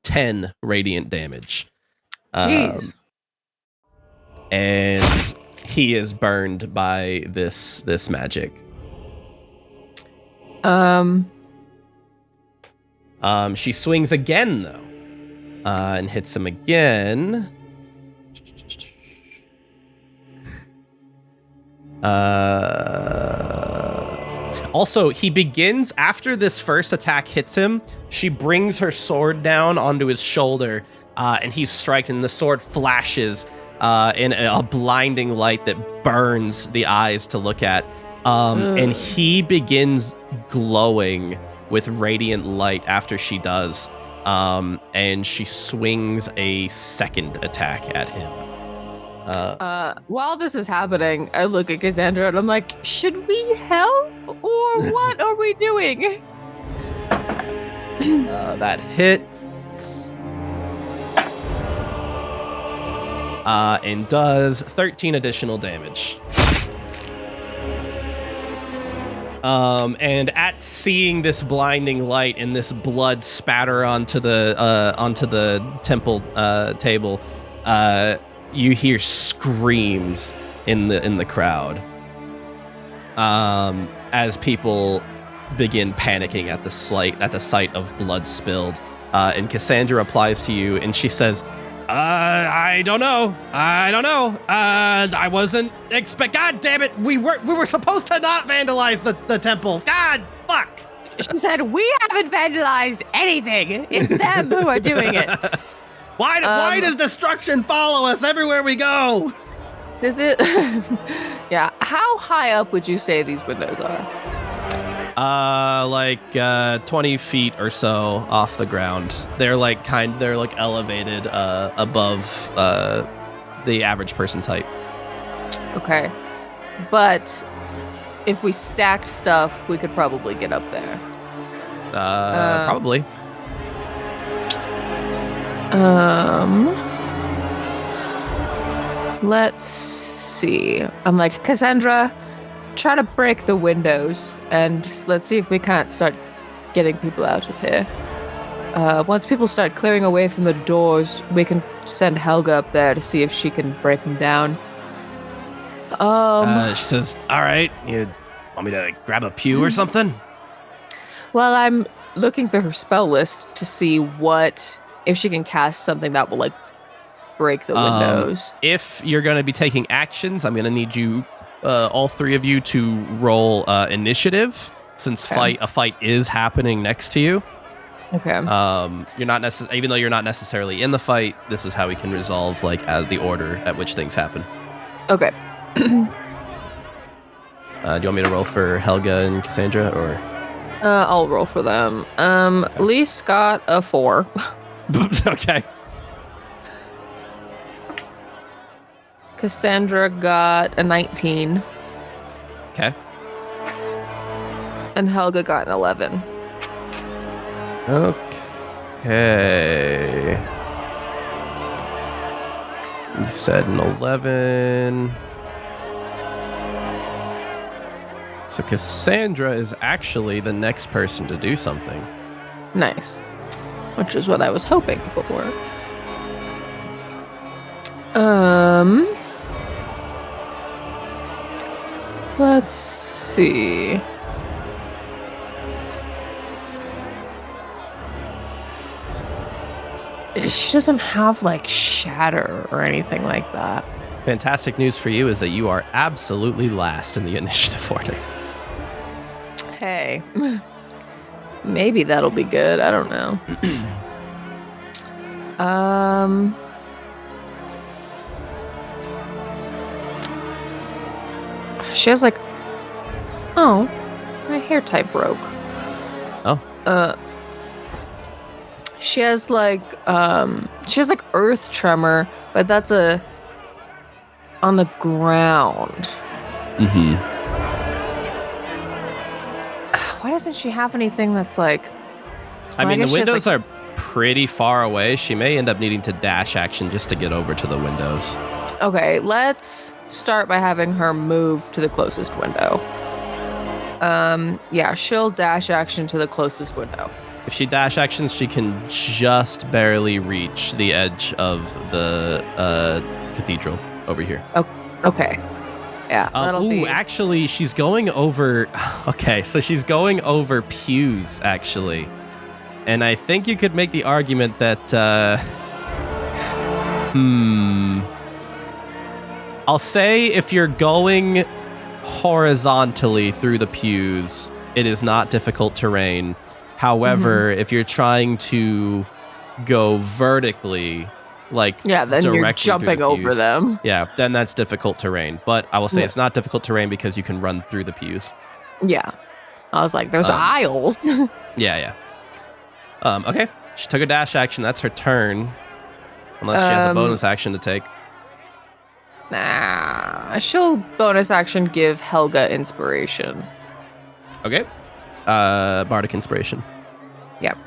10 radiant damage. Jeez. And he is burned by this magic. She swings again, though, and hits him again. Also, he begins, after this first attack hits him, she brings her sword down onto his shoulder, and he's striking, and the sword flashes in a blinding light that burns the eyes to look at. And he begins glowing with radiant light after she does. And she swings a second attack at him. While this is happening, I look at Cassandra and I'm like, should we help? Or what are we doing? That hits. And does 13 additional damage. And at seeing this blinding light and this blood spatter onto the temple table, you hear screams in the crowd, as people begin panicking at the sight of blood spilled. And Cassandra replies to you, and she says, I don't know. I wasn't God damn it. We were supposed to not vandalize the temple. God, fuck. She said, we haven't vandalized anything. It's them who are doing it. Why does destruction follow us everywhere we go? Is it? Yeah. How high up would you say these windows are? Like 20 feet or so off the ground. They're like elevated above the average person's height. Okay. But if we stacked stuff, we could probably get up there. Probably. Let's see. I'm like, Cassandra, try to break the windows and let's see if we can't start getting people out of here. Once people start clearing away from the doors, we can send Helga up there to see if she can break them down. She says, all right, you want me to grab a pew or something? Well, I'm looking through her spell list to see if she can cast something that will, like, break the windows. If you're going to be taking actions, I'm going to need you, all three of you, to roll initiative, since a fight is happening next to you. Okay. You're not even though you're not necessarily in the fight, this is how we can resolve, like, the order at which things happen. Okay. Do you want me to roll for Helga and Cassandra, or? I'll roll for them. Lise got a 4. Okay. Cassandra got a 19. Okay. And Helga got an 11. Okay. You said an 11. So Cassandra is actually the next person to do something. Nice. Which is what I was hoping for. Let's see. She doesn't have, like, shatter or anything like that. Fantastic news for you is that you are absolutely last in the initiative order. Hey. Maybe that'll be good. I don't know. She has, like... Oh. My hair type broke. Oh. She has like earth tremor, but that's on the ground. Mm-hmm. Why doesn't she have anything that's like... I mean, the windows like, are pretty far away. She may end up needing to dash action just to get over to the windows. Okay, let's start by having her move to the closest window. Yeah, she'll dash action to the closest window. If she dash actions, she can just barely reach the edge of the cathedral over here. Okay. Yeah. Actually, she's going over... Okay, so she's going over pews, actually. And I think you could make the argument that... I'll say if you're going horizontally through the pews, it is not difficult terrain. However, if you're trying to go vertically, like then you're jumping over them. Yeah, then that's difficult terrain. But I will say it's not difficult terrain because you can run through the pews. Yeah. I was like, there's aisles. Yeah. Okay. She took a dash action. That's her turn. Unless she has a bonus action to take. Nah. She'll bonus action give Helga inspiration. Okay. Bardic inspiration. Yep.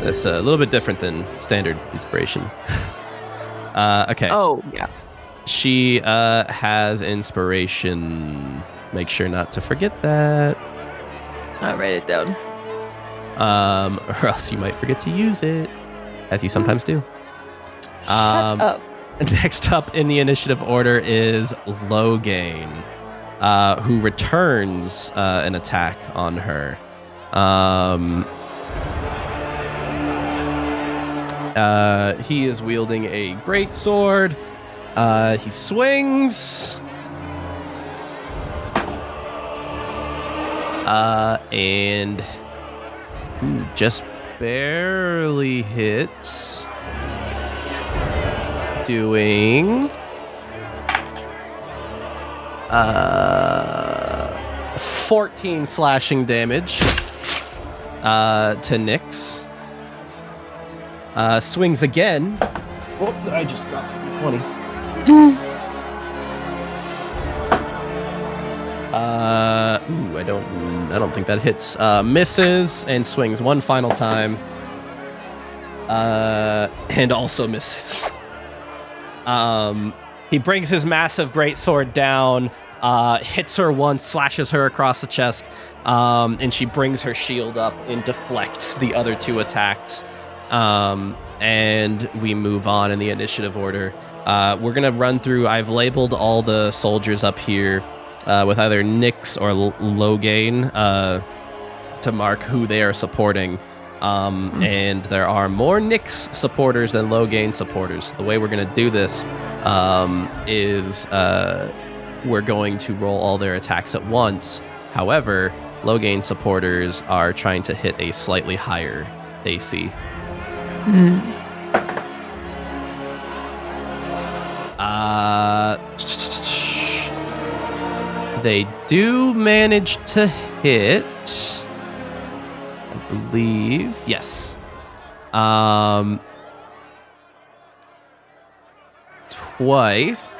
That's a little bit different than standard inspiration. Okay. Oh, yeah. She has inspiration. Make sure not to forget that. I'll write it down. Or else you might forget to use it, as you sometimes do. Shut up. Next up in the initiative order is Logain, who returns an attack on her. He is wielding a great sword. He swings. And just barely hits. Doing 14 slashing damage to Nyx. Swings again. Oh, I just dropped 20. I don't think that hits. Misses and swings one final time. And also misses. He brings his massive greatsword down, hits her once, slashes her across the chest, and she brings her shield up and deflects the other two attacks. And we move on in the initiative order. We're going to run through. I've labeled all the soldiers up here with either Nyx or Logain to mark who they are supporting. And there are more Nyx supporters than Logain supporters. The way we're going to do this is we're going to roll all their attacks at once. However, Logain supporters are trying to hit a slightly higher AC. They do manage to hit, I believe. Yes. Twice.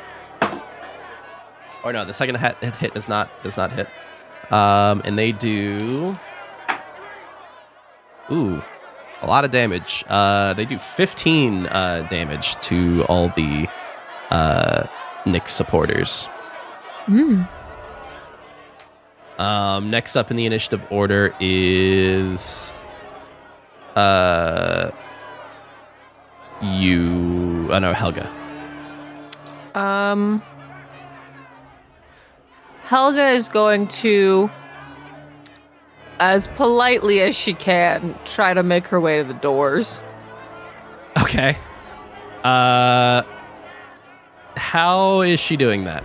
Or no, the second hit does not hit. And they do a lot of damage. They do 15 damage to all the Nyx supporters. Next up in the initiative order is Helga. Helga is going to, as politely as she can, try to make her way to the doors. Okay. How is she doing that?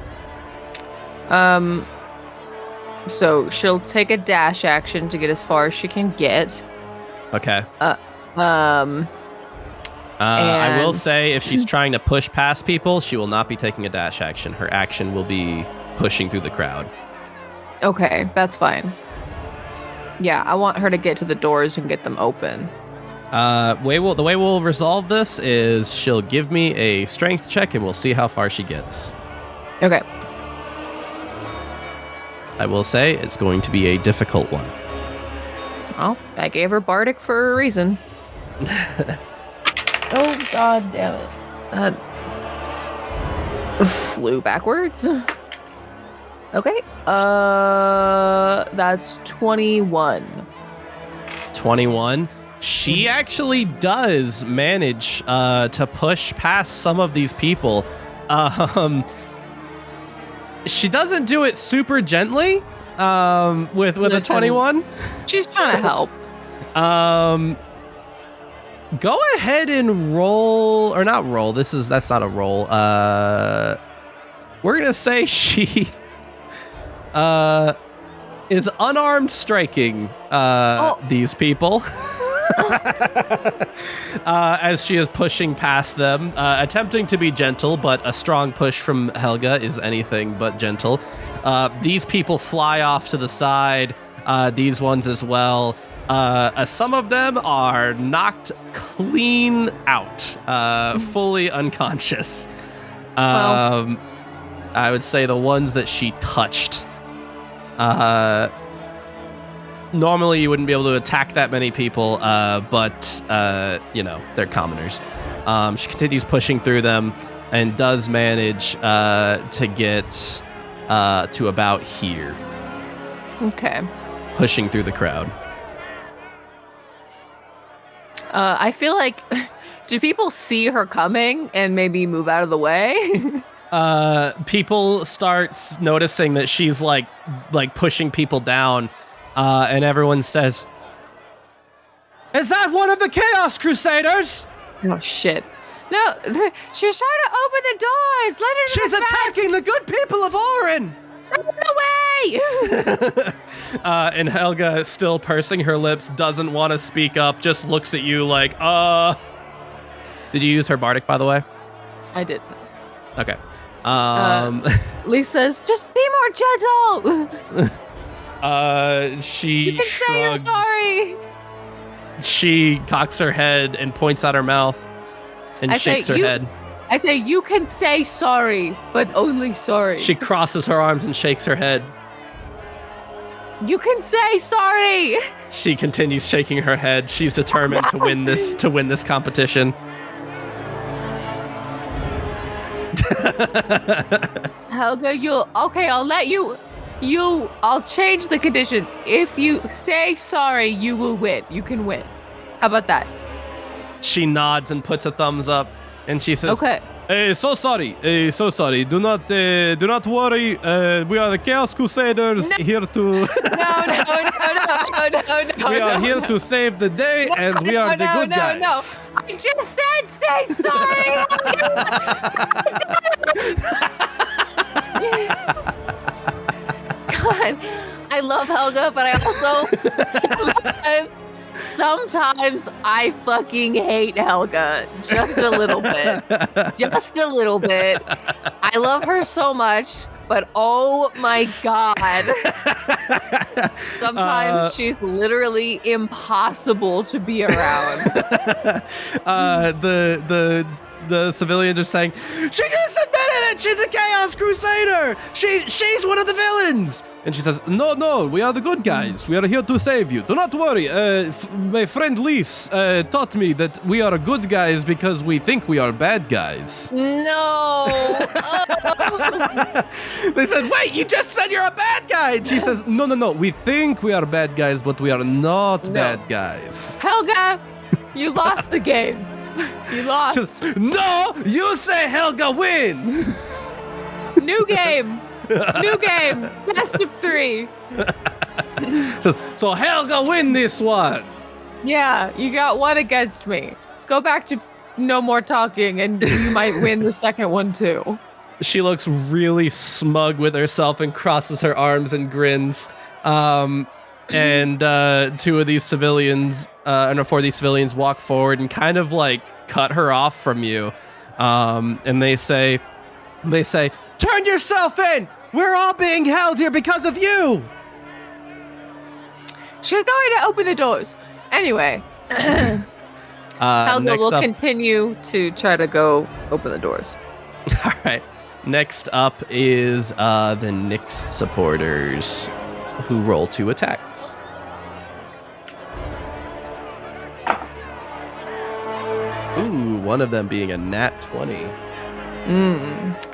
So she'll take a dash action to get as far as she can get. Okay. I will say, if she's trying to push past people, she will not be taking a dash action. Her action will be pushing through the crowd. Okay, that's fine. Yeah, I want her to get to the doors and get them open. The way we'll resolve this is she'll give me a strength check, and we'll see how far she gets. Okay. I will say it's going to be a difficult one. Well, I gave her Bardic for a reason. Oh, god damn it. That flew backwards. Okay. That's 21. 21. She actually does manage to push past some of these people. She doesn't do it super gently with a 21. She's trying to help. Go ahead and roll, or not roll. That's not a roll. We're gonna say she is unarmed striking these people. As she is pushing past them, attempting to be gentle, but a strong push from Helga is anything but gentle. These people fly off to the side, these ones as well. Some of them are knocked clean out, fully unconscious. I would say the ones that she touched, normally you wouldn't be able to attack that many people, but they're commoners. She continues pushing through them and does manage to get to about here. Okay. Pushing through the crowd. I feel like, do people see her coming and maybe move out of the way? People start noticing that she's like pushing people down, and everyone says, "Is that one of the Chaos Crusaders?" Oh shit! No, she's trying to open the doors. Let her. She's attacking the good people of Oryn. Away! And Helga, still pursing her lips, doesn't want to speak up, just looks at you like, Did you use her bardic, by the way? I didn't. Okay. Lee says, just be more gentle. She You can say you're shrugs. sorry. She cocks her head and points out her mouth and I say, shakes her head. I say, you can say sorry, but only sorry. She crosses her arms and shakes her head. You can say sorry. She continues shaking her head. She's determined to win this competition. Helga, I'll let you, I'll change the conditions. If you say sorry, you will win. You can win. How about that? She nods and puts a thumbs up, and she says, Okay. So sorry. Do not worry. We are the Chaos Crusaders here to... No. we are here to save the day, and we are the good guys. No. I just said say sorry. God, I love Helga, but I also sometimes I fucking hate Helga. Just a little bit. Just a little bit. I love her so much, but oh my God. Sometimes she's literally impossible to be around. The civilians are saying, she just admitted it! She's a Chaos Crusader! She's one of the villains! And she says, no, we are the good guys. We are here to save you. Do not worry. My friend Lise taught me that we are good guys because we think we are bad guys. No. They said, wait, you just said you're a bad guy! And she says, no, we think we are bad guys, but we are not bad guys. Helga, you lost the game. You lost. No, you say Helga win! New game. New game. Best of 3. So Helga win this one. Yeah, you got one against me. Go back to no more talking and you might win the second one too. She looks really smug with herself and crosses her arms and grins. And 2 of these civilians, and 4 of these civilians walk forward and kind of like cut her off from you. And they say, turn yourself in! We're all being held here because of you! She's going to open the doors. Anyway, Helga will continue to try to go open the doors. All right. Next up is the Nyx supporters, who roll 2 attacks. Ooh, one of them being a nat 20.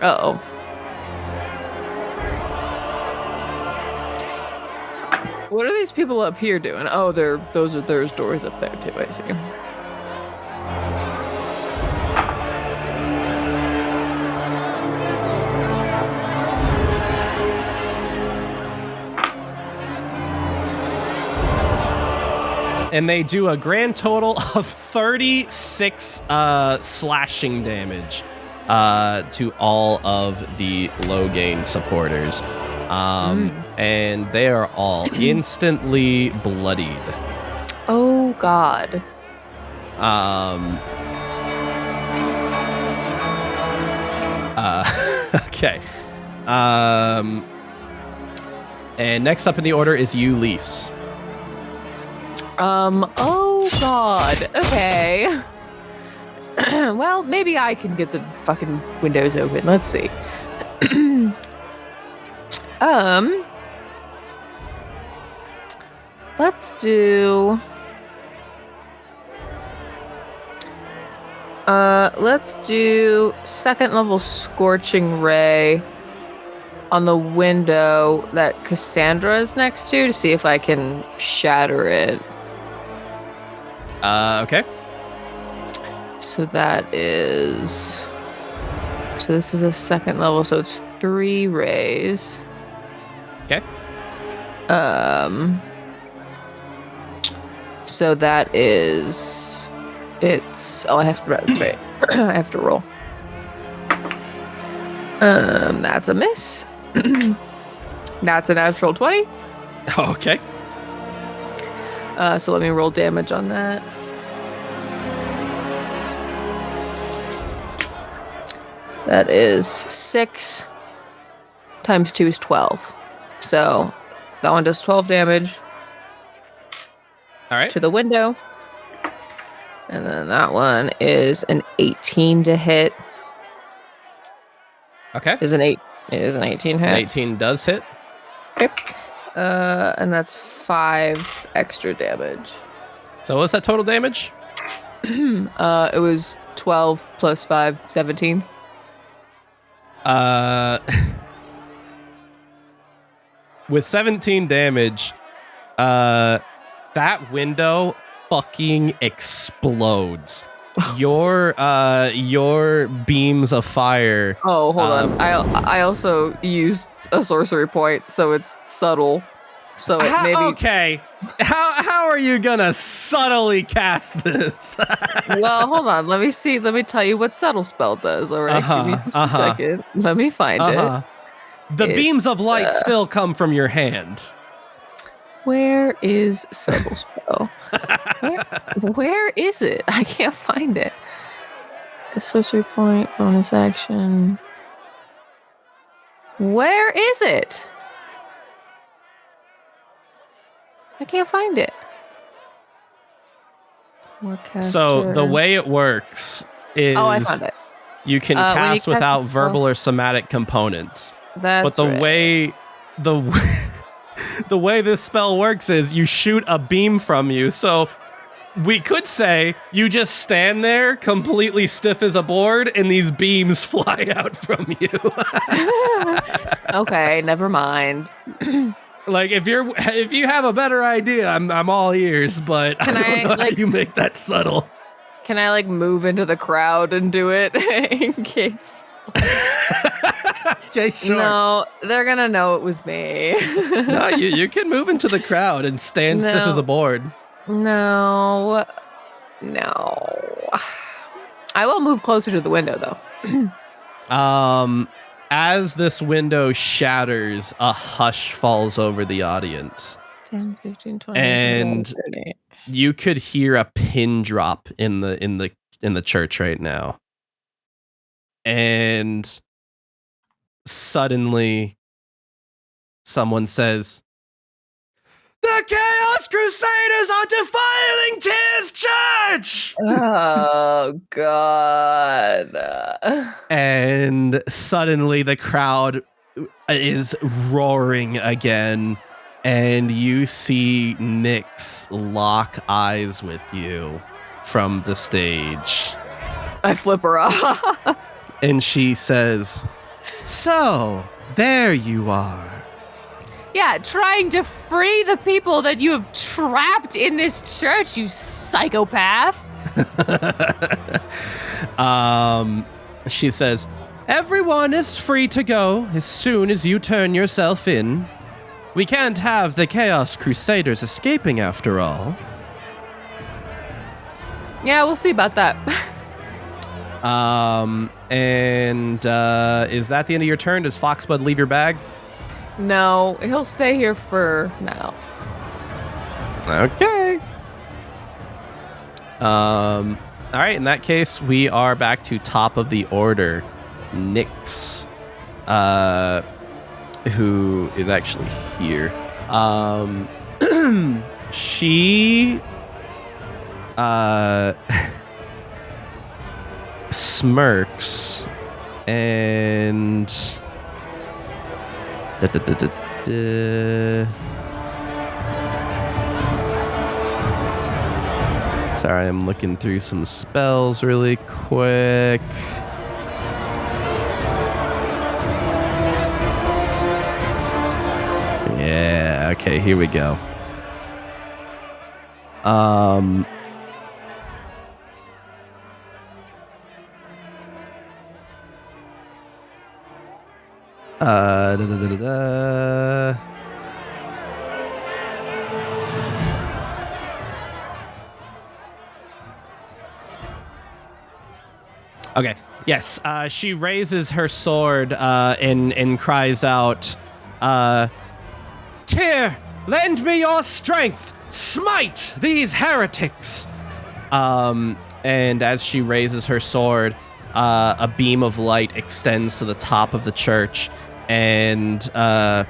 Uh-oh. What are these people up here doing? Oh, there's doors up there too, I see. And they do a grand total of 36 slashing damage to all of the Logain supporters. And they are all instantly bloodied. Oh, God. Okay. And next up in the order is you, Lise. Oh, God. Okay. Well, maybe I can get the fucking windows open. Let's see. Let's do... let's do 2nd level Scorching Ray on the window that Cassandra is next to see if I can shatter it. Okay. So that is... So this is a 2nd level, so it's 3 rays. Okay. So that is... It's... Oh, I have to... That's right. I have to roll. That's a miss. That's a natural 20. Okay. So let me roll damage on that. That is 6 times 2 is 12. So that one does 12 damage All right. to the window. And then that one is an 18 to hit. Okay. It is an 18 hit. 18 does hit. Okay. And that's 5 extra damage. So what's that total damage? It was 12 plus 5, 17. With 17 damage, that window fucking explodes. Your beams of fire. Oh, hold on. I also used a sorcery point, so it's subtle. So it maybe. Okay. How are you gonna subtly cast this? Well, hold on. Let me see. Let me tell you what subtle spell does. All right. Give me just a second. Let me find it. The beams of light still come from your hand. Where is subtle spell? Where is it? I can't find it. A sorcery point, bonus action. Where is it? I can't find it. So the way it works is I found it. you can cast without verbal or somatic components. That's but the way this spell works is you shoot a beam from you. So we could say you just stand there completely stiff as a board and these beams fly out from you. Okay, never mind. Like if you have a better idea, I'm all ears, but I don't know how you make that subtle. Can I move into the crowd and do it in case? Okay, sure. No, they're gonna know it was me. No, you can move into the crowd and stand stiff as a board. No. I will move closer to the window though. As this window shatters, a hush falls over the audience. 10, 15, 20, and 30. You could hear a pin drop in the church right now. And suddenly someone says, "The Chaos Crusaders are defiling Tyr's church!" Oh, God. And suddenly the crowd is roaring again, and you see Nyx lock eyes with you from the stage. I flip her off. And she says, "So, there you are." Yeah, trying to free the people that you have trapped in this church, you psychopath. She says, "Everyone is free to go as soon as you turn yourself in. We can't have the Chaos Crusaders escaping after all." Yeah, we'll see about that. Is that the end of your turn? Does Foxbud leave your bag? No, he'll stay here for now. Okay. All right, in that case, we are back to top of the order. Nyx, who is actually here. She smirks and sorry, I'm looking through some spells really quick. Yeah, okay, here we go. Okay. Yes. She raises her sword and cries out, Tyr, lend me your strength. Smite these heretics. And as she raises her sword, a beam of light extends to the top of the church, and a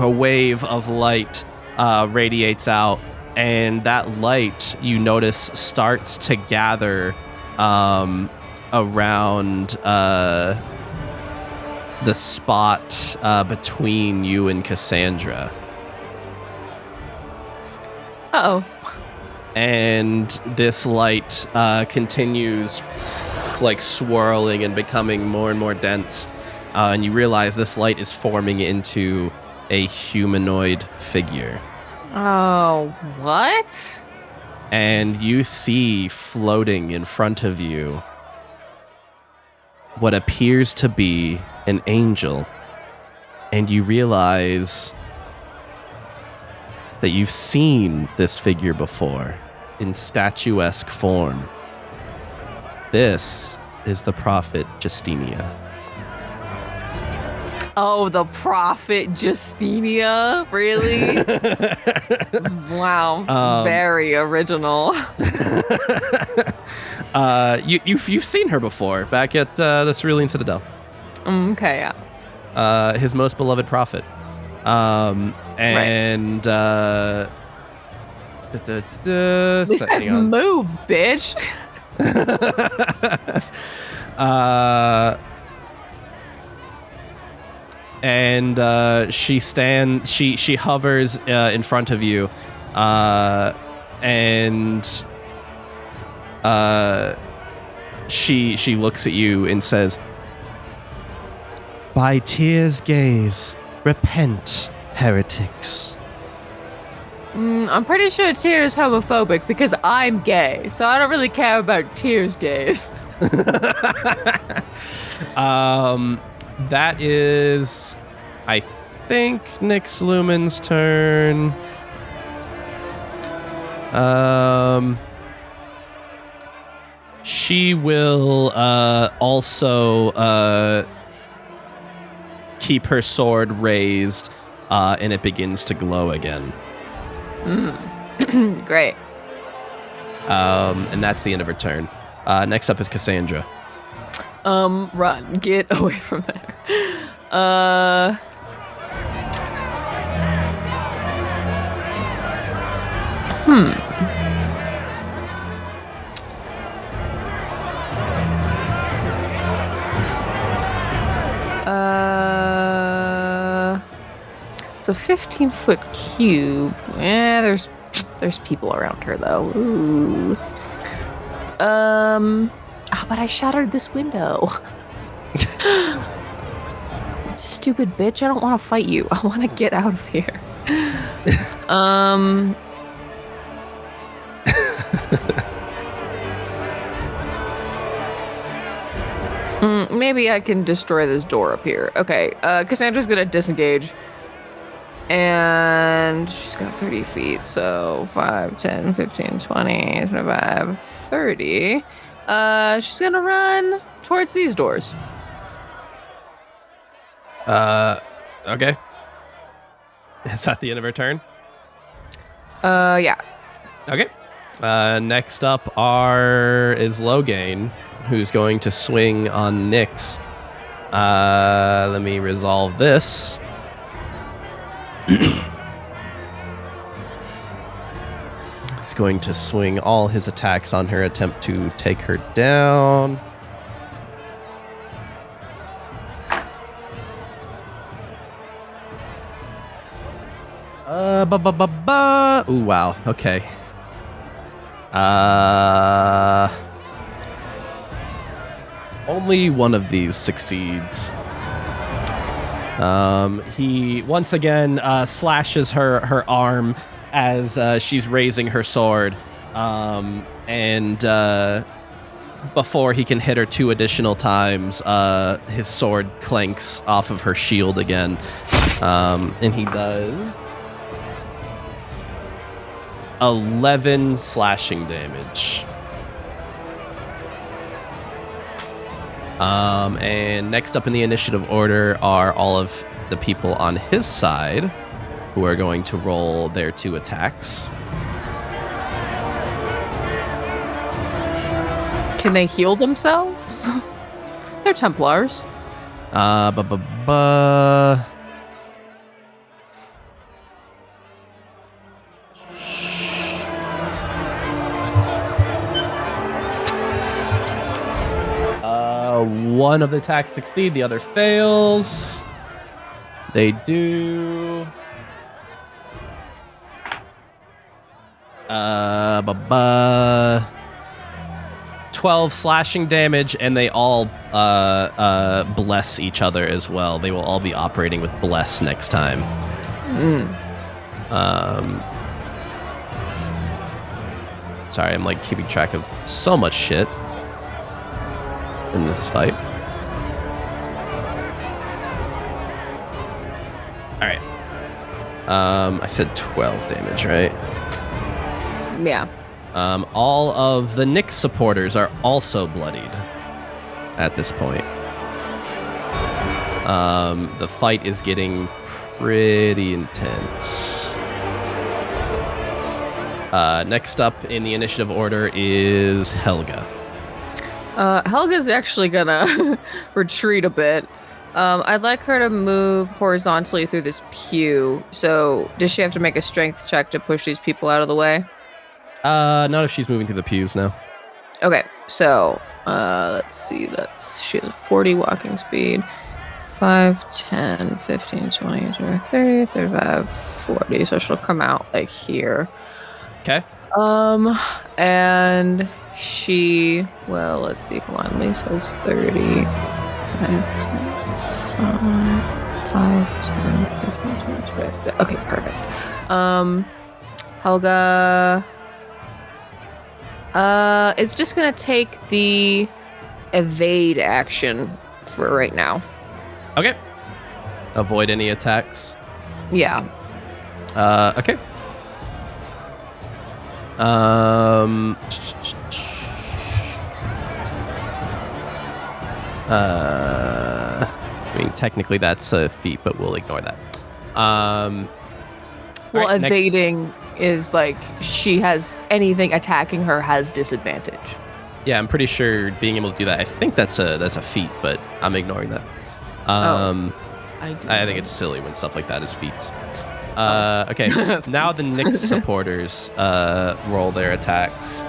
wave of light radiates out, and that light, you notice, starts to gather around the spot between you and Cassandra. Uh-oh. And this light continues like swirling and becoming more and more dense. And you realize this light is forming into a humanoid figure. Oh, what? And you see floating in front of you what appears to be an angel. And you realize that you've seen this figure before in statuesque form. This is the prophet Justinia. Oh, the prophet Justinia? Really? Wow. Very original. You've seen her before back at the Cerulean Citadel. Okay, yeah. His most beloved prophet. And At least that's move, bitch. And she hovers in front of you, and she looks at you and says, By Tyr's gaze, repent, heretics. I'm pretty sure Tyr is homophobic because I'm gay, so I don't really care about Tyr's gays. That is, I think, Nyx Lumen's turn. She will also keep her sword raised, and it begins to glow again. Great. And that's the end of her turn. Next up is Cassandra. Run. Get away from there. It's a 15-foot cube. There's people around her though. Ooh. But I shattered this window. Stupid bitch, I don't want to fight you. I want to get out of here. Maybe I can destroy this door up here. Okay, Cassandra's gonna disengage. And she's got 30 feet, so 5, 10, 15, 20, 25, 30. She's gonna run towards these doors. Okay. Is that the end of her turn? Yeah. Okay. Next up is Logain, who's going to swing on Nyx. Let me resolve this. He's going to swing all his attacks on her, attempt to take her down. Ooh, wow. Okay. Only one of these succeeds. He once again slashes her arm as she's raising her sword, and before he can hit her 2 additional times, his sword clanks off of her shield again, and he does 11 slashing damage. And next up in the initiative order are all of the people on his side, who are going to roll their 2 attacks. Can they heal themselves? They're Templars. One of the attacks succeed, the other fails. They do 12 slashing damage, and they all bless each other as well. They will all be operating with bless next time. Sorry, I'm like keeping track of so much shit in this fight. All right. I said 12 damage, right? Yeah. All of the Nyx supporters are also bloodied at this point. The fight is getting pretty intense. Next up in the initiative order is Helga. Helga's actually gonna retreat a bit. I'd like her to move horizontally through this pew. So does she have to make a strength check to push these people out of the way? Not if she's moving through the pews now. Okay, so let's see. She has 40 walking speed. 5, 10, 15, 20, 30, 35, 40. So she'll come out like here. Okay. And she, well, let's see. Come on, Lisa has 30. 5, 10, 15, 20, 25. Okay, perfect. Helga is just gonna take the evade action for right now. Okay. Avoid any attacks. Yeah. Okay. I mean, technically that's a feat, but we'll ignore that. Well, right, evading is like she has anything attacking her has disadvantage. Yeah, I'm pretty sure being able to do that. I think that's a feat, but I'm ignoring that. I think it's silly when stuff like that is feats. Okay, now the Nyx supporters roll their attacks.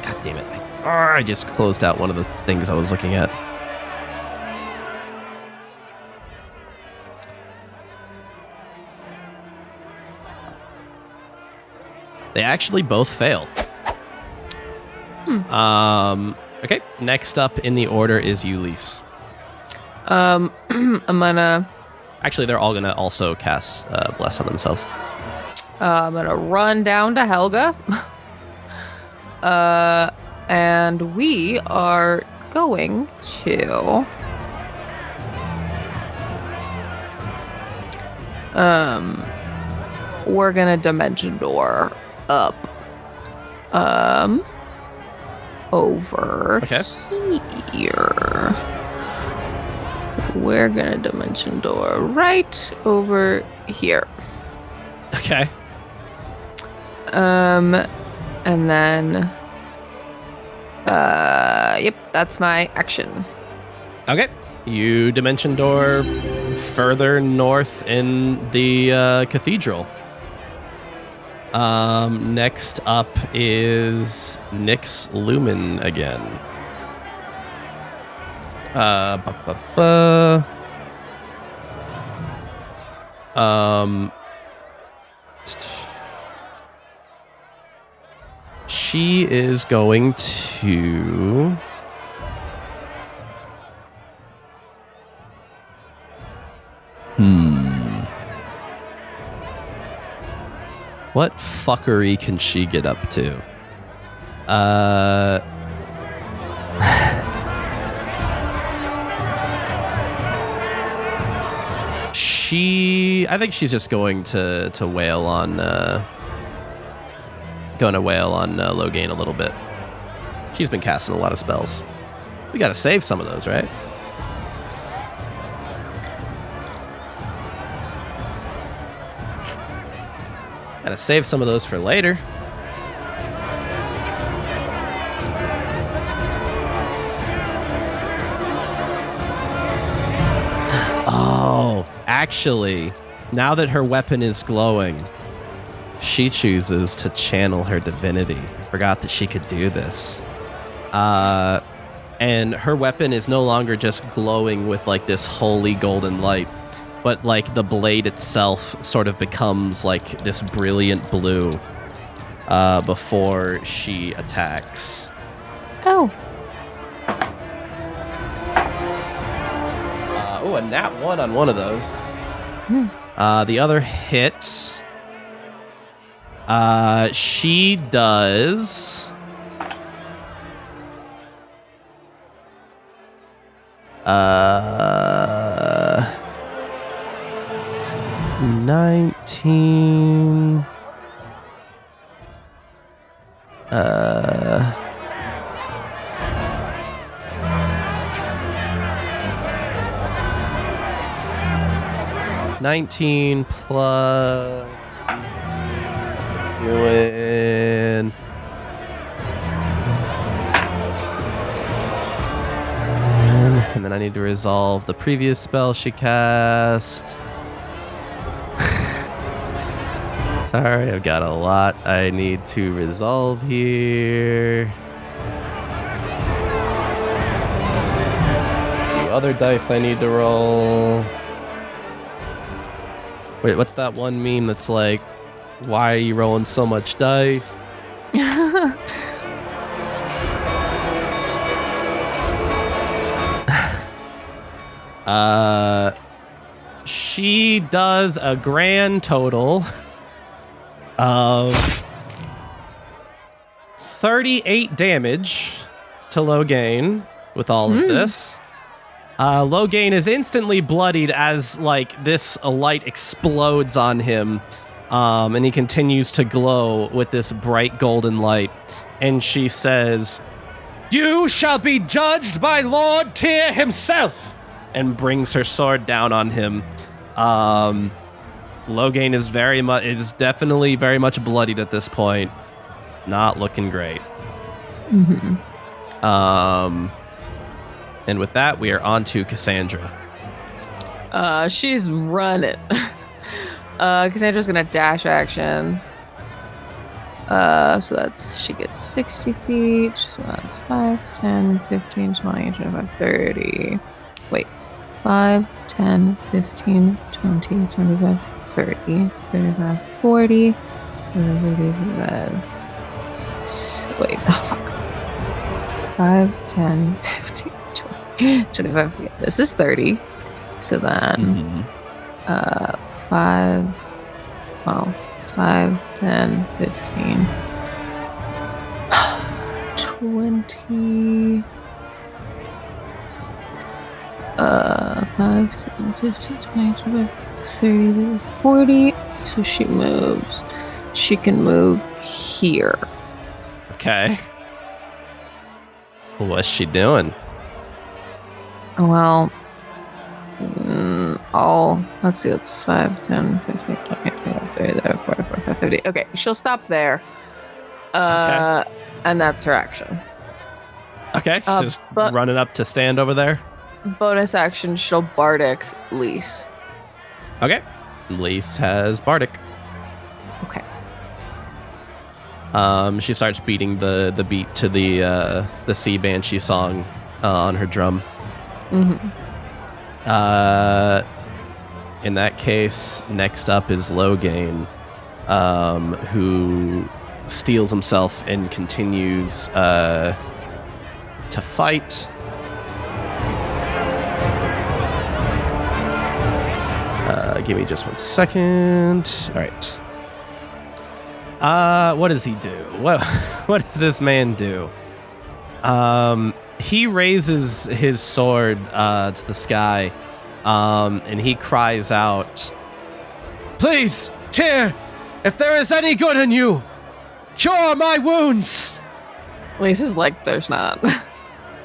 God damn it. I just closed out one of the things I was looking at. They actually both fail. Okay, next up in the order is Ulysses. I'm gonna... Actually, they're all gonna also cast Bless on themselves. I'm gonna run down to Helga. And we are going to... we're gonna Dimension Door up. Over here. We're gonna Dimension Door right over here. Okay. And then, yep, that's my action. Okay. You Dimension Door further north in the cathedral. Next up is Nyx Lumen again. She is going to... What fuckery can she get up to? I think she's just going to wail on Logain a little bit. She's been casting a lot of spells. We gotta save some of those, right? Gotta save some of those for later. Oh, actually, now that her weapon is glowing, she chooses to channel her divinity. I forgot that she could do this. And her weapon is no longer just glowing with like this holy golden light, but like the blade itself sort of becomes like this brilliant blue before she attacks. Oh. A nat 1 on one of those. The other hits. She does 19. 19 plus doing and then I need to resolve the previous spell she cast. Sorry, I've got a lot I need to resolve here. The other dice I need to roll. Wait, what's that one meme that's like, why are you rolling so much dice? She does a grand total of 38 damage to Logain with all of this. Logain is instantly bloodied as like this light explodes on him, and he continues to glow with this bright golden light. And she says, "You shall be judged by Lord Tyr himself," and brings her sword down on him. Logain is definitely very much bloodied at this point. Not looking great. And with that, we are on to Cassandra. She's running. Cassandra's gonna dash action. So she gets 60 feet. So that's 5, 10, 15, 20, 25, 30. Wait. 5, 10, 15, 20, 25, 30, 35, 40. Wait, oh fuck. 5, 10, 15, 20, 25. Yeah, this is 30. So then 5, 10, 15, 20. 5, 10, 15, 20, 25, 30, 40. So she moves. She can move here. Okay. What's she doing? Well, let's see, that's 5, 10, 15, 20, 25, 30, 45, 50. Okay, she'll stop there. Okay. And that's her action. Okay, she's just running up to stand over there. Bonus action, she'll Bardic Lise. Okay. Lise has Bardic. Okay. She starts beating the beat to the Sea Banshee song on her drum. In that case, next up is Logain, who steels himself and continues to fight. Give me just 1 second. All right. What does he do? What does this man do? He raises his sword to the sky And he cries out, "Please, Tyr, if there is any good in you, cure my wounds!" Lys is like, there's not.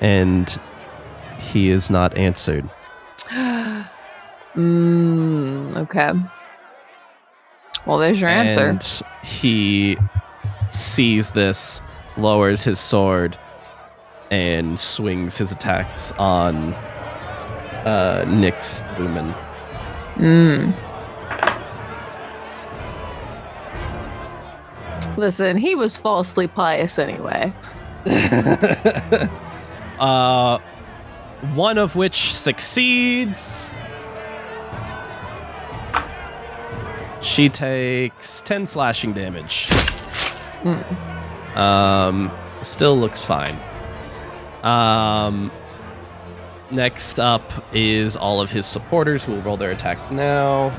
And he is not answered. Okay. Well, there's your answer. And he sees this, lowers his sword, and swings his attacks on Nyx's lumen. Listen, he was falsely pious anyway. One of which succeeds. She takes 10 slashing damage. Still looks fine. Next up is all of his supporters who will roll their attacks now.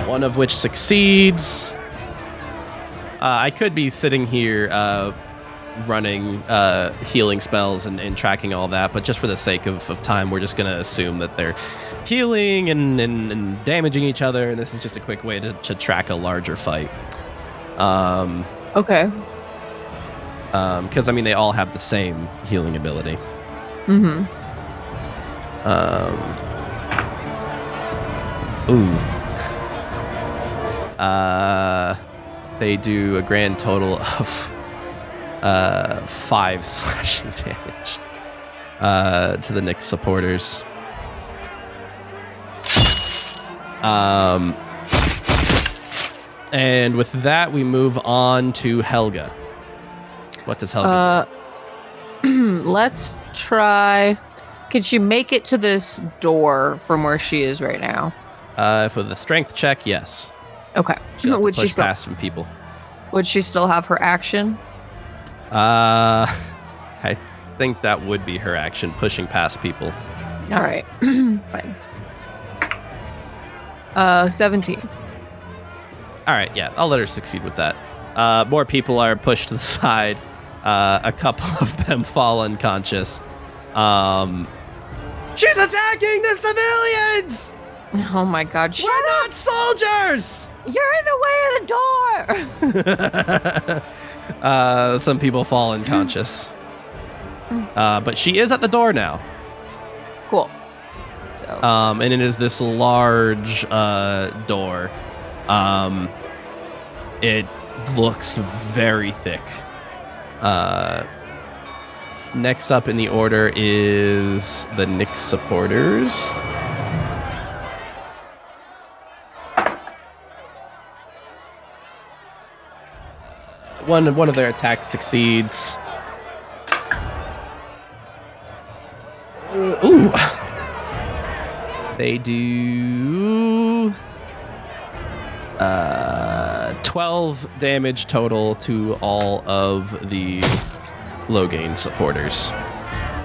One of which succeeds. I could be sitting here running healing spells and tracking all that, but just for the sake of time, we're just going to assume that they're healing and damaging each other, and this is just a quick way to track a larger fight. Okay. Because, I mean, they all have the same healing ability. They do a grand total of 5 slashing damage to the Nyx supporters. And with that, we move on to Helga. What does Helga do? Let's try. Can she make it to this door from where she is right now? For the strength check, yes. Okay. She'll have to Would push she still? past some people. Would she still have her action? I think that would be her action, pushing past people. All right. Fine. 17. All right, yeah, I'll let her succeed with that. More people are pushed to the side. A couple of them fall unconscious. She's attacking the civilians! Oh my God. We're not soldiers! You're in the way of the door. Some people fall unconscious. But she is at the door now. Cool. So. And it is this large door. It looks very thick. Next up in the order is the Nyx supporters. One of their attacks succeeds. Ooh. They do 12 damage total to all of the Logain supporters.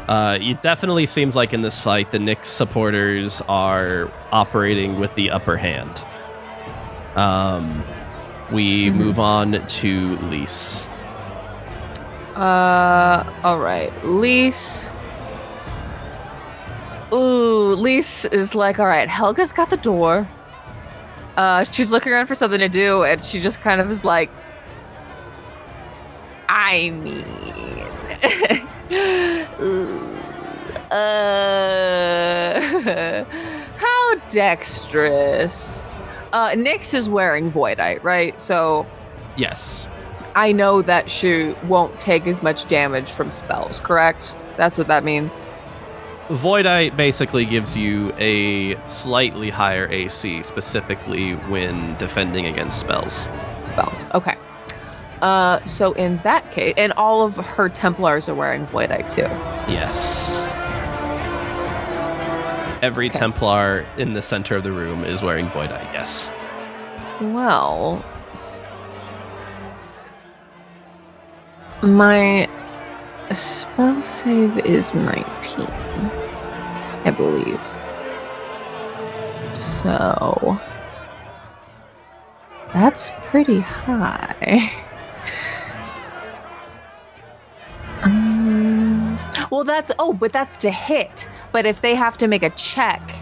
It definitely seems like in this fight, the Nyx supporters are operating with the upper hand. We move on to Lys. All right. Lys. Ooh, Lys is like, all right, Helga's got the door. She's looking around for something to do, and she just kind of is like, I mean, how dexterous. Nyx is wearing Voidite, right? So Yes. I know that she won't take as much damage from spells, correct? That's what that means? Voidite basically gives you a slightly higher AC, specifically when defending against spells. Spells, okay. So in that case, and all of her Templars are wearing Voidite too. Yes. Every Templar in the center of the room is wearing Voidite, yes. Well, my spell save is 19, I believe. So that's pretty high. Well, but that's to hit. But if they have to make a check,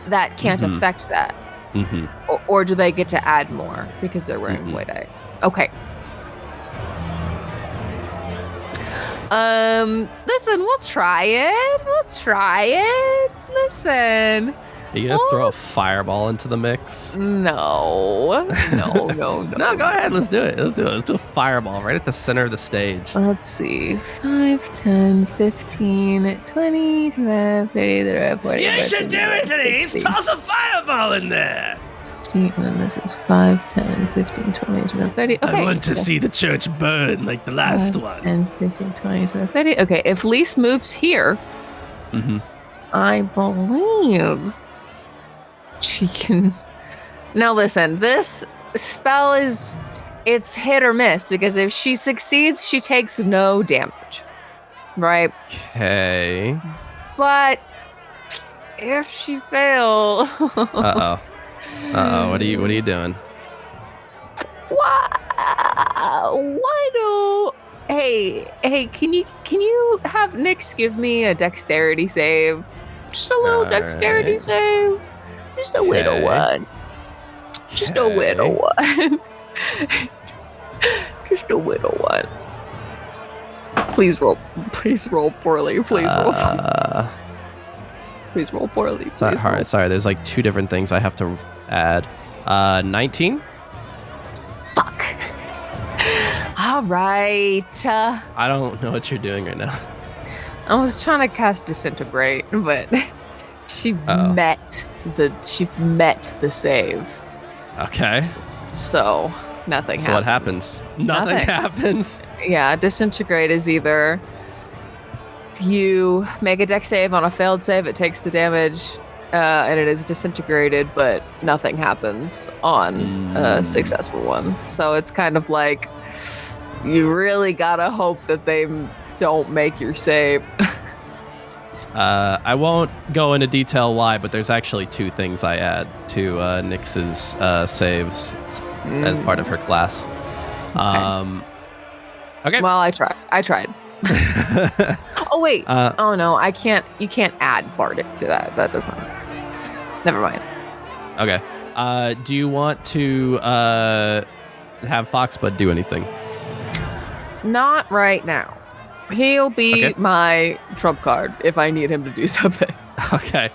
that can't affect that. Mm-hmm. Or do they get to add more because they're wearing white eye? Okay. Listen, we'll try it. Listen. Are you gonna throw a fireball into the mix? No. No, go ahead. Let's do it. Let's do a fireball right at the center of the stage. Let's see. 5, 10, 15, 20, 25, 30, 35, 40. You should do it, please. Toss a fireball in there. And then this is 5, 10, 15, 20, 25, 30. Okay. I want to see the church burn like the last 5, one. 10, 15, 20, 25, 30. Okay, if Lise moves here, I believe she can. Now listen, this spell it's hit or miss because if she succeeds, she takes no damage. Right? Okay. But if she fails. Uh-oh. What are you doing? Why don't Hey, can you have Nyx give me a dexterity save? Just a little dexterity save. Just a little one. Just a little one. Just a little one. Please roll poorly. Please roll poorly. Sorry, there's like two different things I have to add. 19? Fuck. All right. I don't know what you're doing right now. I was trying to cast Disintegrate, but she met the save. Okay. So nothing happens. So what happens? Nothing happens. Yeah, Disintegrate is either you make a dex save on a failed save, it takes the damage, and it is disintegrated, but nothing happens on a successful one. So it's kind of like you really gotta hope that they don't make your save. I won't go into detail why, but there's actually two things I add to Nyx's saves as part of her class. Okay. Well, I tried. Oh wait. Oh no, I can't. You can't add Bardic to that. That doesn't. Never mind. Okay. Do you want to have Foxbud do anything? Not right now. He'll be my trump card if I need him to do something. Okay.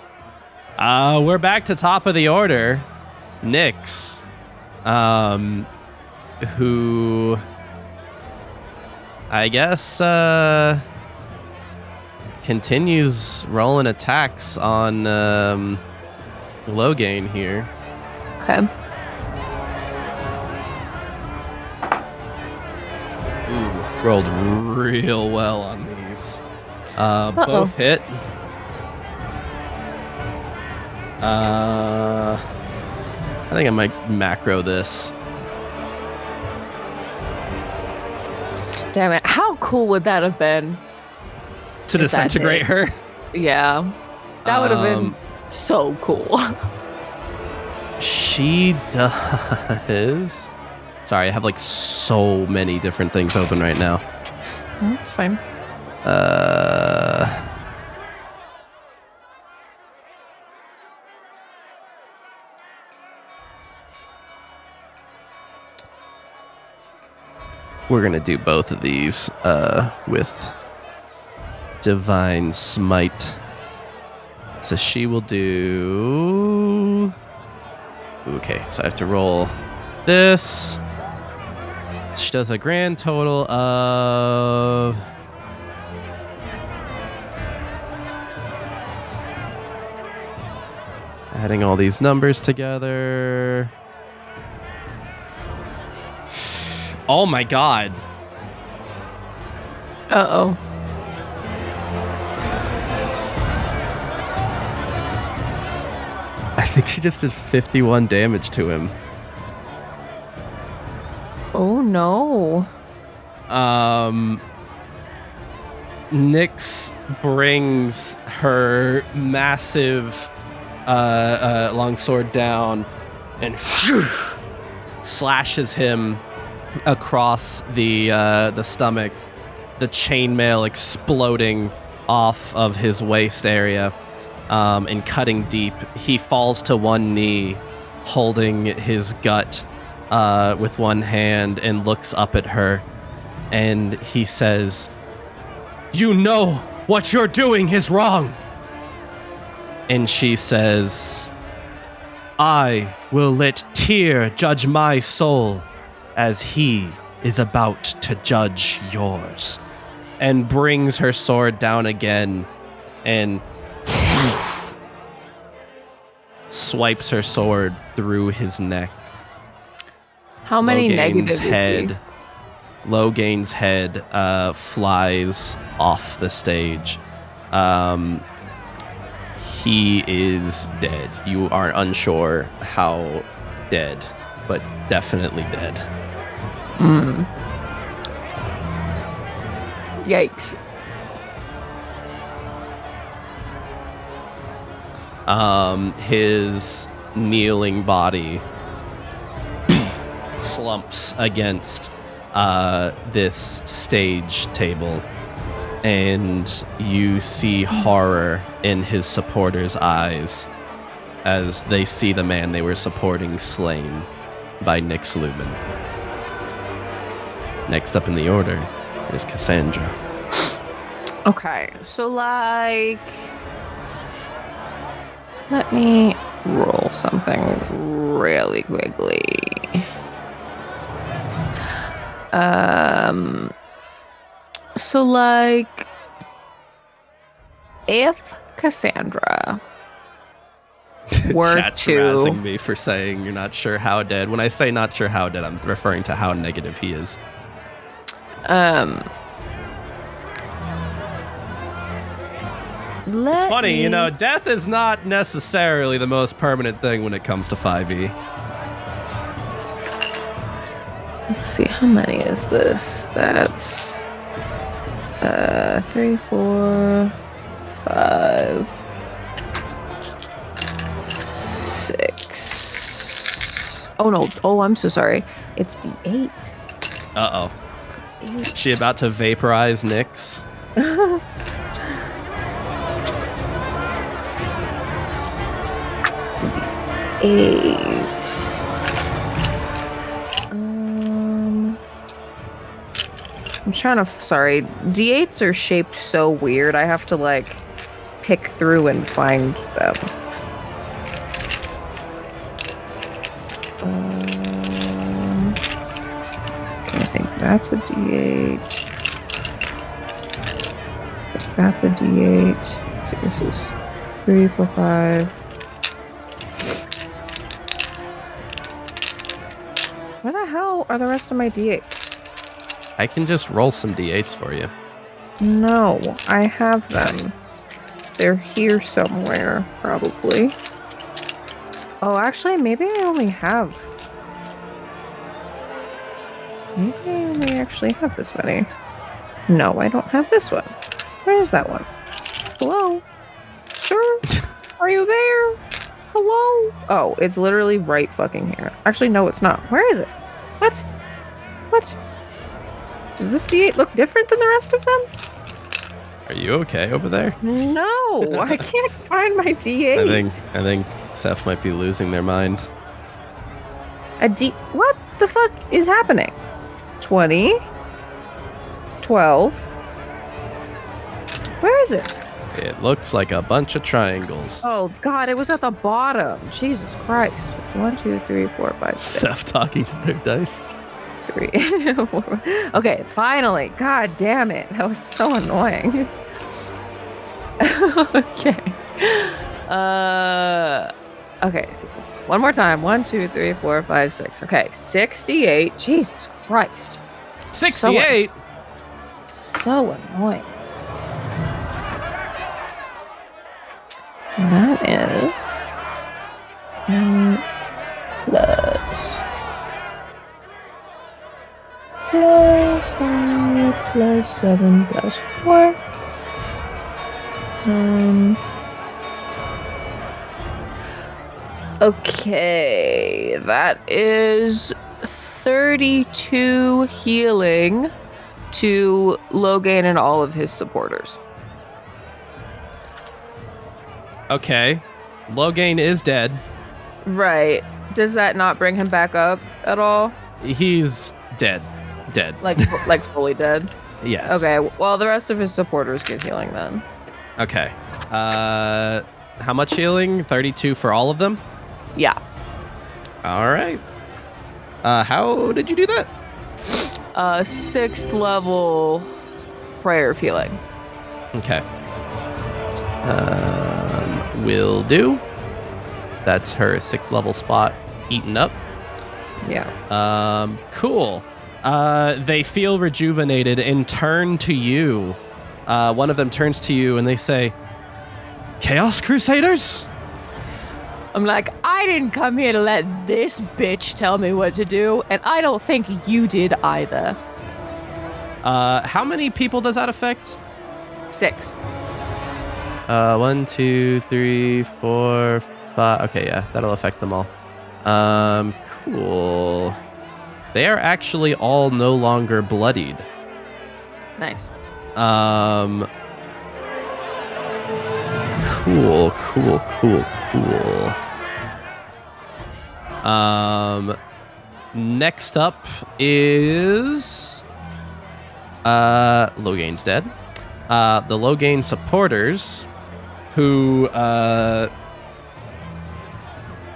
We're back to top of the order. Nyx, who I guess continues rolling attacks on Logain here. Okay. Rolled real well on these. Both hit. I think I might macro this. Damn it. How cool would that have been? To disintegrate her? Yeah. That would have been so cool. She does. Sorry, I have like so many different things open right now. That's fine. We're gonna do both of these with Divine Smite. So she will do. Okay, so I have to roll this. She does a grand total of adding all these numbers together. Oh my god. Uh-oh. I think she just did 51 damage to him. Oh no. Nyx brings her massive longsword down and slashes him across the stomach, the chainmail exploding off of his waist area and cutting deep. He falls to one knee, holding his gut with one hand, and looks up at her. And he says, "You know what you're doing is wrong." And she says, "I will let Tyr judge my soul as he is about to judge yours." And brings her sword down again and swipes her sword through his neck. How many negatives is he? Logain's head flies off the stage. He is dead. You are unsure how dead, but definitely dead. Yikes. His kneeling body slumps against this stage table, and you see horror in his supporters' eyes as they see the man they were supporting slain by Nyx Lumen. Next up in the order is Cassandra. Okay, so like, let me roll something really quickly. So like, if Cassandra were Chat's to harassing me for saying you're not sure how dead. When I say not sure how dead, I'm referring to how negative he is. It's funny, you know, death is not necessarily the most permanent thing when it comes to 5e. Let's see, how many is this? That's 3, 4, 5, 6. Oh no! Oh, I'm so sorry. It's D8. Uh-oh. Is she about to vaporize Nyx? D8. I'm trying to. Sorry, D8s are shaped so weird. I have to like pick through and find them. Okay, I think that's a D8. That's a D8. Let's see, this is 3, 4, 5. Where the hell are the rest of my D8s? I can just roll some d8s for you. No, I have them. They're here somewhere, probably. Oh, actually, maybe I only have... Maybe I only actually have this many. No, I don't have this one. Where is that one? Hello? Sir? Are you there? Hello? Oh, it's literally right fucking here. Actually, no, it's not. Where is it? What? What? Does this D8 look different than the rest of them? Are you okay over there? No, I can't find my D8. I think Seth might be losing their mind. What the fuck is happening? 20, 12. Where is it? It looks like a bunch of triangles. Oh god, it was at the bottom. Jesus Christ. 1, 2, 3, 4, 5, 6. Seth talking to their dice. 3, 4. Okay, finally. God damn it. That was so annoying. Okay. Okay, so one more time. 1, 2, 3, 4, 5, 6. Okay, 68. Jesus Christ. 68? So annoying. That is plus 5 plus 7 plus 4. Okay, that is 32 healing to Logain and all of his supporters. Okay. Logain is dead. Right. Does that not bring him back up at all? He's dead. Dead. Like fully dead? Yes. Okay, well, the rest of his supporters get healing then. Okay. How much healing? 32 for all of them? Yeah. All right. How did you do that? 6th level prayer of healing. Okay. Will do. That's her 6th level spot eaten up. Yeah. Cool. They feel rejuvenated and turn to you. One of them turns to you and they say, Chaos Crusaders? I'm like, I didn't come here to let this bitch tell me what to do, and I don't think you did either. How many people does that affect? 6. 1, 2, 3, 4, 5. Okay, yeah, that'll affect them all. Cool. They are actually all no longer bloodied. Nice. Cool. Next up is Logain's dead. The Logain supporters who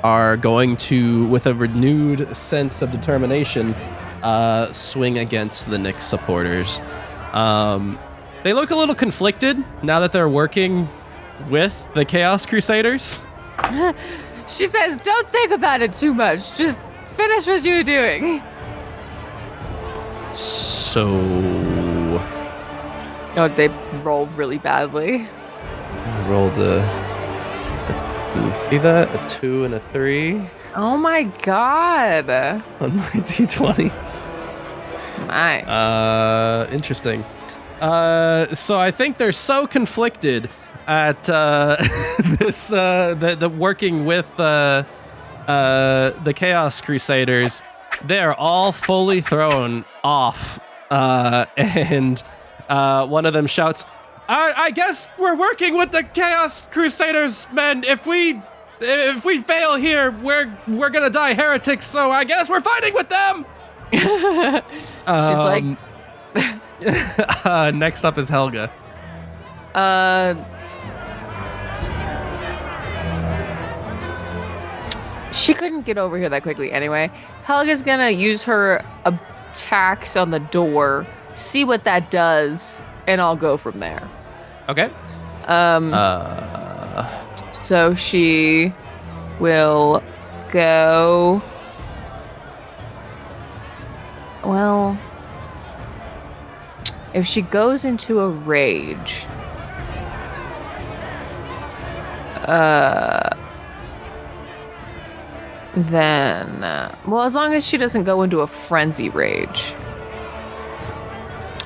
are going to, with a renewed sense of determination, swing against the Nyx supporters. They look a little conflicted now that they're working with the Chaos Crusaders. She says, don't think about it too much. Just finish what you were doing. So... Oh, they roll really badly. I rolled a... Can you see that? A 2 and a 3 Oh my god. on my d20s. Nice. Interesting. So I think they're so conflicted at this the working with the Chaos Crusaders. They're all fully thrown off, and one of them shouts, I guess we're working with the Chaos Crusaders, men. If we fail here, we're gonna die heretics. So I guess we're fighting with them." She's like, next up is Helga. She couldn't get over here that quickly anyway. Helga's gonna use her attacks on the door, see what that does, and I'll go from there. Okay. So she will go. Well, if she goes into a rage, then, well, as long as she doesn't go into a frenzy rage.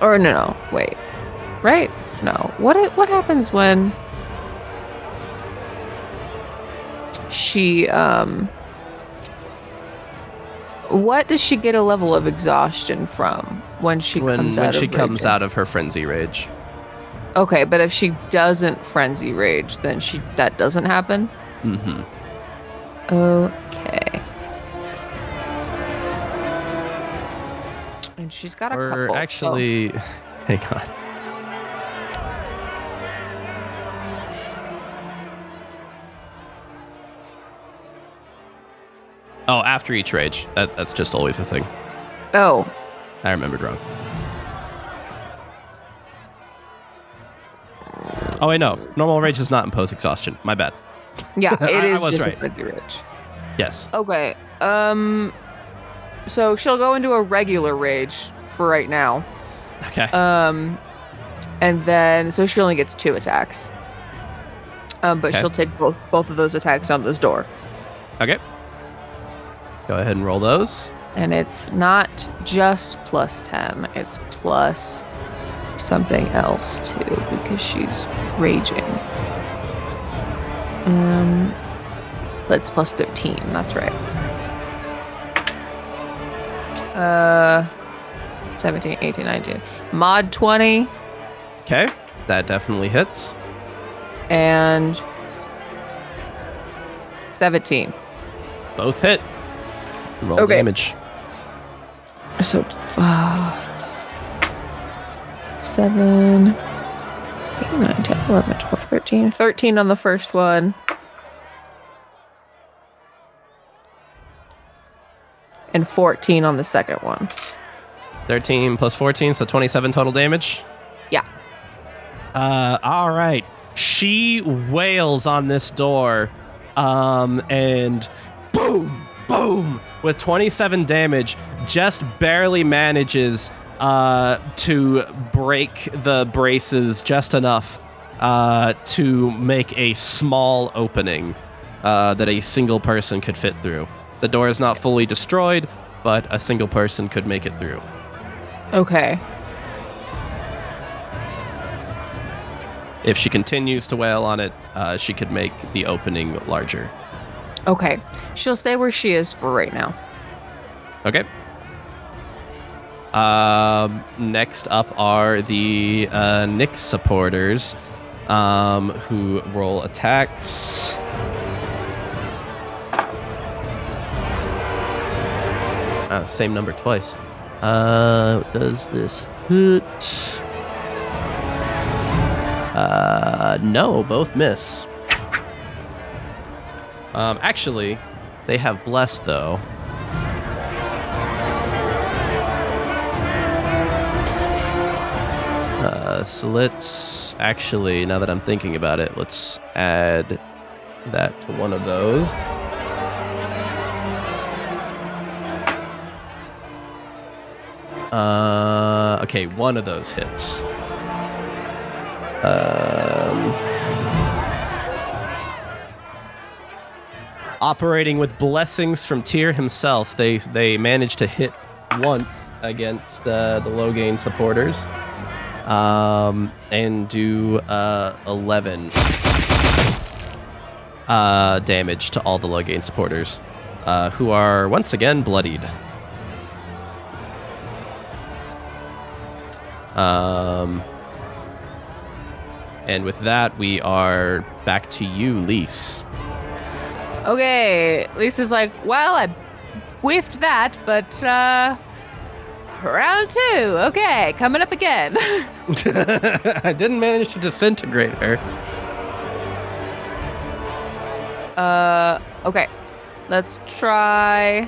Or no, wait, right? No, what happens when she what does she get a level of exhaustion from when she comes out of her frenzy rage? Okay, but if she doesn't frenzy rage, then that doesn't happen? Mm-hmm. Okay. And she's got a couple. Actually, hang on. Oh, after each rage. That's just always a thing. Oh. I remembered wrong. Oh, wait, no. Normal rage does not impose exhaustion. My bad. Yeah, it is I was just right. a frenzy rage. Yes. Okay. So she'll go into a regular rage for right now. Okay. And then so she only gets 2 attacks. But Okay. she'll take both of those attacks on this door. Okay. Go ahead and roll those. And it's not just plus 10, it's plus something else too, because she's raging. But it's plus 13, that's right. 17, 18, 19. Mod 20. Okay. That definitely hits. And 17. Both hit. Roll Okay. damage. So, 7, 8, 9, 10, 11, 12, 13. 13 on the first one. And 14 on the second one. 13 plus 14, so 27 total damage. Yeah. All right. She wails on this door, and boom, boom, with 27 damage, just barely manages to break the braces just enough to make a small opening that a single person could fit through. The door is not fully destroyed, but a single person could make it through. Okay. If she continues to wail on it, she could make the opening larger. Okay. She'll stay where she is for right now. Okay. Next up are the Nyx supporters, who roll attacks. Same number twice. Does this hit? No, both miss. Actually, they have blessed though. So let's actually, now that I'm thinking about it, let's add that to one of those. Okay, one of those hits. Operating with blessings from Tyr himself, they managed to hit once against the Logain supporters, and do 11 damage to all the Logain supporters, who are once again bloodied. And with that, we are back to you, Lise. Okay. Lisa's like, well, I whiffed that, but round 2. Okay, coming up again. I didn't manage to disintegrate her. Okay. Let's try.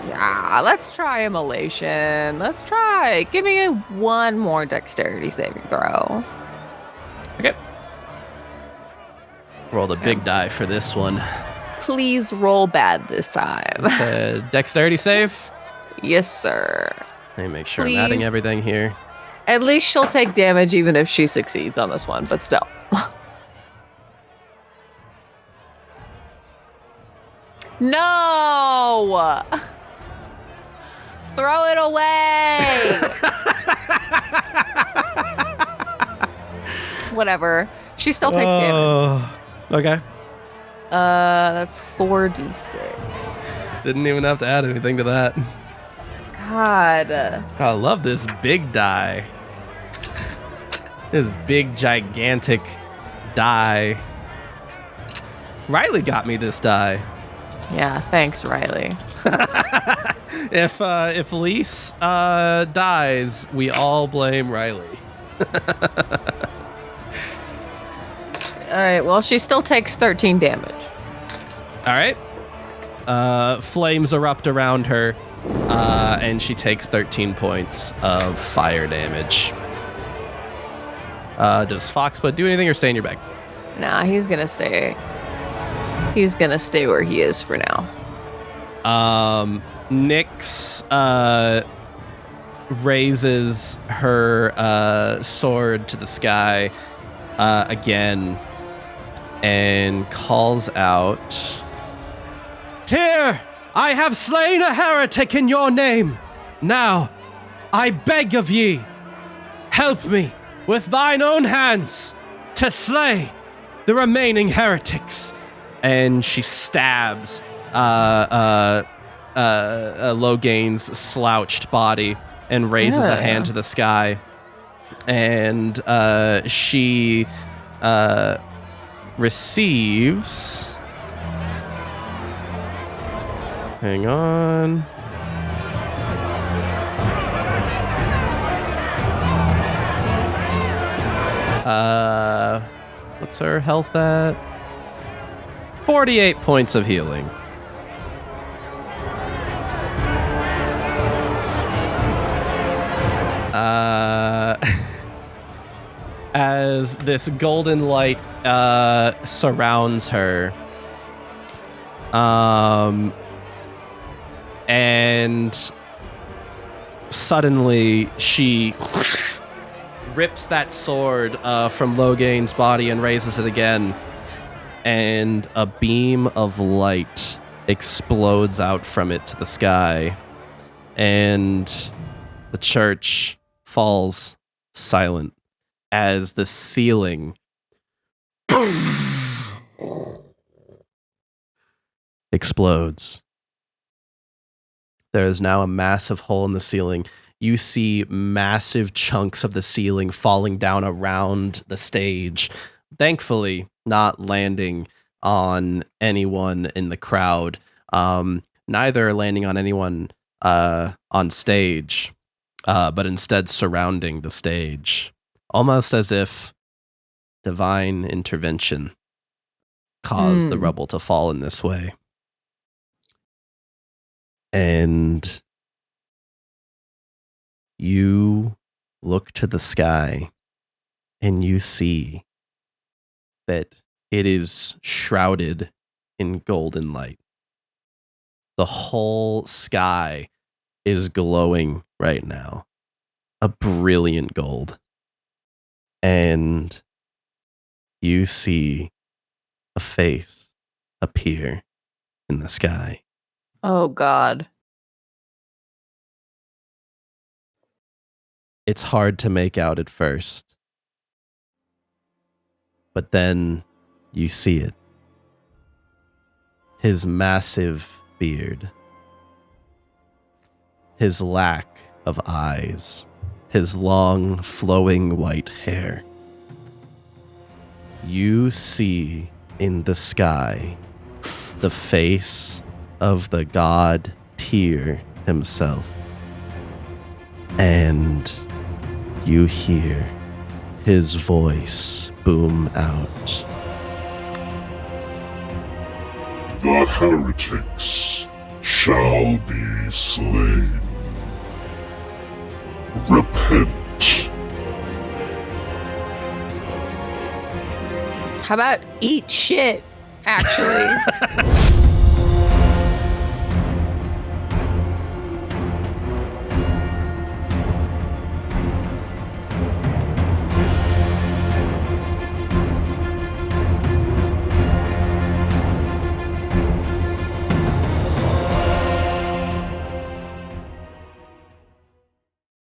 Yeah, let's try immolation. Let's try. Give me one more dexterity saving throw. Okay. Roll the big die for this one. Please roll bad this time. It's a dexterity save. Yes, sir. Let me make sure Please. I'm adding everything here. At least she'll take damage even if she succeeds on this one, but still. No! Throw it away! Whatever. She still takes damage. Okay. That's 4d6. Didn't even have to add anything to that. God. I love this big die. This big, gigantic die. Riley got me this die. Yeah, thanks, Riley. If Lise dies, we all blame Riley. All right, well, she still takes 13 damage. All right. Flames erupt around her, and she takes 13 points of fire damage. Does Foxblood do anything or stay in your bag? Nah, he's gonna stay. He's gonna stay where he is for now. Nyx raises her sword to the sky again and calls out, "Tyr, I have slain a heretic in your name. Now, I beg of ye, help me with thine own hands to slay the remaining heretics." And she stabs Logain's slouched body and raises a hand to the sky. And she receives. Hang on. What's her health at? 48 points of healing. As this golden light surrounds her, and suddenly she rips that sword from Loghain's body and raises it again, and a beam of light explodes out from it to the sky, and the church falls silent as the ceiling explodes. There is now a massive hole in the ceiling. You see massive chunks of the ceiling falling down around the stage, thankfully not landing on anyone in the crowd, neither landing on anyone on stage, but instead surrounding the stage, almost as if divine intervention caused the rubble to fall in this way. And you look to the sky and you see that it is shrouded in golden light. The whole sky is glowing right now, a brilliant gold. And you see a face appear in the sky. Oh, God. It's hard to make out at first, but then you see it. His massive beard, his lack of eyes, his long, flowing white hair. You see in the sky the face of the god Tyr himself. And you hear his voice boom out. The heretics shall be slain. Repent. How about eat shit, actually?